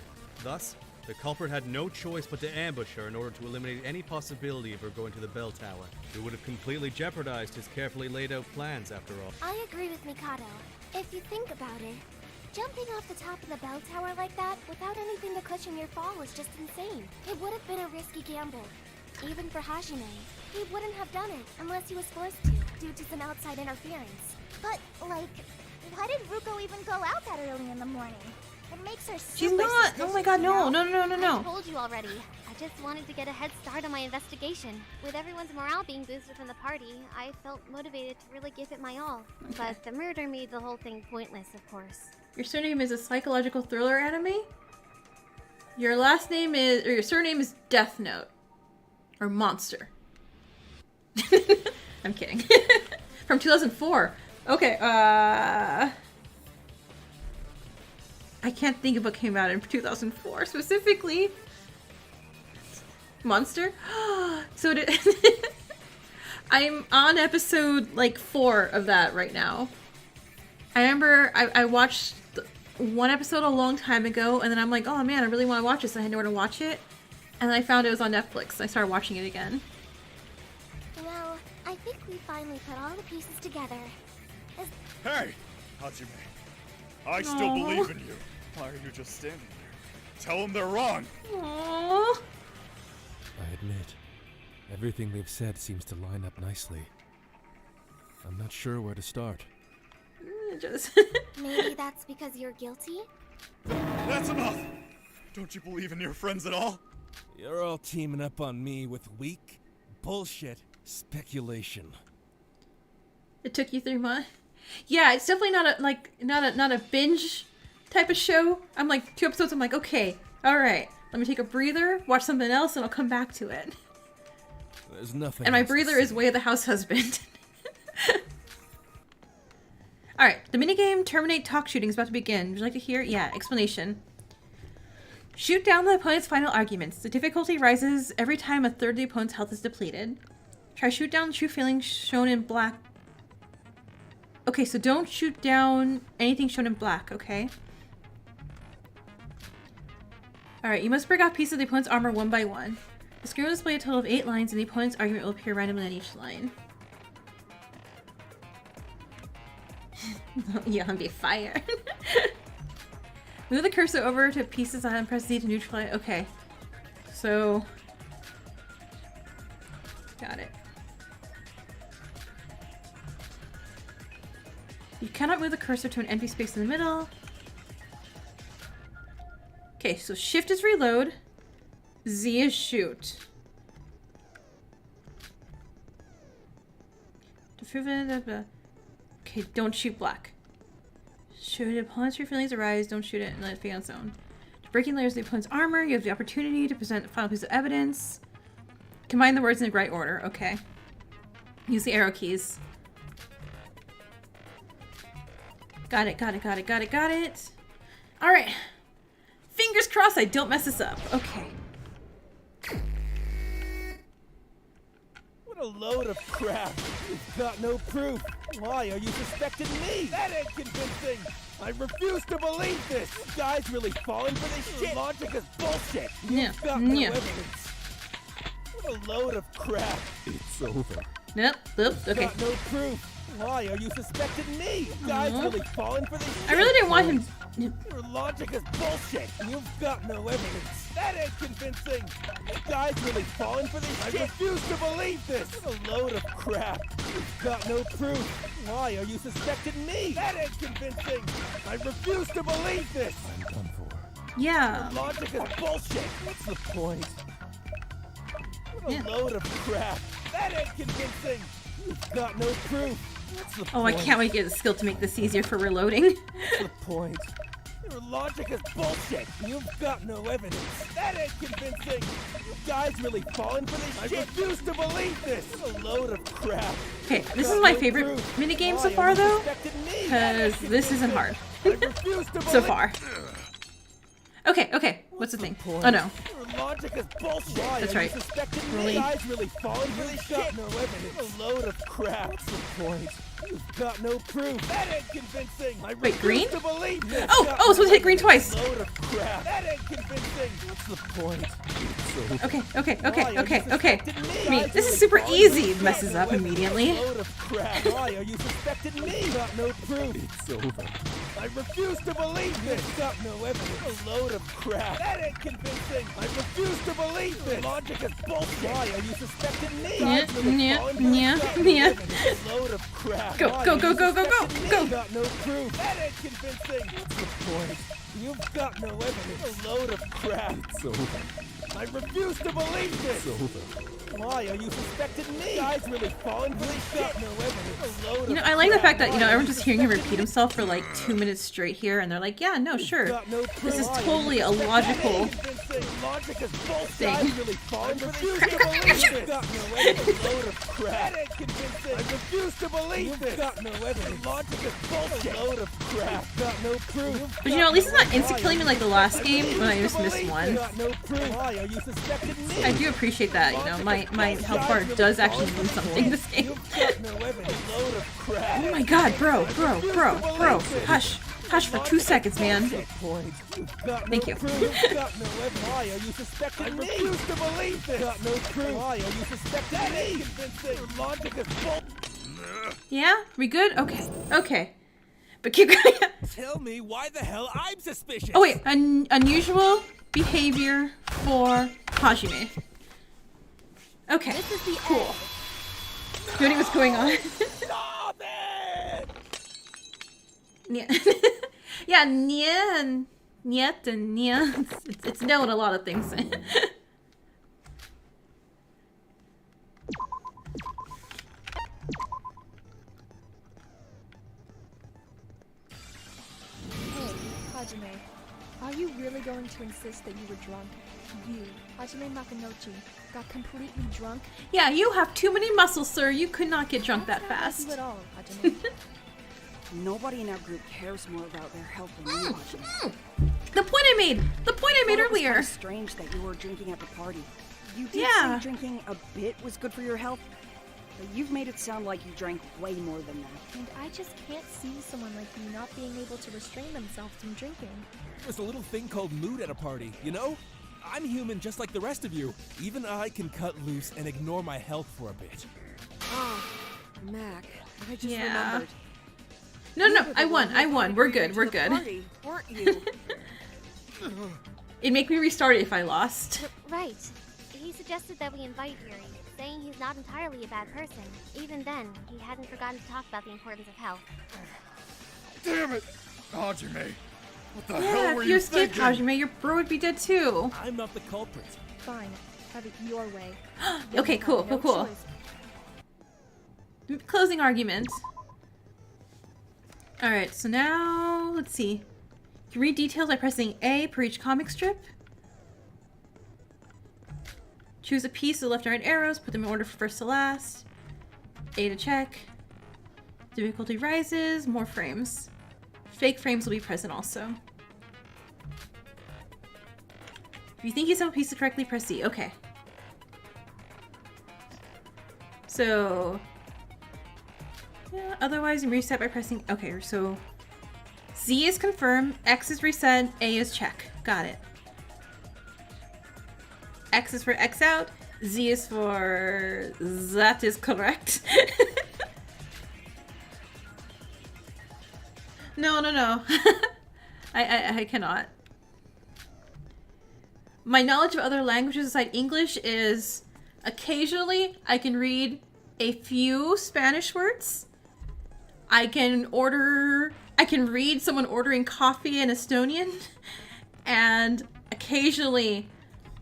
Thus, the culprit had no choice but to ambush her in order to eliminate any possibility of her going to the bell tower. It would have completely jeopardized his carefully laid out plans after all. I agree with Mikado. If you think about it, jumping off the top of the bell tower like that without anything to cushion your fall was just insane. It would have been a risky gamble. Even for Hajime, he wouldn't have done it unless he was forced to, due to some outside interference. But, like, why did Ruko even go out that early in the morning? It makes her super She's not! Oh my god, no, no, no, no, I no. told you already. I just wanted to get a head start on my investigation. With everyone's morale being boosted from the party, I felt motivated to really give it my all. But the murder made the whole thing pointless, of course. Your surname is a psychological thriller anime? Your last name is, or your surname is Death Note. Or Monster. I'm kidding. From 2004. Okay, I can't think of what came out in 2004 specifically. Monster? So did I'm on episode like 4 of that right now. I remember I watched one episode a long time ago, and then I'm like, oh man, I really want to watch this. I had nowhere to watch it, and I found it was on Netflix. I started watching it again. Well, I think we finally put all the pieces together. Hey, Hajime. I still Aw. believe in you. Why are you just standing there? Tell them they're wrong. Aww. I admit, everything they've said seems to line up nicely. I'm not sure where to start. Just Maybe that's because you're guilty? That's enough. Don't you believe in your friends at all? You're all teaming up on me with weak, bullshit speculation. It took you 3 months. Yeah, it's definitely not a not a binge type of show. I'm like 2 episodes. I'm like, okay, all right, Let me take a breather, watch something else, and I'll come back to it. There's nothing. And my else to breather is say. Way of the House Husband. Alright, the minigame Terminate Talk Shooting is about to begin. Would you like to hear? Yeah, explanation. Shoot down the opponent's final arguments. The difficulty rises every time a third of the opponent's health is depleted. Try shoot down true feelings shown in black. Okay, so don't shoot down anything shown in black, okay? Alright, you must break off pieces of the opponent's armor one by one. The screen will display a total of 8 lines, and the opponent's argument will appear randomly on each line. Yeah, be fire. Move the cursor over to pieces and press Z to neutralize. Okay. So. Got it. You cannot move the cursor to an empty space in the middle. Okay, so shift is reload. Z is shoot. Okay, don't shoot black. Should an opponent's feelings arise, don't shoot it and let it fade on its own. To breaking layers of the opponent's armor, you have the opportunity to present the final piece of evidence. Combine the words in the right order. Okay. Use the arrow keys. Got it, got it, got it, got it, got it. Alright. Fingers crossed I don't mess this up. Okay. What a load of crap. You've got no proof. Why are you suspecting me? That ain't convincing. I refuse to believe this. You guys really falling for this shit? Logic is bullshit. You've got no evidence. What a load of crap. It's over. Nope. Okay. Got no proof. Why are you suspecting me? You guys really falling for this shit? I really didn't want him. Your logic is bullshit. You've got no evidence. That ain't convincing. You guys really falling for this shit? I refuse to believe this. What a load of crap. You've got no proof. Why are you suspecting me? That ain't convincing. I refuse to believe this. I'm done for. Yeah. Your logic is bullshit. What's the point? What a load of crap. That ain't convincing. You've got no proof. What's the Oh, point? I can't wait to get the skill to make this easier for reloading. What's the point? Your logic is bullshit. You've got no evidence. That ain't convincing. You guys really falling for this shit? I refuse to believe this. What a load of crap. Okay, this is my favorite minigame so far, though, because this isn't hard. So far. Okay, what's the thing? Oh no. Your logic is bullshit. That's right. You guys really falling for this shit? No evidence. A load of crap. What's the point? You've got no proof. That ain't convincing. I Wait, green? refuse to believe this. Oh, I was supposed to hit green twice. Load of crap. That ain't convincing. What's the point? Okay. I mean, this is super easy. It messes up immediately. Load of crap. Why are you suspecting me? Got no proof. It's over. I refuse to believe this. Got no evidence. A load of crap. That ain't convincing. I refuse to believe this. Logic is bullshit. Why are you suspecting me? Yeah. Load of crap. Go. Got no proof. That ain't convincing. What's the point? You've got no evidence. A load of crap. It's over. I refuse to believe this. It's over. Why are you suspecting me? You guys really falling for this shit? Got no evidence. A load You know, of I like the crap. fact that, Why are everyone's just hearing him suspecting repeat himself for like 2 minutes straight here, and they're like, yeah, no, sure. This is totally a logical Logic is bullshit. thing. Guys really falling for this shit? Got no evidence. A load of crap. That ain't convincing. I refuse to believe this. Got no evidence. Logic is bullshit. A load of crap. Got no proof. But at least it's not insta-killing me like the last game when I just missed one. Got no proof. Why are you suspecting me? I do appreciate that, my health bar does actually mean something this game. Got no evidence. Load of crap. Oh my god, bro. Hush for 2 seconds, man. Thank you. Got no evidence. Why are you suspecting me? I refuse to believe this. Got no proof. Why are you suspecting me? Convincing. Logic is bull. Yeah? We good? Okay. But keep going. Tell me why the hell I'm suspicious. Oh wait, unusual behavior for Hajime. Okay, cool. Noting what's going on. Stop it! Yeah, nya and nyet and nya. It's no in a lot of things. Hey, Hajime, are you you really going to insist that you were drunk? You, Hajime Makanouchi, got completely drunk? Yeah, you have too many muscles, sir. You could not get drunk that That's not like fast. you at all, Hajime. Nobody in our group cares more about their health than you, Hajime. The point I made! The point I made Well, it was earlier! kinda strange that you were drinking at the party. You did Yeah. say drinking a bit was good for your health, but you've made it sound like you drank way more than that. And I just can't see someone like you not being able to restrain themselves from drinking. There's a little thing called mood at a party, you know? I'm human just like the rest of you. Even I can cut loose and ignore my health for a bit. Oh, Mac, I just Yeah. remembered. No, You no, were the I one won. who I won. invited We're Yuri good. to We're the good. party, weren't you? It'd make me restart it if I lost. Right. He suggested that we invite Yuri, saying he's not entirely a bad person. Even then, he hadn't forgotten to talk about the importance of health. Damn it! Hajime! What the hell Yeah, were if you you escaped thinking? Hajime, your bro would be dead too. I'm not the culprit. Fine, have it your way. Okay, You cool, have no cool. choice. Closing argument. Alright, so now, let's see. You can read details by pressing A per each comic strip. Choose a piece of the left and right arrows, put them in order from first to last. A to check. Difficulty rises, more frames. Fake frames will be present also. If you think you saw a piece correctly, press C. Okay. So... yeah, otherwise you reset by pressing... okay, so... Z is confirm, X is reset, A is check. Got it. X is for X out, Z is for... that is correct. No, no, no. I cannot. My knowledge of other languages aside English is occasionally I can read a few Spanish words. I can read someone ordering coffee in Estonian, and occasionally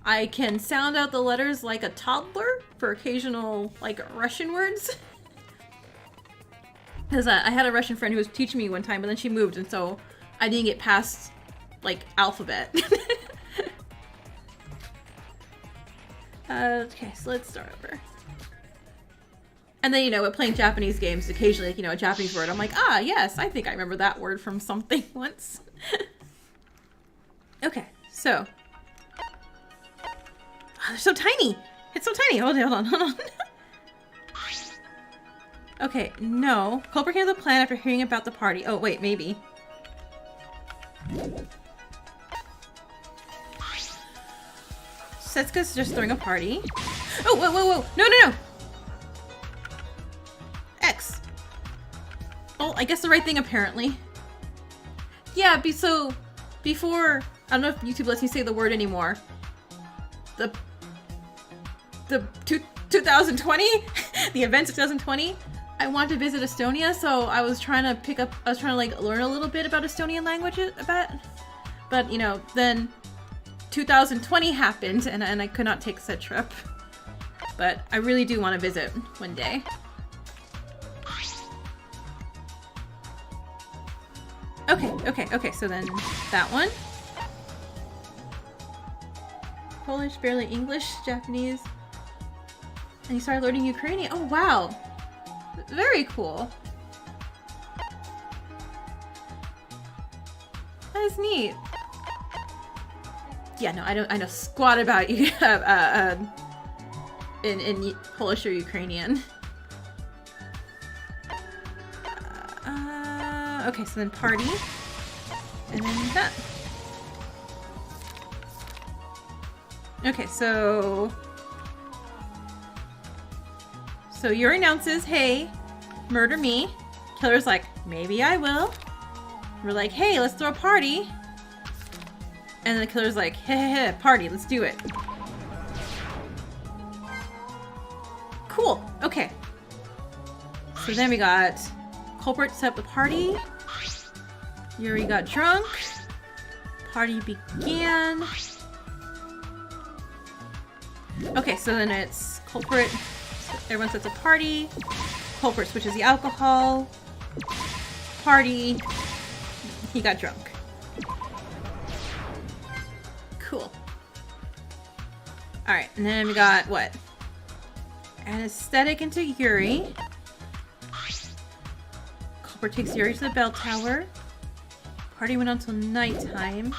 I can sound out the letters like a toddler for occasional like Russian words. Because I had a Russian friend who was teaching me one time, but then she moved, and so I didn't get past, like, alphabet. Okay, so let's start over. And then, you know, with playing Japanese games, occasionally, like, you know, a Japanese word, I'm like, ah, yes, I think I remember that word from something once. Okay, so. Oh, they're so tiny! It's so tiny! Hold on. Okay, no. Culprit came to the plan after hearing about the party. Oh, wait, maybe. Setsuka's just throwing a party. Oh, whoa. No. X. Oh, I guess the right thing, apparently. Yeah, so, before... I don't know if YouTube lets me say the word anymore. The 2020? The events of 2020? I want to visit Estonia, so I was trying to like learn a little bit about Estonian language but you know, then 2020 happened and I could not take said trip. But I really do want to visit one day. Okay, so then that one. Polish, barely English, Japanese. And you started learning Ukrainian. Oh, wow. Very cool. That is neat. Yeah, no, I know squat about you in Polish or Ukrainian. Okay, so then party. And then that. Okay, so Yuri announces, hey, murder me. Killer's like, maybe I will. We're like, hey, let's throw a party. And the killer's like, hey, party, let's do it. Cool, okay. So then we got culprit set up the party. Yuri got drunk. Party began. Okay, so then it's culprit. Everyone sets a party. Culprit switches the alcohol. Party. He got drunk. Cool. Alright, and then we got what? Anesthetic into Yuri. Culprit takes Yuri to the bell tower. Party went on till nighttime.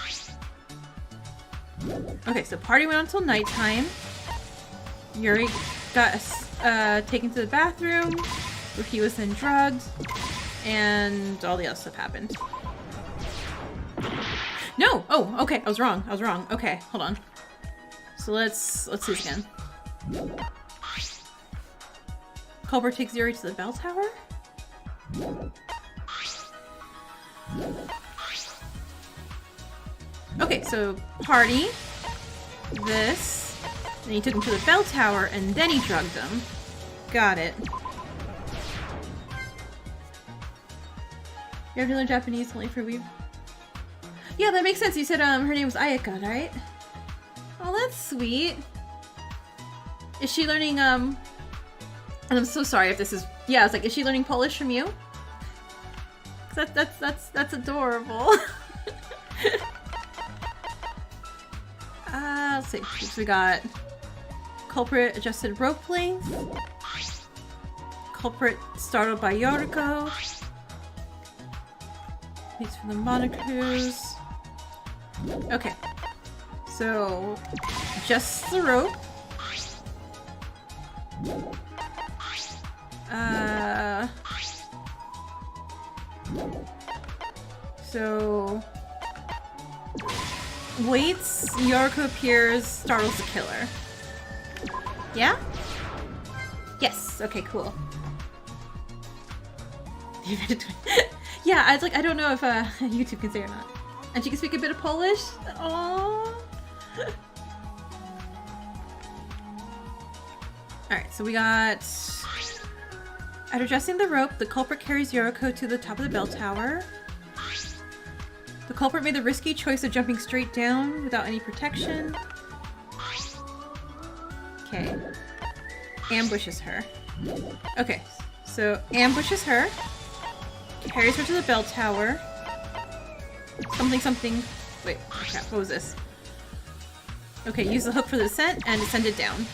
Okay, so party went on till nighttime. Yuri got taken to the bathroom, where he was then drugged, and all the other stuff happened. No! Oh, okay, I was wrong. Okay, hold on. So let's do this again. Culprit takes Yuri to the bell tower? Okay, so party, this, then he took him to the bell tower, and then he drugged him. Got it. You have to learn Japanese only for weave. Yeah, that makes sense. You said her name was Ayaka, right? Oh, that's sweet. Is she learning and I'm so sorry if this is, yeah, I was like, is she learning Polish from you? That's adorable. Let's see. So we got culprit adjusted rope length. Culprit startled by Yoriko. Meets for the monocruise. Okay. So just the rope. So waits, Yoriko appears, startles the killer. Yeah? Yes. Okay, cool. Yeah, I was like, I don't know if YouTube can say or not. And she can speak a bit of Polish? Aww. Alright, so we got... At adjusting the rope, the culprit carries Yoriko to the top of the bell tower. The culprit made the risky choice of jumping straight down without any protection. Okay. Ambushes her. Okay, so ambushes her. Carries her to the bell tower. Something. Wait, crap, what was this? Okay, use the hook for the descent and descend it down.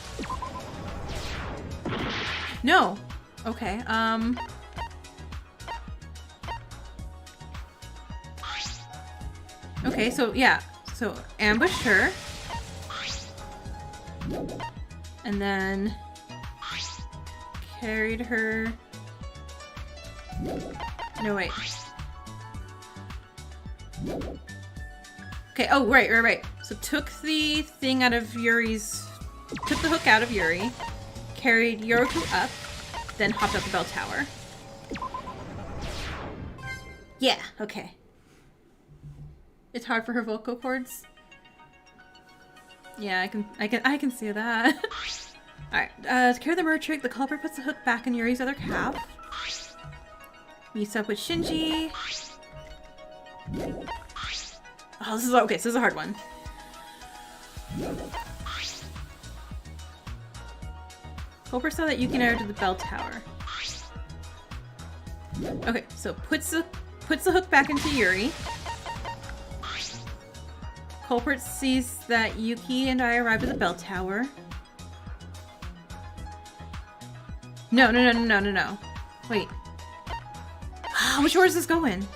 No! Okay, okay, so yeah. So ambushed her. And then carried her. No, wait. Okay, oh, right. So took the thing out of Yuri's... Took the hook out of Yuri. Carried Yoriko up. Then hopped up the bell tower. Yeah, okay. It's hard for her vocal cords. Yeah, I can see that. Alright, to carry the murder trick, the culprit puts the hook back in Yuri's other calf. Meets up with Shinji. Oh, this is okay. So this is a hard one. Culprit saw that Yuki and I are to the bell tower. Okay, so puts the hook back into Yuri. Culprit sees that Yuki and I arrive at the bell tower. No. Wait. Which way is this going?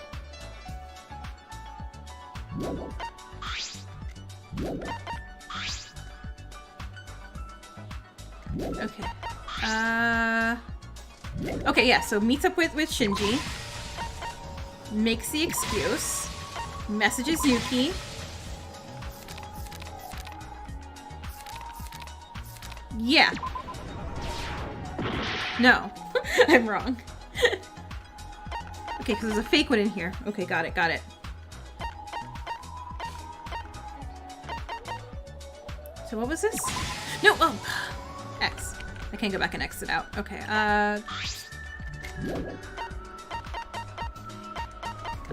Okay. Okay, yeah, so meets up with Shinji. Makes the excuse. Messages Yuki. Yeah. No. I'm wrong. Okay, because there's a fake one in here. Okay, got it. So what was this? No! Oh! X. I can't go back and exit out. Okay, I'm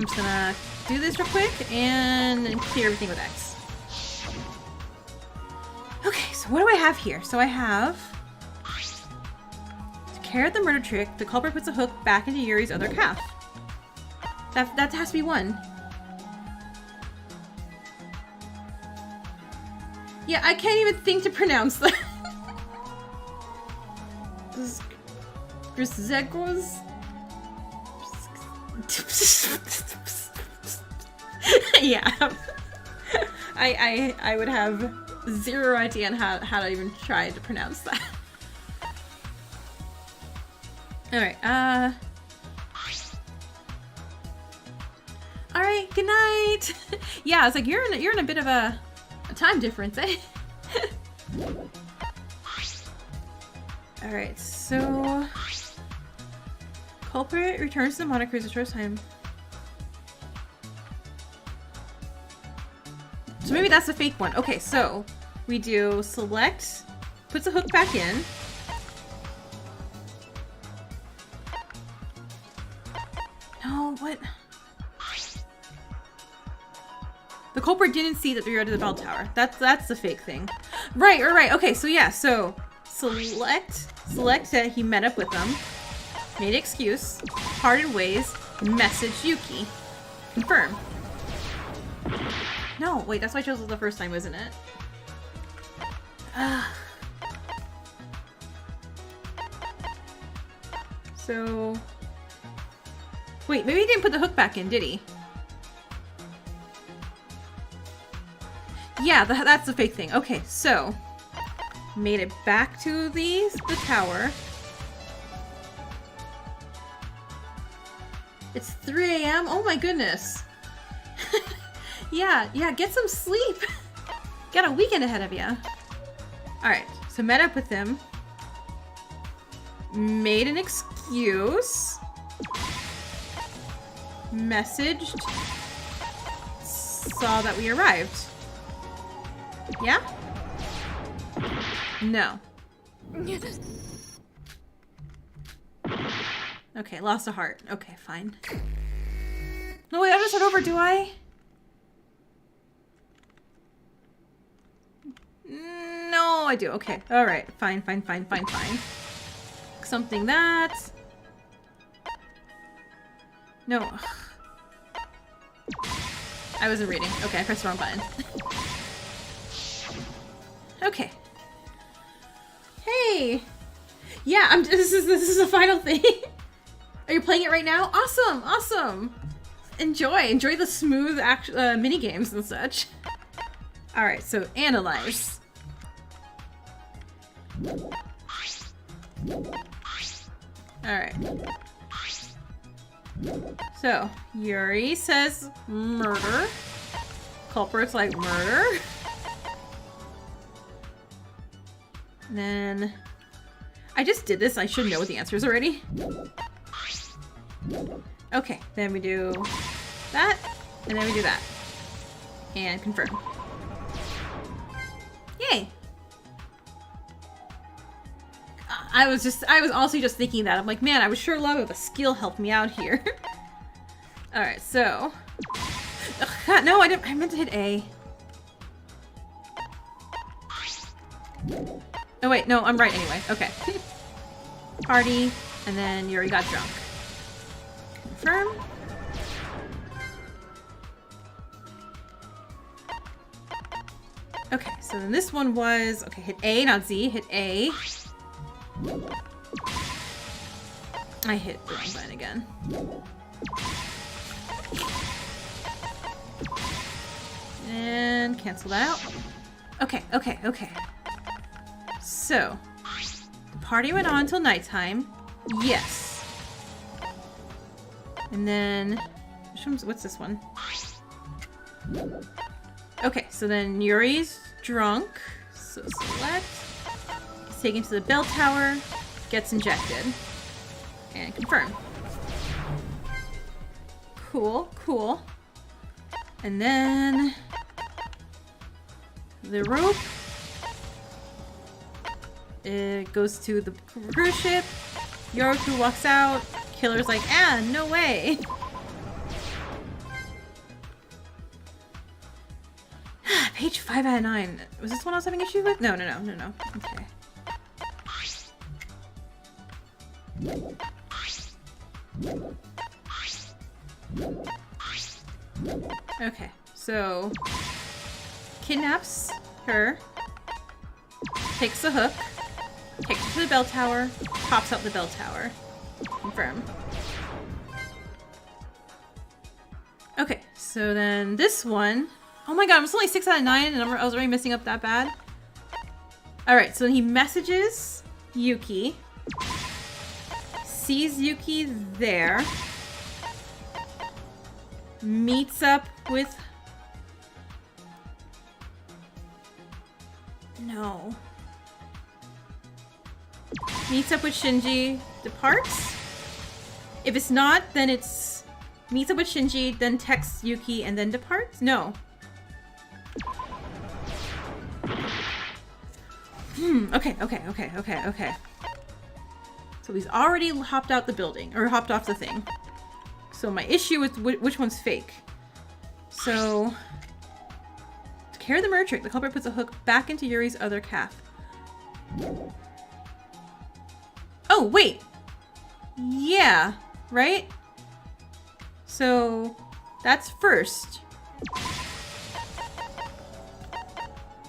just gonna do this real quick and clear everything with X. Okay, so what do I have here? So I have... To carry out the murder trick, the culprit puts a hook back into Yuri's other calf. That has to be one. Yeah, I can't even think to pronounce that. Grisegos? Yeah. I would have zero idea on how to even try to pronounce that. Alright, alright, good night! Yeah, I was like, you're in a bit of a time difference, eh? Alright, so... Culprit returns to the Mono Cruise the first time. So maybe that's the fake one. Okay, so we do select, puts a hook back in. No, what? The culprit didn't see that we were at the bell tower. That's the fake thing. Right. Okay, so yeah, so select that he met up with them, made excuse, parted ways, message Yuki. Confirm. No, wait, that's why I chose it the first time, wasn't it? So... Wait, maybe he didn't put the hook back in, did he? Yeah, that's the fake thing. Okay, so... Made it back to the tower. It's 3 a.m.? Oh my goodness. Yeah, get some sleep. Got a weekend ahead of you. Alright, so met up with him. Made an excuse. Messaged. Saw that we arrived. Yeah? No. Okay, lost a heart. Okay, fine. No, wait, I have to start over, do I? No, I do. Okay. Alright. Fine. Something that... No. I wasn't reading. Okay, I pressed the wrong button. Okay. Hey! Yeah, this is the final thing. Are you playing it right now? Awesome! Enjoy the smooth mini games and such. Alright, so analyze. Alright. So, Yuri says murder. Culprit's like murder. And then... I just did this, I should know what the answer is already. Okay, then we do that, and then we do that. And confirm. Yay! I was also just thinking that. I'm like, man, I would sure love if a skill helped me out here. Alright, so... Ugh, God, no, I meant to hit A. Oh wait, no, I'm right anyway. Okay. Party, and then Yuri got drunk. Confirm. Okay, so then this one was... Okay, hit A, not Z. Hit A. I hit the wrong button again. And cancel that out. Okay. So, the party went on until nighttime. Yes. And then... What's this one? Okay, so then Yuri's drunk. So select. He's taken to the bell tower. Gets injected. And confirm. Cool. And then... the rope. It goes to the cruise ship. Yoroku walks out. Killer's like, no way. Page 5 out of 9. Was this one I was having issue with? No. Okay. Okay, so... kidnaps her. takes the hook, takes it to the bell tower, pops out the bell tower. Confirm. Okay, so then this one... Oh my god, I'm still only 6 out of 9 and I was already messing up that bad. Alright, so he messages Yuki. Sees Yuki there. Meets up with... No. Meets up with Shinji. Departs? If it's not, then it's... Meets up with Shinji, then texts Yuki, and then departs? No. Okay. So he's already hopped out the building, or hopped off the thing. So my issue is which one's fake. So, to carry the murder trick, the culprit puts a hook back into Yuri's other calf. Oh, wait! Yeah, right? So, that's first.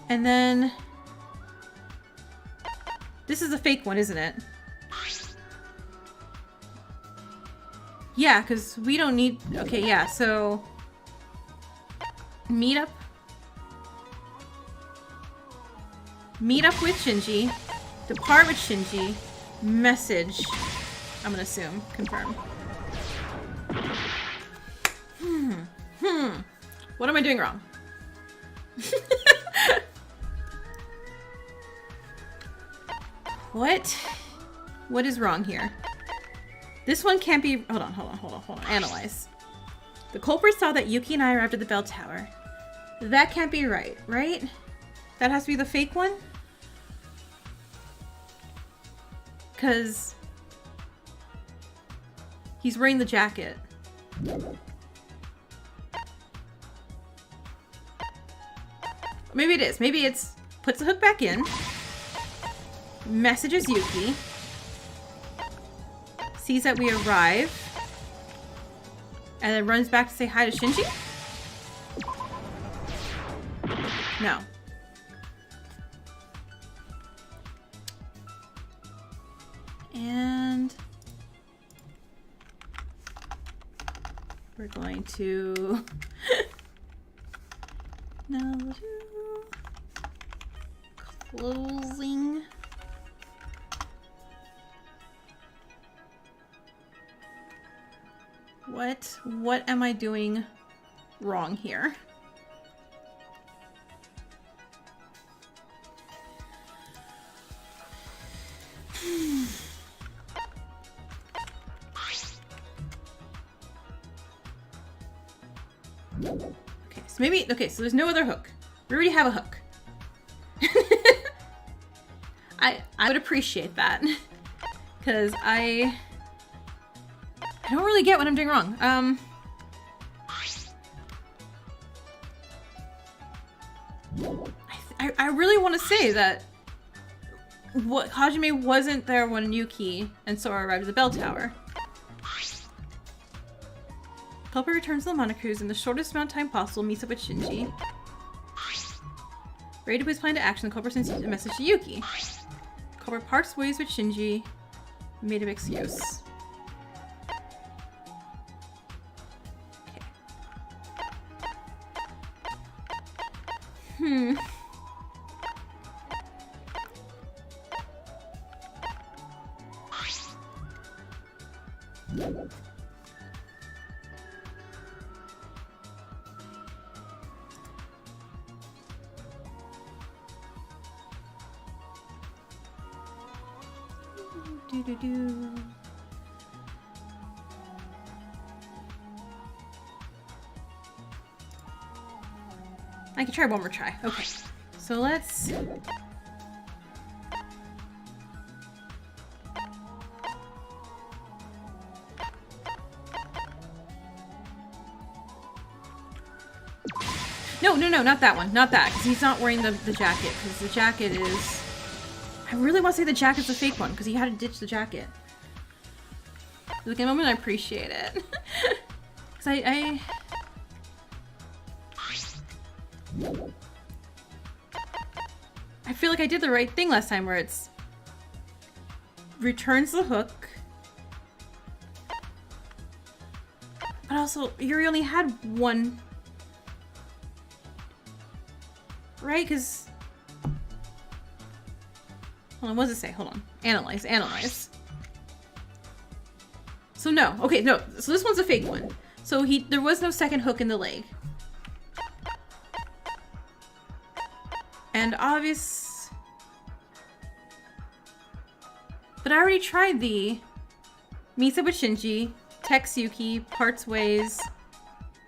And then... This is a fake one, isn't it? Yeah, because we don't need... Okay, yeah, so... Meet up with Shinji. Depart with Shinji. Message. I'm gonna assume. Confirm. What am I doing wrong? What is wrong here? This one can't be... Hold on. Analyze. The culprit saw that Yuki and I arrived at the bell tower. That can't be right? That has to be the fake one? Because... he's wearing the jacket. Maybe it is. Maybe it's... Puts the hook back in. Messages Yuki. Sees that we arrive. And then runs back to say hi to Shinji? No. And... we're going to... now closing... What am I doing wrong here? Okay, so maybe... Okay, so there's no other hook. We already have a hook. I would appreciate that. Because I don't really get what I'm doing wrong. I really want to say that Hajime wasn't there when Yuki and Sora arrived at the bell tower. Culprit returns to the Monocruise in the shortest amount of time possible, meets up with Shinji. Ready to put his plan to action, the culprit sends a message to Yuki. Culprit parts ways with Shinji, made an excuse. Okay. I can try one more try. Okay. So let's... No, not that one. Not that, because he's not wearing the jacket, because the jacket is... I really want to say the jacket's a fake one, because he had to ditch the jacket. Like, a moment I appreciate it. Because I feel like I did the right thing last time where it's returns the hook. But also, Yuri only had one. Right? Because... Hold on, what does it say? Hold on. Analyze, analyze. So no. Okay, no. So this one's a fake one. So there was no second hook in the leg. And obvious... But I already tried the Misa with Shinji, text Yuki, parts ways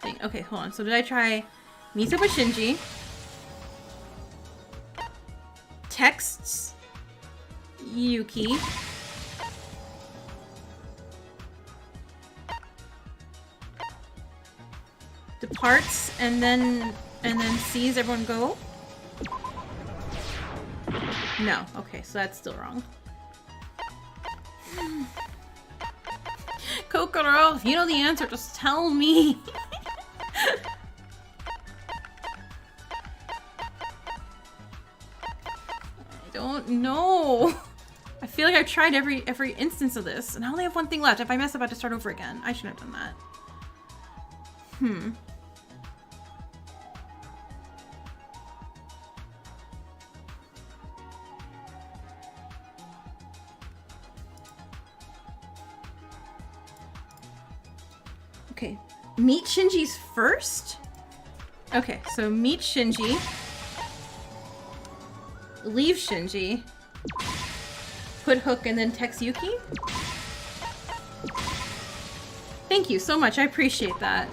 thing. Okay, hold on. So did I try Misa with Shinji, texts Yuki, departs, and then sees everyone go? No. Okay, so that's still wrong. Kokoro, if you know the answer, just tell me. I don't know. I feel like I've tried every instance of this, and I only have one thing left. If I mess up, I have to start over again. I shouldn't have done that. Okay, meet Shinji's first? Okay, so meet Shinji. Leave Shinji. Put hook and then text Yuki? Thank you so much, I appreciate that.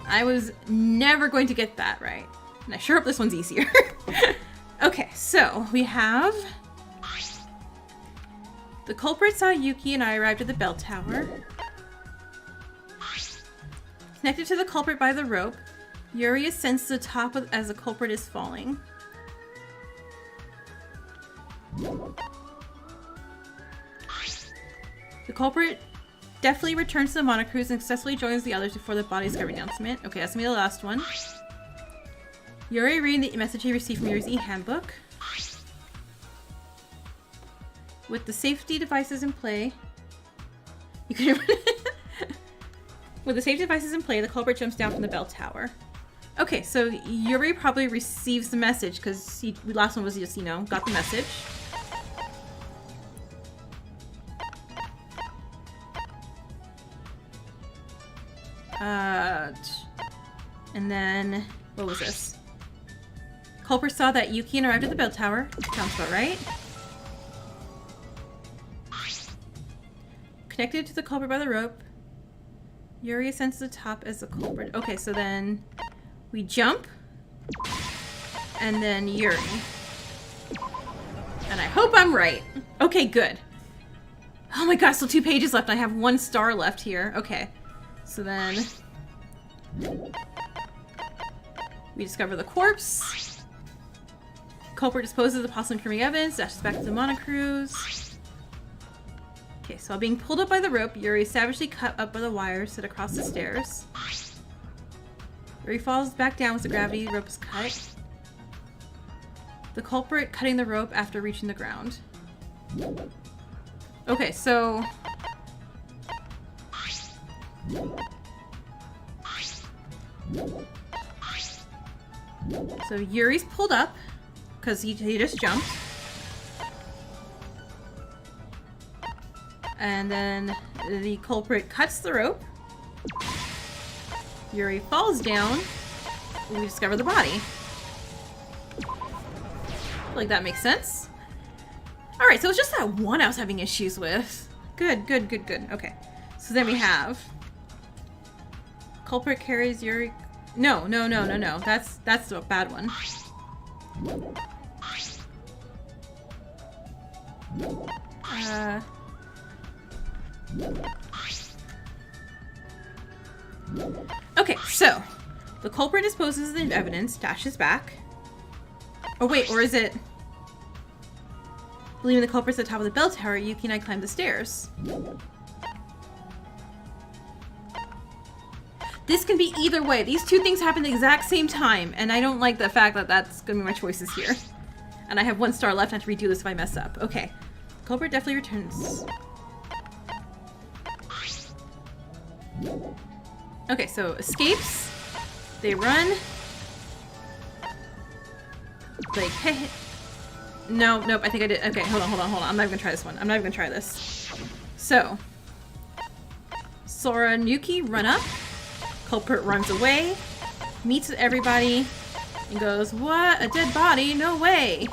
I was never going to get that right. And I sure hope this one's easier. Okay, so we have... The culprit saw Yuki and I arrived at the bell tower. Connected to the culprit by the rope, Yuri ascends to the top as the culprit is falling. The culprit definitely returns to the monocruise and successfully joins the others before the body discovery announcement. Okay, that's gonna be the last one. Yuri reading the message he received from Yuri's e-handbook. With the safety devices in play, you can... With the safety devices in play, the culprit jumps down from the bell tower. Okay, so Yuri probably receives the message because the last one was just, you know, got the message. And then, what was this? Culprit saw that Yuki arrived at the bell tower. Sounds about right. Connected to the culprit by the rope. Yuri ascends to the top as the culprit. Okay, so then we jump. And then Yuri. And I hope I'm right. Okay, good. Oh my gosh, still 2 pages left. I have 1 star left here. Okay. So then... we discover the corpse. Culprit disposes of the possible incriminating evidence. Dashes back to the monocruise. Okay, so while being pulled up by the rope, Yuri is savagely cut up by the wires set across the stairs. Yuri falls back down as the gravity rope is cut. The culprit cutting the rope after reaching the ground. Okay, so... So Yuri's pulled up, because he just jumped. And then the culprit cuts the rope. Yuri falls down. And we discover the body. Like that makes sense. Alright, so it's just that one I was having issues with. Good, good, good, good. Okay. So then we have... Culprit carries Yuri... No. That's the bad one. Okay, so the culprit disposes of the evidence, dashes back. Oh wait, or is it... Leaving the culprits at the top of the bell tower, Yuki and I climb the stairs. This can be either way. These two things happen at the exact same time, and I don't like the fact that that's gonna be my choices here. And I have 1 star left. I have to redo this if I mess up. Okay. Culprit definitely returns. Okay, so escapes. They run. Like, hey. No, nope, I think I did. Okay, hold on. I'm not even gonna try this one. I'm not even gonna try this. So, Sora and Yuki run up. Culprit runs away, meets with everybody, and goes, "What? A dead body? No way!"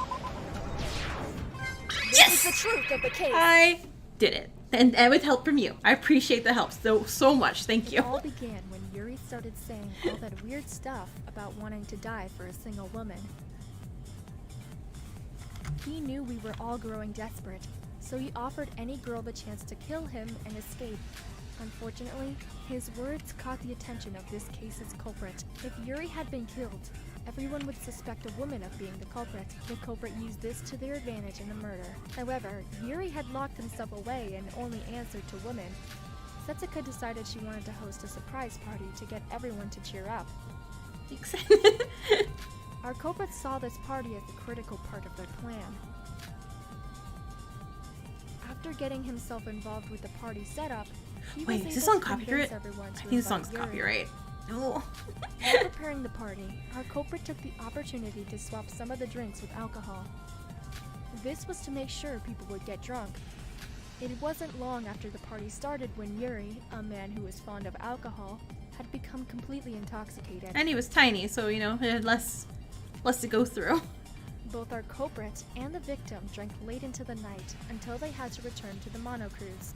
This is the truth of the case. I did it. And with help from you. I appreciate the help so much. Thank you. It all began when Yuri started saying all that weird stuff about wanting to die for a single woman. He knew we were all growing desperate, so he offered any girl the chance to kill him and escape. Unfortunately, his words caught the attention of this case's culprit. If Yuri had been killed, everyone would suspect a woman of being the culprit. The culprit used this to their advantage in the murder. However, Yuri had locked himself away and only answered to women. Setsuka decided she wanted to host a surprise party to get everyone to cheer up. Our culprit saw this party as a critical part of their plan. After getting himself involved with the party setup, he was Wait, able is this on to convince copyright? everyone I to think this song's invite Yuri. copyright. No. While preparing the party, our culprit took the opportunity to swap some of the drinks with alcohol. This was to make sure people would get drunk. It wasn't long after the party started when Yuri, a man who was fond of alcohol, had become completely intoxicated. And he was tiny, so, you know, it had less to go through. Both our culprit and the victim drank late into the night until they had to return to the Mono Cruise.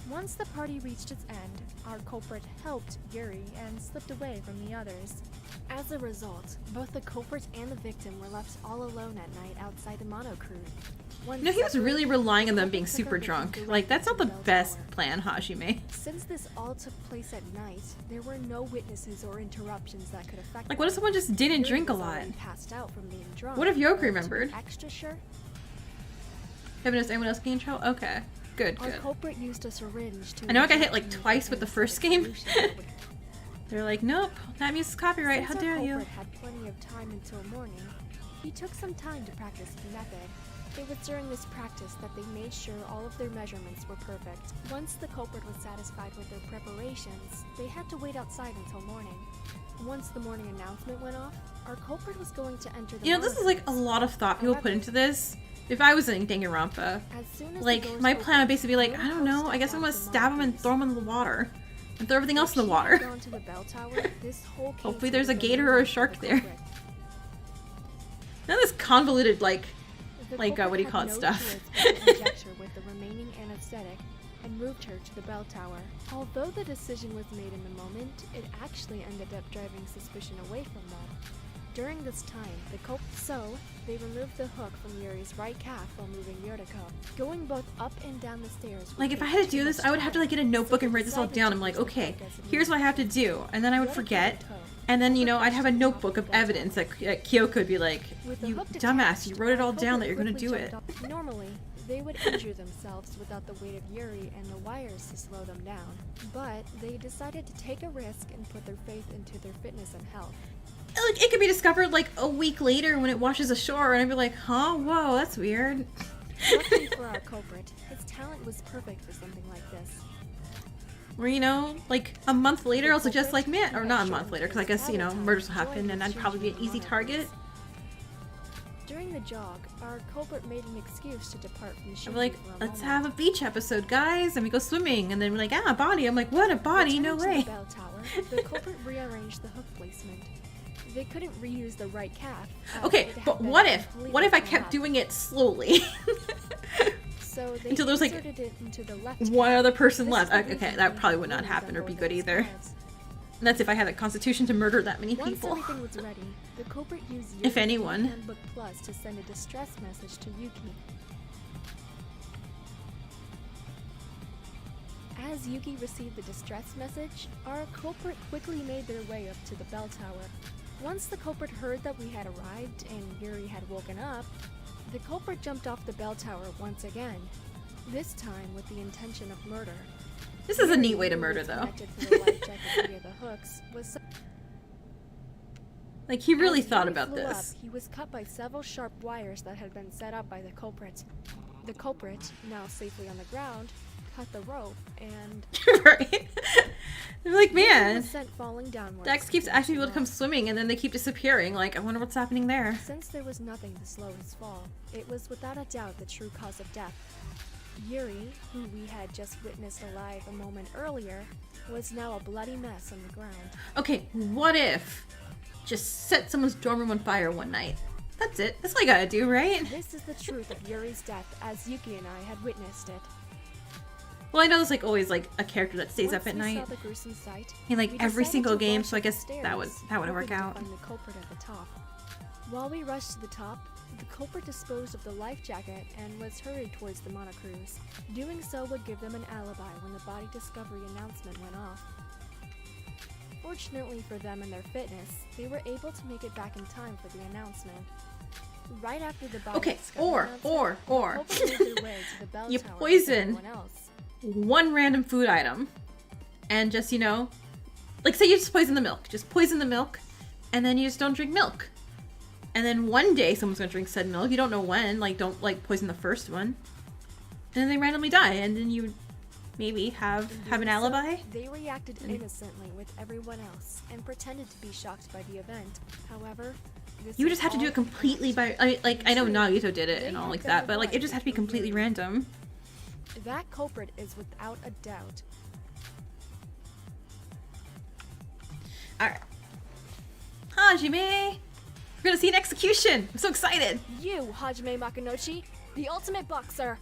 Once the party reached its end, our culprit helped Yuri and slipped away from the others. As a result, both the culprit and the victim were left all alone at night outside the Mono Cruise. No, he was really relying on them being super drunk. Like, that's not the best plan, Hajime. Since this all took place at night, there were no witnesses or interruptions that could affect Like, what if someone just didn't drink a lot? Passed out from being drunk. What if Yoke To be remembered? Extra sure? Haven't noticed anyone else getting in trouble? Okay. Good, Our good. culprit used a syringe to I know I got hit inject like the twice with the first game. They're like, nope, that means copyright, how Since dare our you? culprit had plenty of time until morning, he took some time to practice the method. It was during this practice that they made sure all of their measurements were perfect. Once the culprit was satisfied with their preparations, they had to wait outside until morning. Once the morning announcement went off, our culprit was going to enter the You know, this is like a lot of thought people put into this. If I was in Danganronpa, like, my plan would basically be like, I don't know, I guess I'm gonna stab him and throw him in the water. And throw everything else in the water. Hopefully there's a gator or a shark there. Now this convoluted, like, what do you call it, stuff. Inject her with the remaining anesthetic and moved her to the bell tower. Although the decision was made in the moment, it actually ended up driving suspicion away from them. During this time, they removed the hook from Yuri's right calf while moving Yuriko, going both up and down the stairs. Like, if I had to do this, I would have to, like, get a notebook and write this all down. I'm like, okay, here's what I have to do. And then I would forget. And then, you know, I'd have a notebook of evidence that Kyoko would be like, you dumbass, you wrote it all down that you're gonna do it. Normally, they would injure themselves without the weight of Yuri and the wires to slow them down. But they decided to take a risk and put their faith into their fitness and health. Like, it could be discovered, like, a week later when it washes ashore, and I'd be like, huh? Whoa, that's weird. Luckily for our culprit, his talent was perfect for something like this. Or, you know, like, a month later, I'll suggest, like, man, or not a month later, because I guess, you know, murders will happen, and I'd probably be an easy target. During the jog, our culprit made an excuse to depart from I'd shooting be like, for a let's moment. have a beach episode, guys, and we go swimming, and then we're like, a body. I'm like, what, a body? No Returning way. to the bell tower, the culprit rearranged the hook placement. They couldn't reuse the right calf. Okay, it had but been what if completely I torn kept up. doing it slowly? So they Until there was, like, inserted it into the left one calf. other person This left. is the Okay, reason that we probably had would not wounds happen on or be both good of his either. pads. And that's if I had the constitution to murder that many Once people. everything was ready, the culprit used If Yuki's anyone. Handbook Plus to send a distress message to Yuki. As Yuki received the distress message, our culprit quickly made their way up to the bell tower. Once the culprit heard that we had arrived and Yuri had woken up, the culprit jumped off the bell tower once again, this time with the intention of murder. This is a neat Yuri, way to who murder, was though. connected to the life jacket via the hooks, was Like, he really As thought Yuri about flew this. Up, he was cut by several sharp wires that had been set up by the culprit. The culprit, now safely on the ground, cut the rope and Right? They're like, Yuri man, was sent falling downwards. Dex keeps asking people to come swimming and then they keep disappearing. Like, I wonder what's happening there. Since there was nothing to slow his fall, it was without a doubt the true cause of death. Yuri, who we had just witnessed alive a moment earlier, was now a bloody mess on the ground. Okay, what if just set someone's dorm room on fire one night? That's it. That's all you gotta do, right? This is the truth of Yuri's death as Yuki and I had witnessed it. Well, I know there's like always like a character that stays Once up at we night saw the gruesome sight, in like we every decided single to game, rush so I up the guess that would stairs, work hoping to out. find the culprit at the top. While we rushed to the top, the culprit disposed of the life jacket and was hurried towards the monocruise. Doing so would give them an alibi when the body discovery announcement went off. Fortunately for them and their fitness, they were able to make it back in time for the announcement. Right after the body Okay, discovery or announcement, the culprit made their way to the bell you tower with poison everyone else. one random food item and just, you know, like say you just poison the milk. Just poison the milk and then you just don't drink milk. And then one day someone's gonna drink said milk. You don't know when. Like, don't like poison the first one. And then they randomly die, and then you maybe have an alibi. They reacted innocently with everyone else and pretended to be shocked by the event. However, this You would is just have to do all it completely by I know Naruto did it and all like that, but like it just had to be completely random. That culprit is without a doubt. Alright. Hajime! We're gonna see an execution! I'm so excited! You, Hajime Makinochi, the ultimate boxer!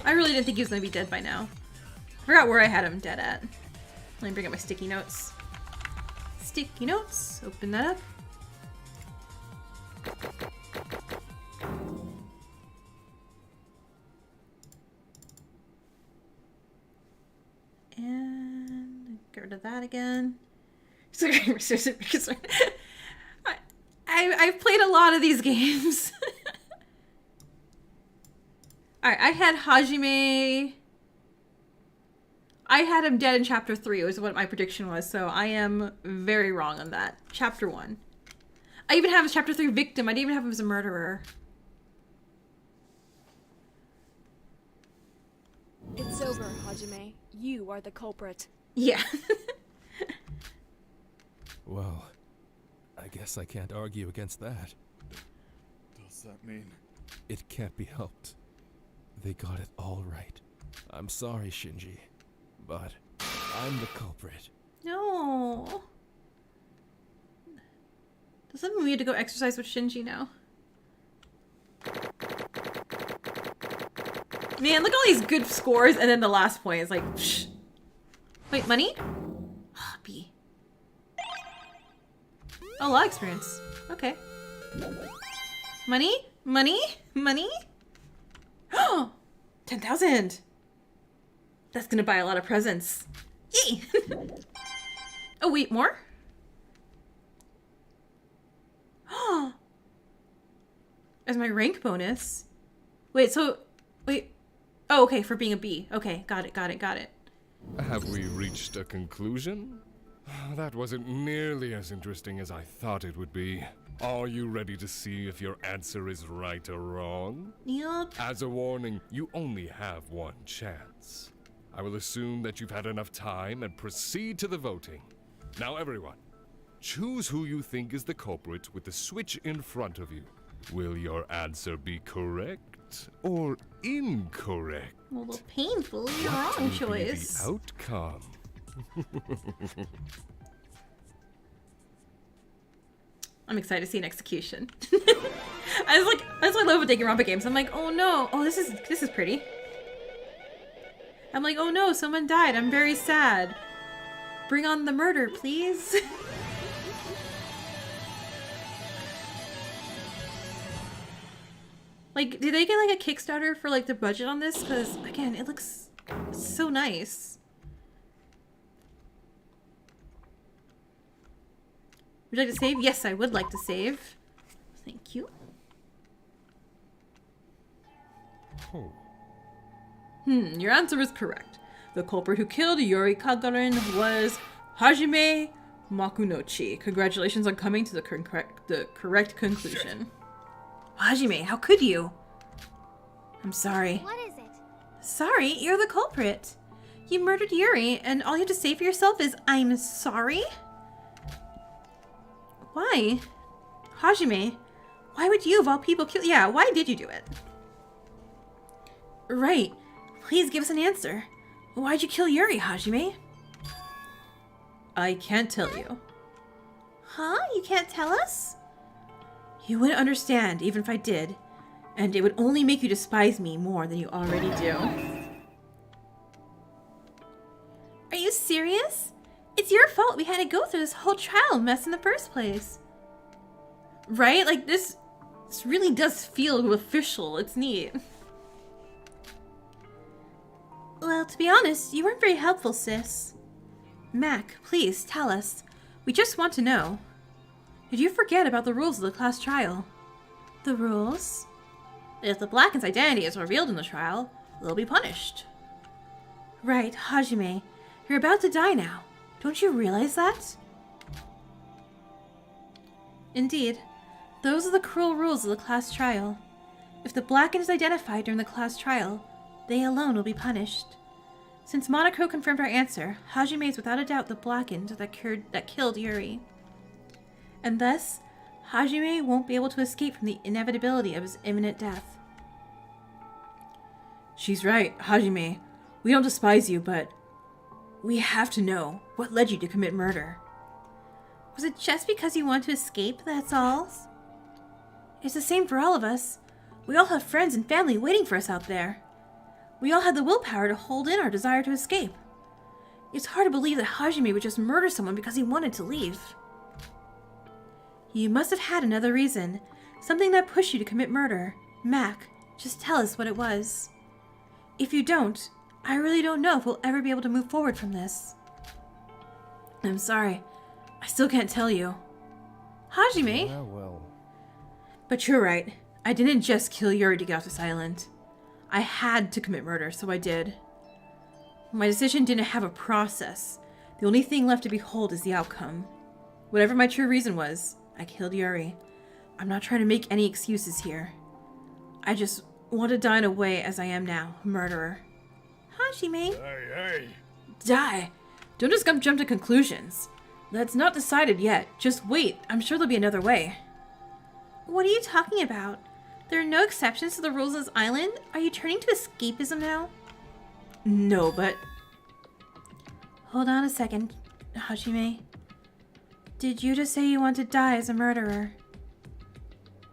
I really didn't think he was gonna be dead by now. I forgot where I had him dead at. Let me bring up my sticky notes. Sticky notes. Open that up. And get rid of that again. I've played a lot of these games. Alright, I had Hajime. I had him dead in chapter 3 was what my prediction was, so I am very wrong on that. Chapter 1. I even have his chapter 3 victim. I didn't even have him as a murderer. It's over, Hajime. You are the culprit. Yeah. Well, I guess I can't argue against that. Does that mean? It can't be helped. They got it all right. I'm sorry, Shinji, but I'm the culprit. No. Does that mean we had to go exercise with Shinji now? Man, look at all these good scores, and then the last point is like, psh. Wait, money? B. Oh, law experience. Okay. Money? Money? Money? Oh! 10,000! That's gonna buy a lot of presents. Yay! Oh, wait, more? Oh! As my rank bonus. Wait, so... Wait. Oh, okay, for being a B. Okay, got it, got it, got it. Have we reached a conclusion? That wasn't nearly as interesting as I thought it would be. Are you ready to see if your answer is right or wrong? Yep. As a warning, you only have one chance. I will assume that you've had enough time and proceed to the voting. Now everyone, choose who you think is the culprit with the switch in front of you. Will your answer be correct or incorrect? A little painful. You're What wrong will choice. be the outcome? I'm excited to see an execution. I was like, that's why I love with Danganronpa games. I'm like, oh no, oh this is pretty. I'm like, oh no, someone died. I'm very sad. Bring on the murder, please. Like, did they get like a Kickstarter for like the budget on this? Because again, it looks so nice. Would you like to save? Yes, I would like to save. Thank you. Oh. Your answer is correct. The culprit who killed Yuri Kagarin was Hajime Makunochi. Congratulations on coming to the correct conclusion. Shit. Hajime, how could you? I'm sorry. What is it? Sorry, you're the culprit. You murdered Yuri, and all you have to say for yourself is, I'm sorry? Why? Hajime, why would you of all people kill— yeah, why did you do it? Right. Please give us an answer. Why'd you kill Yuri, Hajime? I can't tell you. Huh? You can't tell us? You wouldn't understand even if I did, and it would only make you despise me more than you already do. Are you serious? It's your fault we had to go through this whole trial mess in the first place. Right? Like, this really does feel official. It's neat. Well, to be honest, you weren't very helpful, sis. Mac, please, tell us. We just want to know. Did you forget about the rules of the class trial? The rules? If the Blacken's identity is revealed in the trial, they'll be punished. Right, Hajime. You're about to die now. Don't you realize that? Indeed. Those are the cruel rules of the class trial. If the Blacken is identified during the class trial, they alone will be punished. Since Monokuro confirmed our answer, Hajime is without a doubt the Blackened that killed Yuri. And thus, Hajime won't be able to escape from the inevitability of his imminent death. She's right, Hajime. We don't despise you, but we have to know what led you to commit murder. Was it just because you want to escape, that's all? It's the same for all of us. We all have friends and family waiting for us out there. We all had the willpower to hold in our desire to escape. It's hard to believe that Hajime would just murder someone because he wanted to leave. You must have had another reason. Something that pushed you to commit murder. Mac, just tell us what it was. If you don't, I really don't know if we'll ever be able to move forward from this. I'm sorry. I still can't tell you. Hajime? Yeah, well. But you're right. I didn't just kill Yuri to get off this island. I had to commit murder, so I did. My decision didn't have a process. The only thing left to behold is the outcome. Whatever my true reason was, I killed Yuri. I'm not trying to make any excuses here. I just want to die in a way as I am now, a murderer. Hajime? Hey! Die! Don't just jump to conclusions. That's not decided yet. Just wait. I'm sure there'll be another way. What are you talking about? There are no exceptions to the rules of this island? Are you turning to escapism now? No, but... Hold on a second, Hajime. Did you just say you want to die as a murderer?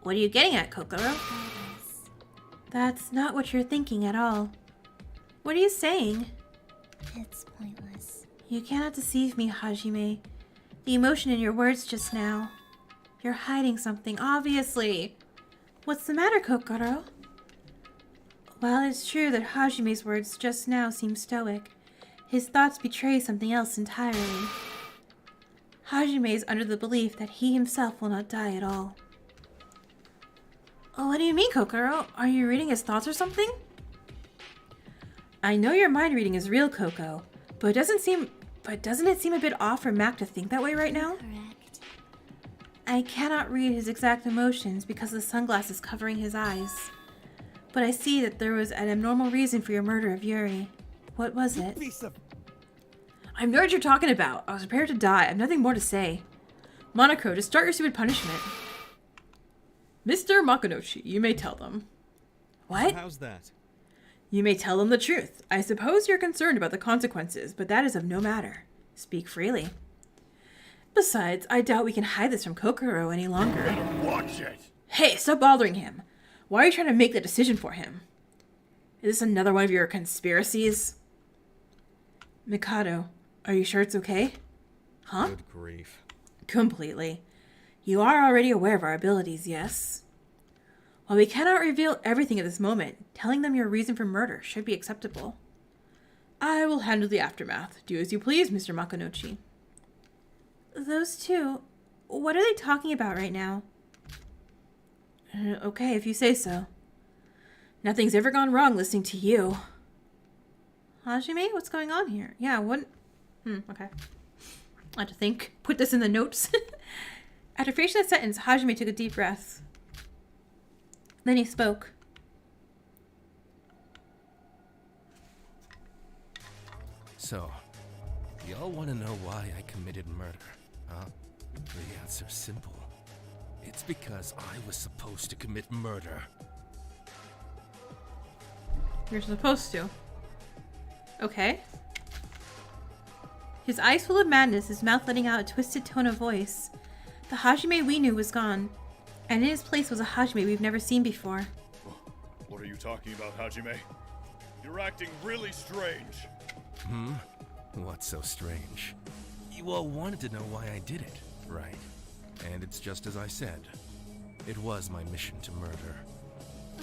What are you getting at, Kokoro? That's not what you're thinking at all. What are you saying? It's pointless. You cannot deceive me, Hajime. The emotion in your words just now. You're hiding something, obviously. What's the matter, Kokoro? While it's true that Hajime's words just now seem stoic, his thoughts betray something else entirely. Hajime is under the belief that he himself will not die at all. Oh, what do you mean, Kokoro? Are you reading his thoughts or something? I know your mind reading is real, Koko, but doesn't it seem a bit off for Mac to think that way right now? Correct. I cannot read his exact emotions because the sunglass is covering his eyes. But I see that there was an abnormal reason for your murder of Yuri. What was it? I know what you're talking about. I was prepared to die. I have nothing more to say. Monokuro, just start your stupid punishment. Mr. Makunochi, you may tell them. What? How's that? You may tell them the truth. I suppose you're concerned about the consequences, but that is of no matter. Speak freely. Besides, I doubt we can hide this from Kokoro any longer. Watch it! Hey, stop bothering him. Why are you trying to make the decision for him? Is this another one of your conspiracies? Mikado, are you sure it's okay? Huh? Good grief. Completely. You are already aware of our abilities, yes? While we cannot reveal everything at this moment, telling them your reason for murder should be acceptable. I will handle the aftermath. Do as you please, Mr. Makunochi. Those two, what are they talking about right now? Okay, if you say so. Nothing's ever gone wrong listening to you. Hajime, what's going on here? Yeah, what? Okay. I have to think. Put this in the notes. After finishing that sentence, Hajime took a deep breath. Then he spoke. So, y'all want to know why I committed murder, huh? The answer's simple. It's because I was supposed to commit murder. You're supposed to. Okay. His eyes full of madness, his mouth letting out a twisted tone of voice. The Hajime we knew was gone, and in his place was a Hajime we've never seen before. What are you talking about, Hajime? You're acting really strange. What's so strange? You all wanted to know why I did it, right? And it's just as I said. It was my mission to murder.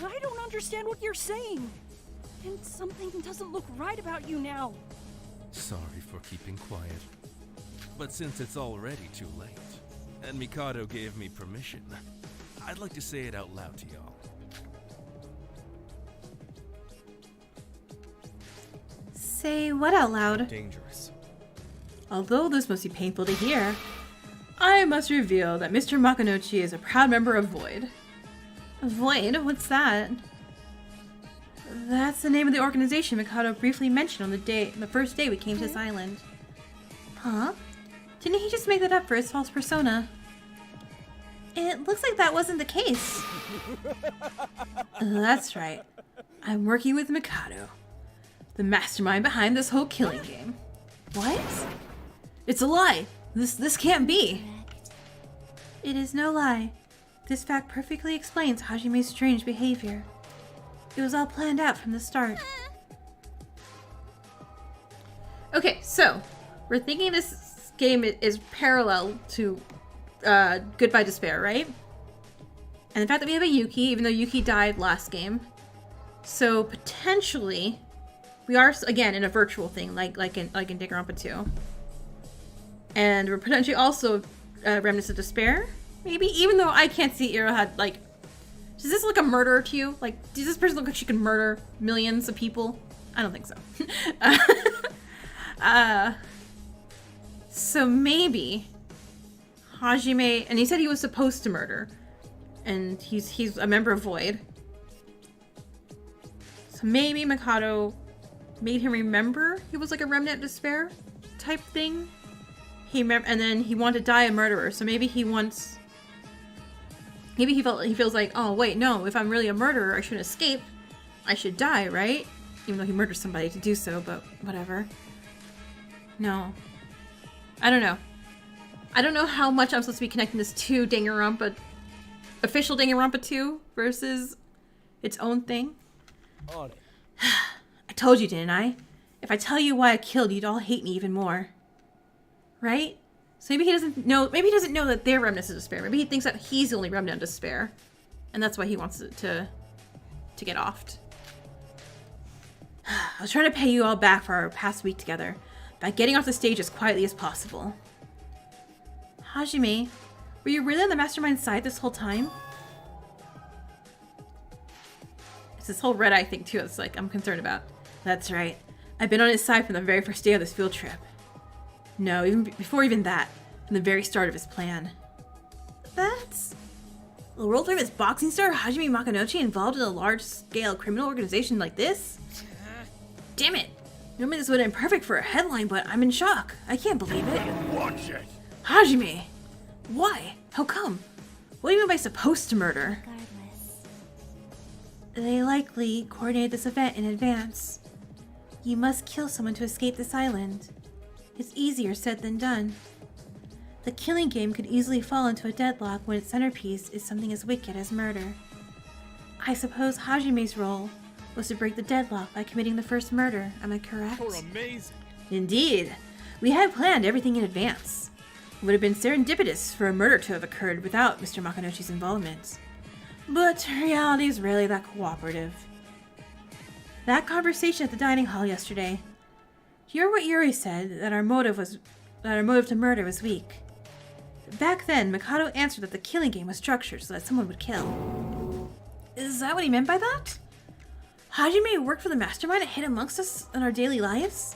I don't understand what you're saying. And something doesn't look right about you now. Sorry for keeping quiet. But since it's already too late, and Mikado gave me permission, I'd like to say it out loud to y'all. Say what out loud? Dangerous. Although this must be painful to hear, I must reveal that Mr. Makanochi is a proud member of Void. Void? What's that? That's the name of the organization Mikado briefly mentioned on the first day we came to this island. Huh? Didn't he just make that up for his false persona? It looks like that wasn't the case. That's right. I'm working with Mikado, the mastermind behind this whole killing game. What? It's a lie! This can't be! It is no lie. This fact perfectly explains Hajime's strange behavior. It was all planned out from the start. Okay, so we're thinking this game is parallel to Goodbye Despair, right? And the fact that we have a Yuki, even though Yuki died last game. So potentially we are again in a virtual thing, like in Danganronpa 2. And we're potentially also Remnants of Despair, maybe? Even though I can't see Iroha, like, does this look a murderer to you? Like, does this person look like she can murder millions of people? I don't think so. So maybe Hajime, and he said he was supposed to murder, and he's a member of Void. So maybe Mikado made him remember he was like a Remnant of Despair type thing. And then he wanted to die a murderer, so maybe he wants... Maybe he feels like, oh wait, no, if I'm really a murderer, I shouldn't escape. I should die, right? Even though he murdered somebody to do so, but whatever. No. I don't know. I don't know how much I'm supposed to be connecting this to Danganronpa... Official Danganronpa 2 versus its own thing. On it. I told you, didn't I? If I tell you why I killed, you'd all hate me even more. Right? So maybe he doesn't know. Maybe he doesn't know that they're remnants of despair. Maybe he thinks that he's the only remnant of despair, and that's why he wants to get offed. I was trying to pay you all back for our past week together by getting off the stage as quietly as possible. Hajime, were you really on the mastermind's side this whole time? It's this whole red eye thing too. It's like I'm concerned about. That's right. I've been on his side from the very first day of this field trip. No, even before even that, from the very start of his plan. That's... The world-famous boxing star Hajime Makanochi involved in a large-scale criminal organization like this? Damn it! Normally this would have been perfect for a headline, but I'm in shock. I can't believe it. Watch it! Hajime! Why? How come? What do you mean by supposed to murder? Regardless. They likely coordinated this event in advance. You must kill someone to escape this island. It's easier said than done. The killing game could easily fall into a deadlock when its centerpiece is something as wicked as murder. I suppose Hajime's role was to break the deadlock by committing the first murder, am I correct? You're amazing. Indeed. We had planned everything in advance. It would have been serendipitous for a murder to have occurred without Mr. Makanochi's involvement. But reality is rarely that cooperative. That conversation at the dining hall yesterday. You hear what Yuri said, that our motive to murder was weak. Back then, Mikado answered that the killing game was structured so that someone would kill. Is that what he meant by that? Hajime worked for the mastermind that hid amongst us in our daily lives?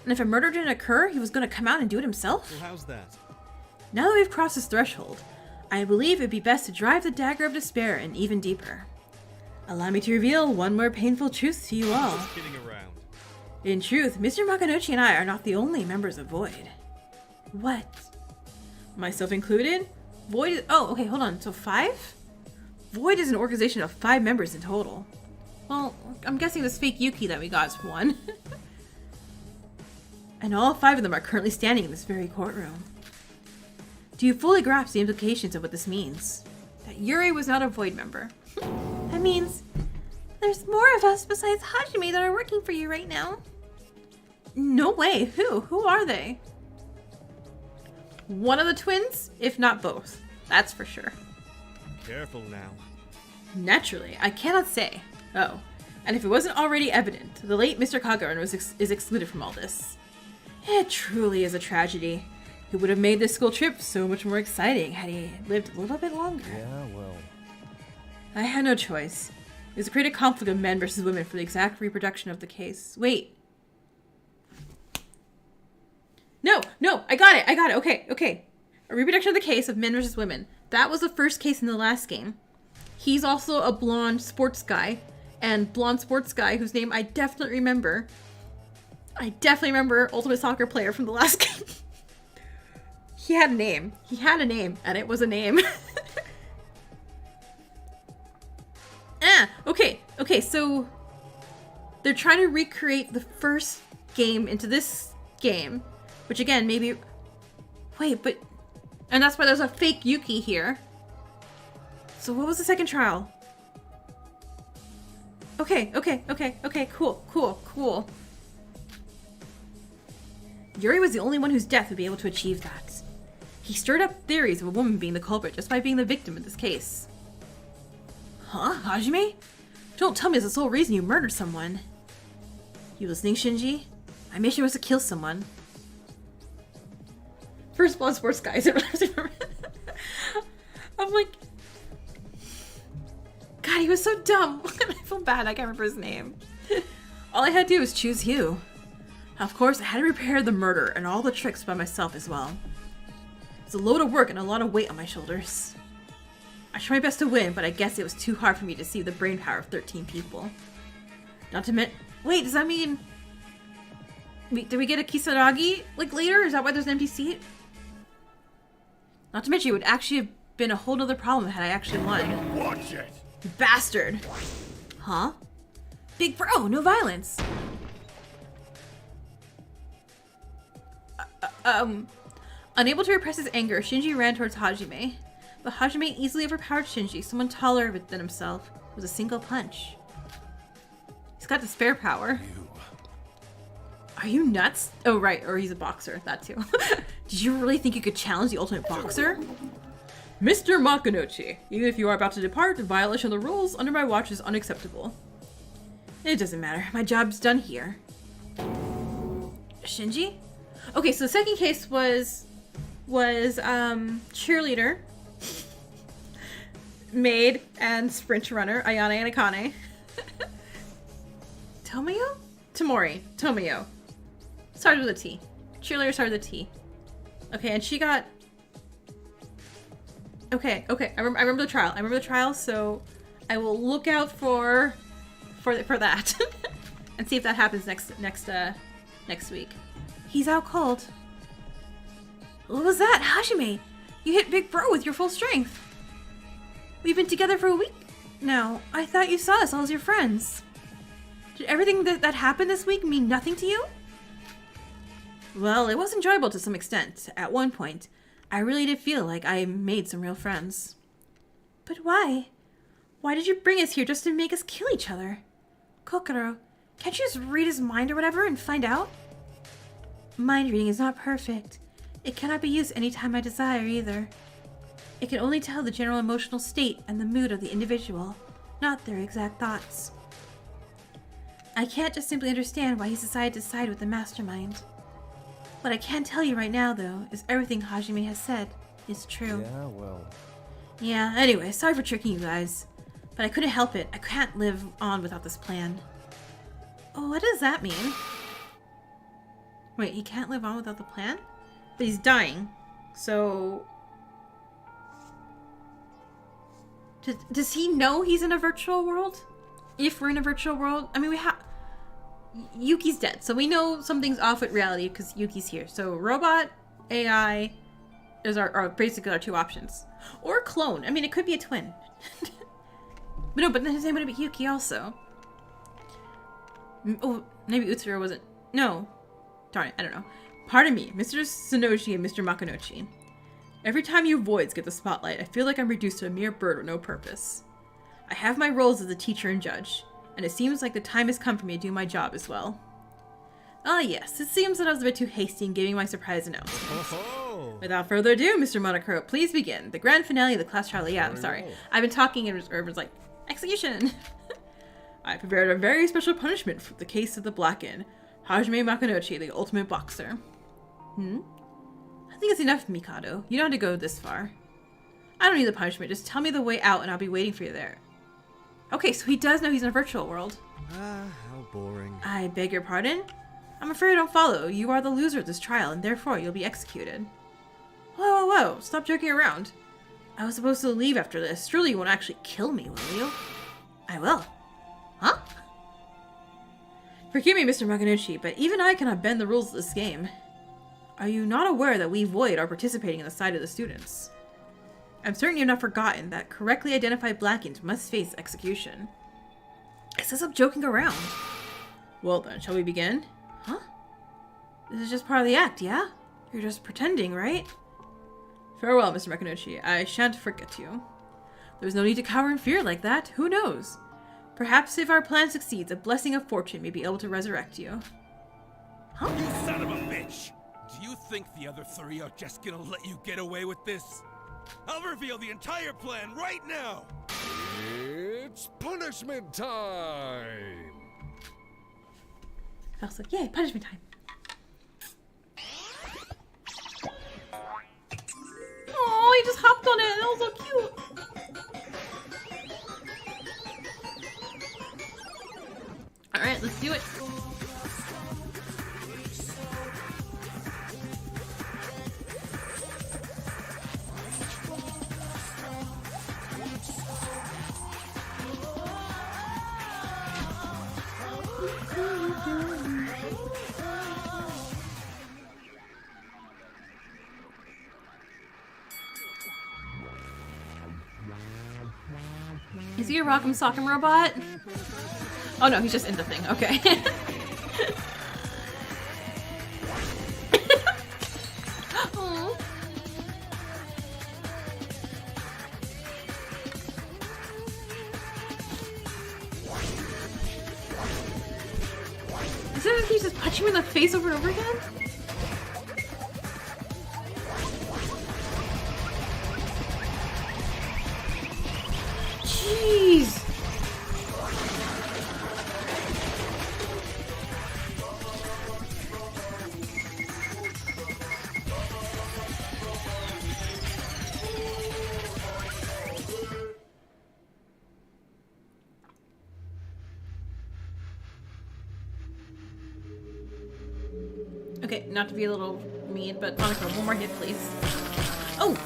And if a murder didn't occur, he was going to come out and do it himself? Well, how's that? Now that we've crossed this threshold, I believe it'd be best to drive the dagger of despair in even deeper. Allow me to reveal one more painful truth to you all. Just kidding around. In truth, Mr. Makanouchi and I are not the only members of Void. What? Myself included? Void is— oh, okay, hold on. So 5? Void is an organization of 5 members in total. Well, I'm guessing this fake Yuki that we got is one. And all 5 of them are currently standing in this very courtroom. Do you fully grasp the implications of what this means? That Yuri was not a Void member. That means there's more of us besides Hajime that are working for you right now. No way. Who? Who are they? One of the twins, if not both. That's for sure. Careful now. Naturally, I cannot say. Oh, and if it wasn't already evident, the late Mr. Kagaran is excluded from all this. It truly is a tragedy. He would have made this school trip so much more exciting had he lived a little bit longer. Yeah, well. I had no choice. It was to create a conflict of men versus women for the exact reproduction of the case. Wait. No, I got it. Okay. A reproduction of the case of men versus women. That was the first case in the last game. He's also a blonde sports guy. And blonde sports guy whose name I definitely remember. I definitely remember Ultimate Soccer Player from the last game. He had a name. And it was a name. Okay, so they're trying to recreate the first game into this game, which again, maybe, and that's why there's a fake Yuki here. So what was the second trial? Okay, cool. Yuri was the only one whose death would be able to achieve that. He stirred up theories of a woman being the culprit just by being the victim in this case. Huh? Hajime? Don't tell me it's the sole reason you murdered someone. You listening, Shinji? My mission was to kill someone. First blood sports guys. I'm like... God, he was so dumb. I feel bad. I can't remember his name. All I had to do was choose Hugh. Of course, I had to repair the murder and all the tricks by myself as well. It's a load of work and a lot of weight on my shoulders. I tried my best to win, but I guess it was too hard for me to see the brain power of 13 people. Not to mention... Wait, does that mean... Did we get a Kisaragi, like, later? Is that why there's an empty seat? Not to mention, it would actually have been a whole nother problem had I actually won. Watch it! Bastard! Huh? Big bro, no violence! Unable to repress his anger, Shinji ran towards Hajime. But Hajime easily overpowered Shinji, someone taller than himself, with a single punch. He's got despair power. Are you nuts? Oh, right, or he's a boxer, that too. Did you really think you could challenge the ultimate boxer? Mr. Makanouchi, even if you are about to depart, the violation of the rules under my watch is unacceptable. It doesn't matter, my job's done here. Shinji? Okay, so the second case was cheerleader, maid, and sprint runner, Ayane and Akane. Tomio? Tomio. Started with a T. Cheerleader started with a T. Okay, and she got... Okay, I remember the trial, so I will look out for that. And see if that happens next week. He's out cold. What was that? Hajime! You hit Big Bro with your full strength. We've been together for a week now. I thought you saw us all as your friends. Did everything that happened this week mean nothing to you? Well, it was enjoyable to some extent. At one point, I really did feel like I made some real friends. But why? Why did you bring us here just to make us kill each other? Kokoro, can't you just read his mind or whatever and find out? Mind reading is not perfect. It cannot be used anytime I desire either. It can only tell the general emotional state and the mood of the individual, not their exact thoughts. I can't just simply understand why he's decided to side with the mastermind. What I can tell you right now, though, is everything Hajime has said is true. Yeah, well... Yeah, anyway, sorry for tricking you guys. But I couldn't help it. I can't live on without this plan. Oh, what does that mean? Wait, he can't live on without the plan? But he's dying. So... Does he know he's in a virtual world? If we're in a virtual world? I mean, we have... Yuki's dead, so we know something's off with reality because Yuki's here. So robot, AI is are basically our two options. Or clone. I mean, it could be a twin. But no, but then his name would be Yuki also. Oh, maybe Utsuro wasn't... No. Darn it, I don't know. Pardon me, Mr. Sonoji and Mr. Makunochi. Every time you voids get the spotlight, I feel like I'm reduced to a mere bird with no purpose. I have my roles as a teacher and judge, and it seems like the time has come for me to do my job as well. Ah yes, it seems that I was a bit too hasty in giving my surprise announcement. Oh. Without further ado, Mr. Monocro, please begin. The grand finale of the class trial. Yeah, I'm sorry. I've been talking and it was like, execution! I prepared a very special punishment for the case of the Blacken. Hajime Makunochi, the ultimate boxer. I think it's enough, Mikado. You don't have to go this far. I don't need the punishment. Just tell me the way out and I'll be waiting for you there. Okay, so he does know he's in a virtual world. Ah, how boring. I beg your pardon? I'm afraid I don't follow. You are the loser of this trial and therefore you'll be executed. Whoa, whoa, whoa. Stop joking around. I was supposed to leave after this. Surely you won't actually kill me, will you? I will. Huh? Forgive me, Mr. Makunochi, but even I cannot bend the rules of this game. Are you not aware that we Void are participating in the side of the students? I'm certain you've not forgotten that correctly identified Blackens must face execution. I said stop joking around. Well then, shall we begin? Huh? This is just part of the act, yeah? You're just pretending, right? Farewell, Mr. Makunochi. I shan't forget you. There's no need to cower in fear like that. Who knows? Perhaps if our plan succeeds, a blessing of fortune may be able to resurrect you. Huh? You son of a bitch! Do you think the other three are just gonna let you get away with this? I'll reveal the entire plan right now! It's punishment time! I was like, yay, punishment time. Oh, he just hopped on it. That was so cute. Alright, let's do it. Is he a Rock'em Sock'em robot? Oh no, he's just in the thing. Okay. Aw. Is it he's just punching him in the face over and over again? Jeez. Okay, not to be a little mean, but Monica, one more hit, please. Oh!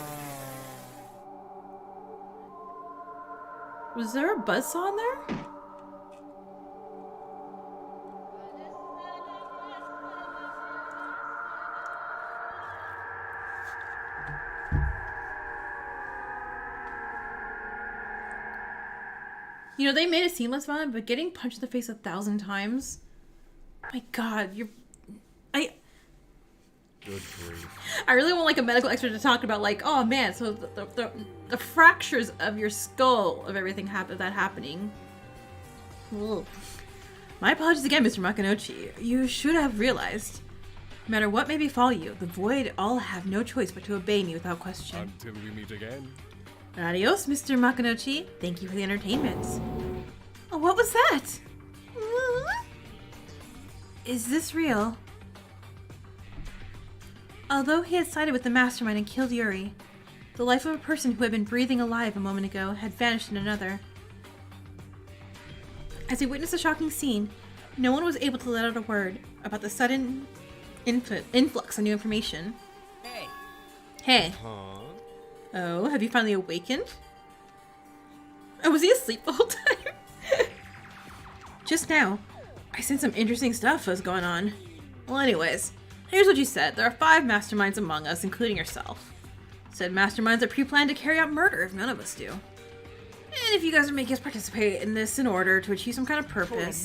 Was there a buzzsaw in there? You know, they made it seem less violent, but getting punched in the face 1,000 times? My god, you're... Good grief. I really want like a medical expert to talk about like, oh man, so the fractures of your skull of everything happening. Ugh. My apologies again, Mr. Makunochi. You should have realized. No matter what may befall you, the Void all have no choice but to obey me without question. Until we meet again. Adios, Mr. Makunochi. Thank you for the entertainment. Oh, what was that? Is this real? Although he had sided with the mastermind and killed Yuri, the life of a person who had been breathing alive a moment ago had vanished in another. As we witnessed a shocking scene, no one was able to let out a word about the sudden influx of new information. Hey. Hey. Huh? Oh, have you finally awakened? Oh, was he asleep the whole time? Just now, I sensed some interesting stuff was going on. Well, anyways, here's what you said. There are 5 masterminds among us, including yourself. Said masterminds are pre-planned to carry out murder if none of us do. And if you guys are making us participate in this in order to achieve some kind of purpose,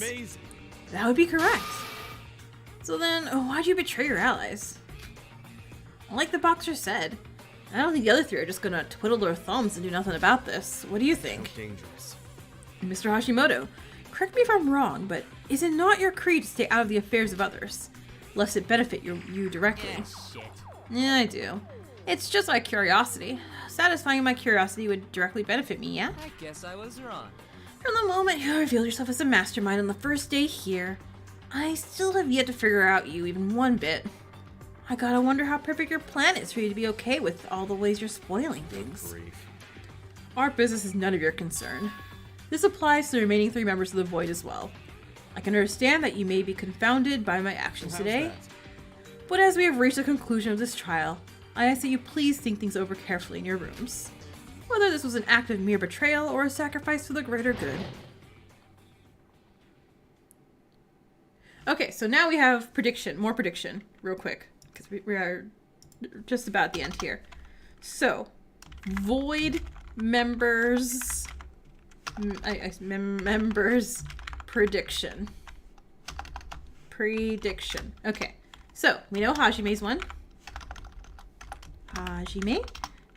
that would be correct. So then, why'd you betray your allies? Like the boxer said, I don't think the other 3 are just gonna twiddle their thumbs and do nothing about this. What do you think? Dangerous. Mr. Hashimoto, correct me if I'm wrong, but is it not your creed to stay out of the affairs of others, lest it benefit you directly? Shit. Yeah, I do. It's just my curiosity. Satisfying my curiosity would directly benefit me, yeah? I guess I was wrong. From the moment you revealed yourself as a mastermind on the first day here, I still have yet to figure out you even one bit. I gotta wonder how perfect your plan is for you to be okay with all the ways you're spoiling things. Our business is none of your concern. This applies to the remaining 3 members of the Void as well. I can understand that you may be confounded by my actions today, but as we have reached the conclusion of this trial, I ask that you please think things over carefully in your rooms. Whether this was an act of mere betrayal or a sacrifice for the greater good. Okay, so now we have prediction, more prediction, real quick, because we are just about at the end here. So, Void members, members prediction. Prediction. Okay, so we know Hajime's one. Hajime.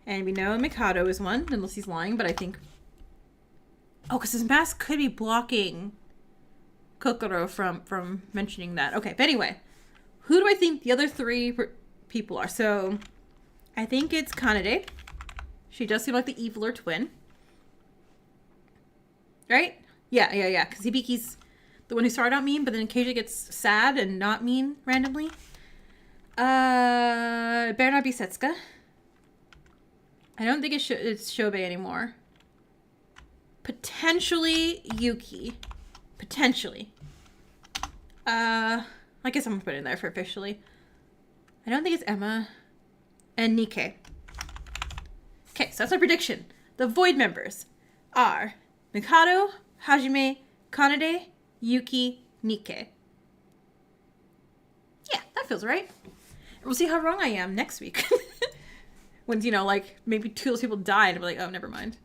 And we know Mikado is one, unless he's lying, but I think... Oh, because his mask could be blocking Kokoro from mentioning that. Okay, but anyway. Who do I think the other 3 people are? So, I think it's Kanade. She does seem like the eviler twin. Right? Yeah. Because Hibiki's the one who started out mean, but then occasionally gets sad and not mean randomly. It better not be Setsuka. I don't think it's Shobe anymore. Potentially Yuki. Potentially. I guess I'm gonna put it in there for officially. I don't think it's Emma. And Nikke. Okay, so that's my prediction. The Void members are Mikado, Hajime, Kanade, Yuki, Nikke. Yeah, that feels right. We'll see how wrong I am next week. When, you know, like, maybe 2 of those people died, and we're like, oh, never mind.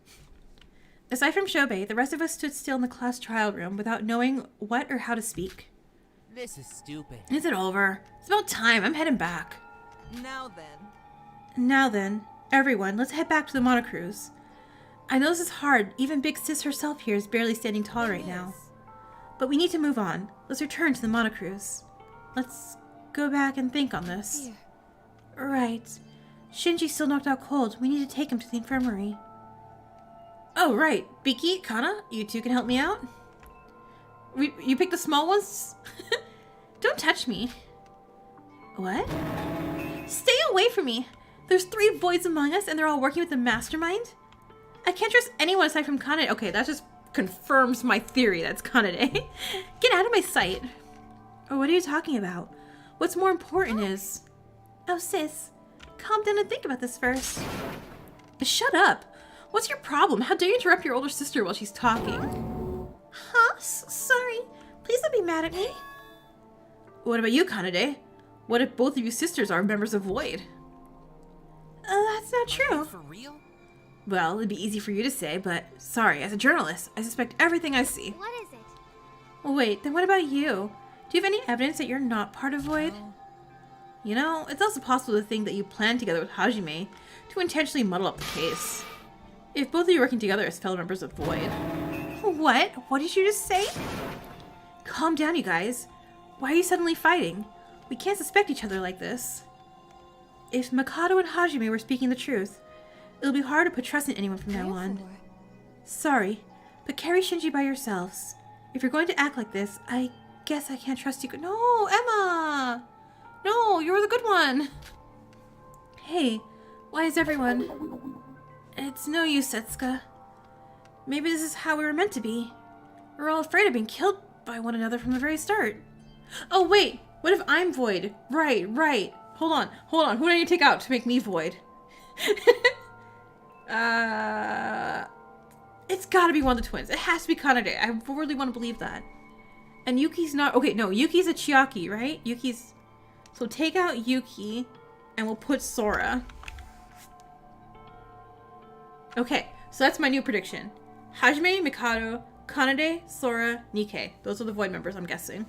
Aside from Shobe, the rest of us stood still in the class trial room without knowing what or how to speak. This is stupid. Is it over? It's about time. I'm heading back. Now then, everyone, let's head back to the monocruise. I know this is hard. Even Big Sis herself here is barely standing tall right now. But we need to move on. Let's return to the monocruise. Let's go back and think on this. Here. Right. Shinji's still knocked out cold. We need to take him to the infirmary. Oh, right. Biki, Kana, you 2 can help me out? You picked the small ones? Don't touch me. What? Stay away from me. There's 3 voids among us and they're all working with the mastermind? I can't trust anyone aside from Kanade. Okay, that just confirms my theory that's Kanade. Get out of my sight. Oh, what are you talking about? What's more important is... Oh, sis. Calm down and think about this first. Shut up. What's your problem? How dare you interrupt your older sister while she's talking? Huh? Sorry. Please don't be mad at me. What about you, Kanade? What if both of you sisters are members of Void? That's not true. For real? Well, it'd be easy for you to say, but sorry, as a journalist, I suspect everything I see. What is it? Wait, then what about you? Do you have any evidence that you're not part of Void? You know, it's also possible to think that you planned together with Hajime to intentionally muddle up the case. If both of you are working together as fellow members of Void. What? What did you just say? Calm down, you guys. Why are you suddenly fighting? We can't suspect each other like this. If Mikado and Hajime were speaking the truth, it'll be hard to put trust in anyone from now on. Sorry, but carry Shinji by yourselves. If you're going to act like this, I guess I can't trust you. No, Emma! No, you're the good one. Hey, why is everyone... It's no use, Setsuka. Maybe this is how we were meant to be. We're all afraid of being killed by one another from the very start. Oh, wait! What if I'm Void? Right. Hold on. Who do I need to take out to make me Void? It's gotta be one of the twins. It has to be Kanade. I really want to believe that. And Yuki's not... Okay, no. Yuki's a Chiaki, right? Yuki's... So take out Yuki, and we'll put Sora. Okay, so that's my new prediction. Hajime, Mikado, Kanade, Sora, Nikke. Those are the Void members, I'm guessing.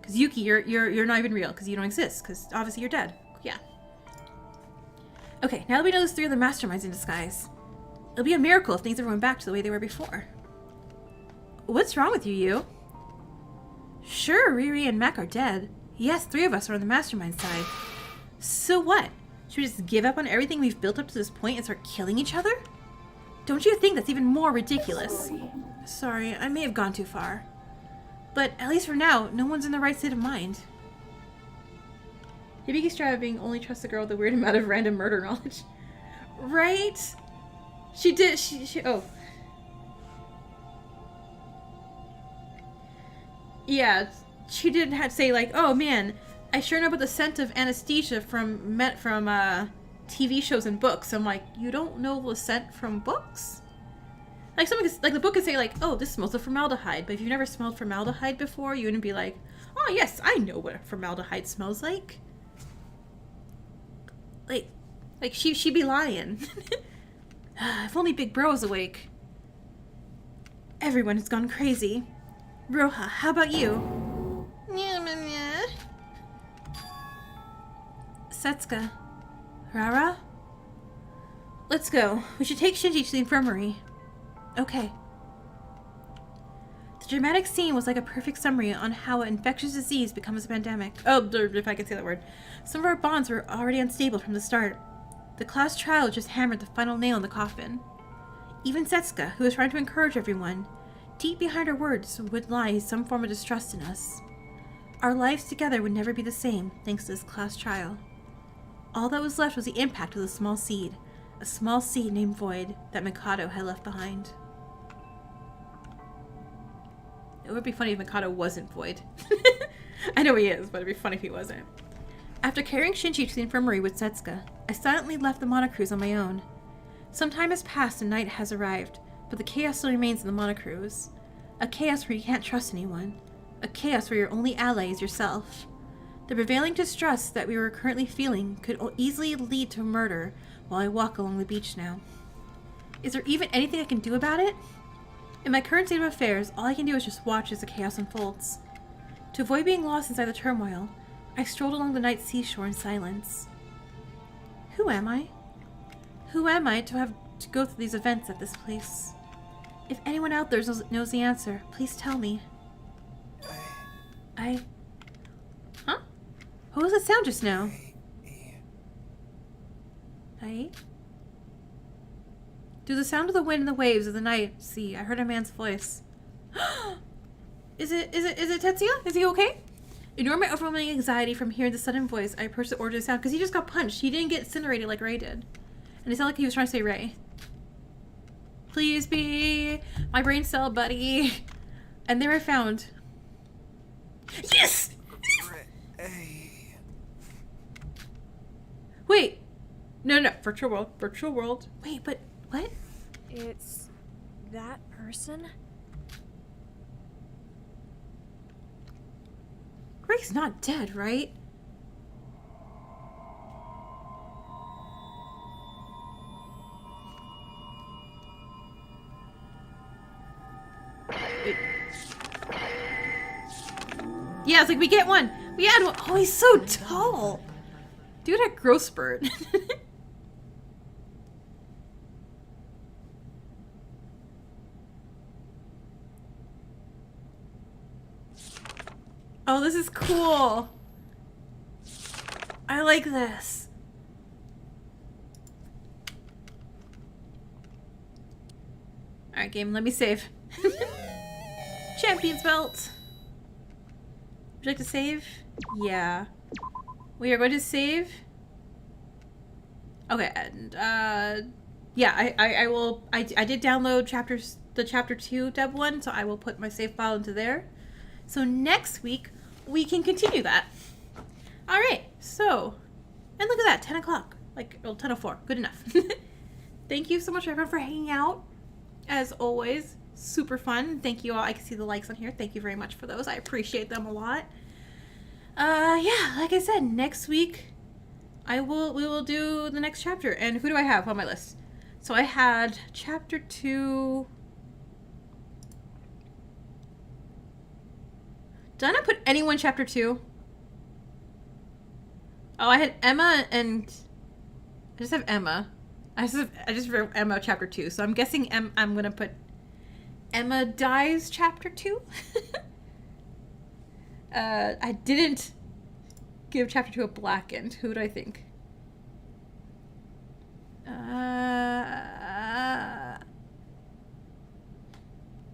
Because Yuki, you're not even real, because you don't exist, because obviously you're dead. Yeah. Okay, now that we know there's 3 other masterminds in disguise, it'll be a miracle if things ever went back to the way they were before. What's wrong with you, Yu? Sure, Riri and Mac are dead. Yes, 3 of us are on the mastermind side. So what? Should we just give up on everything we've built up to this point and start killing each other? Don't you think that's even more ridiculous? Sorry, I may have gone too far. But at least for now, no one's in the right state of mind. Hibiki striving only trusts a girl with a weird amount of random murder knowledge. Right? She did, oh. Yeah, she did have to say like, oh man, I sure know about the scent of anesthesia from TV shows and books. I'm like, you don't know the scent from books? Like like the book could say like, oh, this smells of formaldehyde, but if you've never smelled formaldehyde before, you wouldn't be like, oh yes, I know what formaldehyde smells like. Like she'd be lying. If only Big Bro was awake. Everyone has gone crazy. Roha, how about you? Setsuka. Rara? Let's go. We should take Shinji to the infirmary. Okay. The dramatic scene was like a perfect summary on how an infectious disease becomes a pandemic. Oh, if I can say that word. Some of our bonds were already unstable from the start. The class trial just hammered the final nail in the coffin. Even Setsuka, who was trying to encourage everyone, deep behind her words would lie some form of distrust in us. Our lives together would never be the same thanks to this class trial. All that was left was the impact of the small seed, a small seed named Void that Mikado had left behind. It would be funny if Mikado wasn't Void. I know he is, but it'd be funny if he wasn't. After carrying Shinji to the infirmary with Setsuka, I silently left the monocruise on my own. Some time has passed and night has arrived, but the chaos still remains in the monocruise. A chaos where you can't trust anyone. A chaos where your only ally is yourself. The prevailing distrust that we were currently feeling could easily lead to murder while I walk along the beach now. Is there even anything I can do about it? In my current state of affairs, all I can do is just watch as the chaos unfolds. To avoid being lost inside the turmoil, I strolled along the night seashore in silence. Who am I? Who am I to have to go through these events at this place? If anyone out there knows the answer, please tell me. Huh? What was that sound just now? Through the sound of the wind and the waves of the night sea, I heard a man's voice. Is it Tetsuya? Is he okay? Ignoring my overwhelming anxiety from hearing the sudden voice, I approached the order of sound because he just got punched. He didn't get incinerated like Ray did. And it sounded like he was trying to say Ray. Please be my brain cell buddy. And there I found. Yes! Wait. No. Virtual world. Wait, but what? It's that person? Ray's not dead, right? Wait. Yeah, it's like we get one. We had one. Oh, he's so tall. Dude had growth spurt. Oh, this is cool. I like this. Alright, game, let me save. Champion's belt. Would you like to save? Yeah. We are going to save. Okay, and yeah, I will. I did download chapters the chapter 2 dub one, so I will put my save file into there. So next week, we can continue that. Alright, so, and look at that, 10 o'clock. Like, well, 10:04, good enough. Thank you so much everyone for hanging out. As always, super fun. Thank you all. I can see the likes on here. Thank you very much for those. I appreciate them a lot. Yeah, like I said, next week we will do the next chapter. And who do I have on my list? So I had chapter 2. Did I not put anyone chapter 2? Oh, I had Emma and I just have Emma. I just wrote Emma chapter 2, so I'm guessing I'm gonna put Emma dies chapter 2. I didn't give chapter 2 a blackened. Who do I think?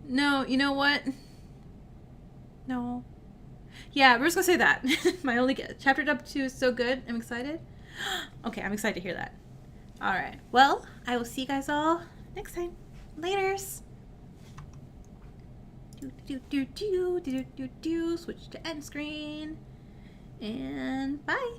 No, you know what? No. Yeah, we're just gonna say that. My only chapter 2 is so good. I'm excited. Okay, I'm excited to hear that. Alright, well, I will see you guys all next time. Laters! Switch to end screen. And bye!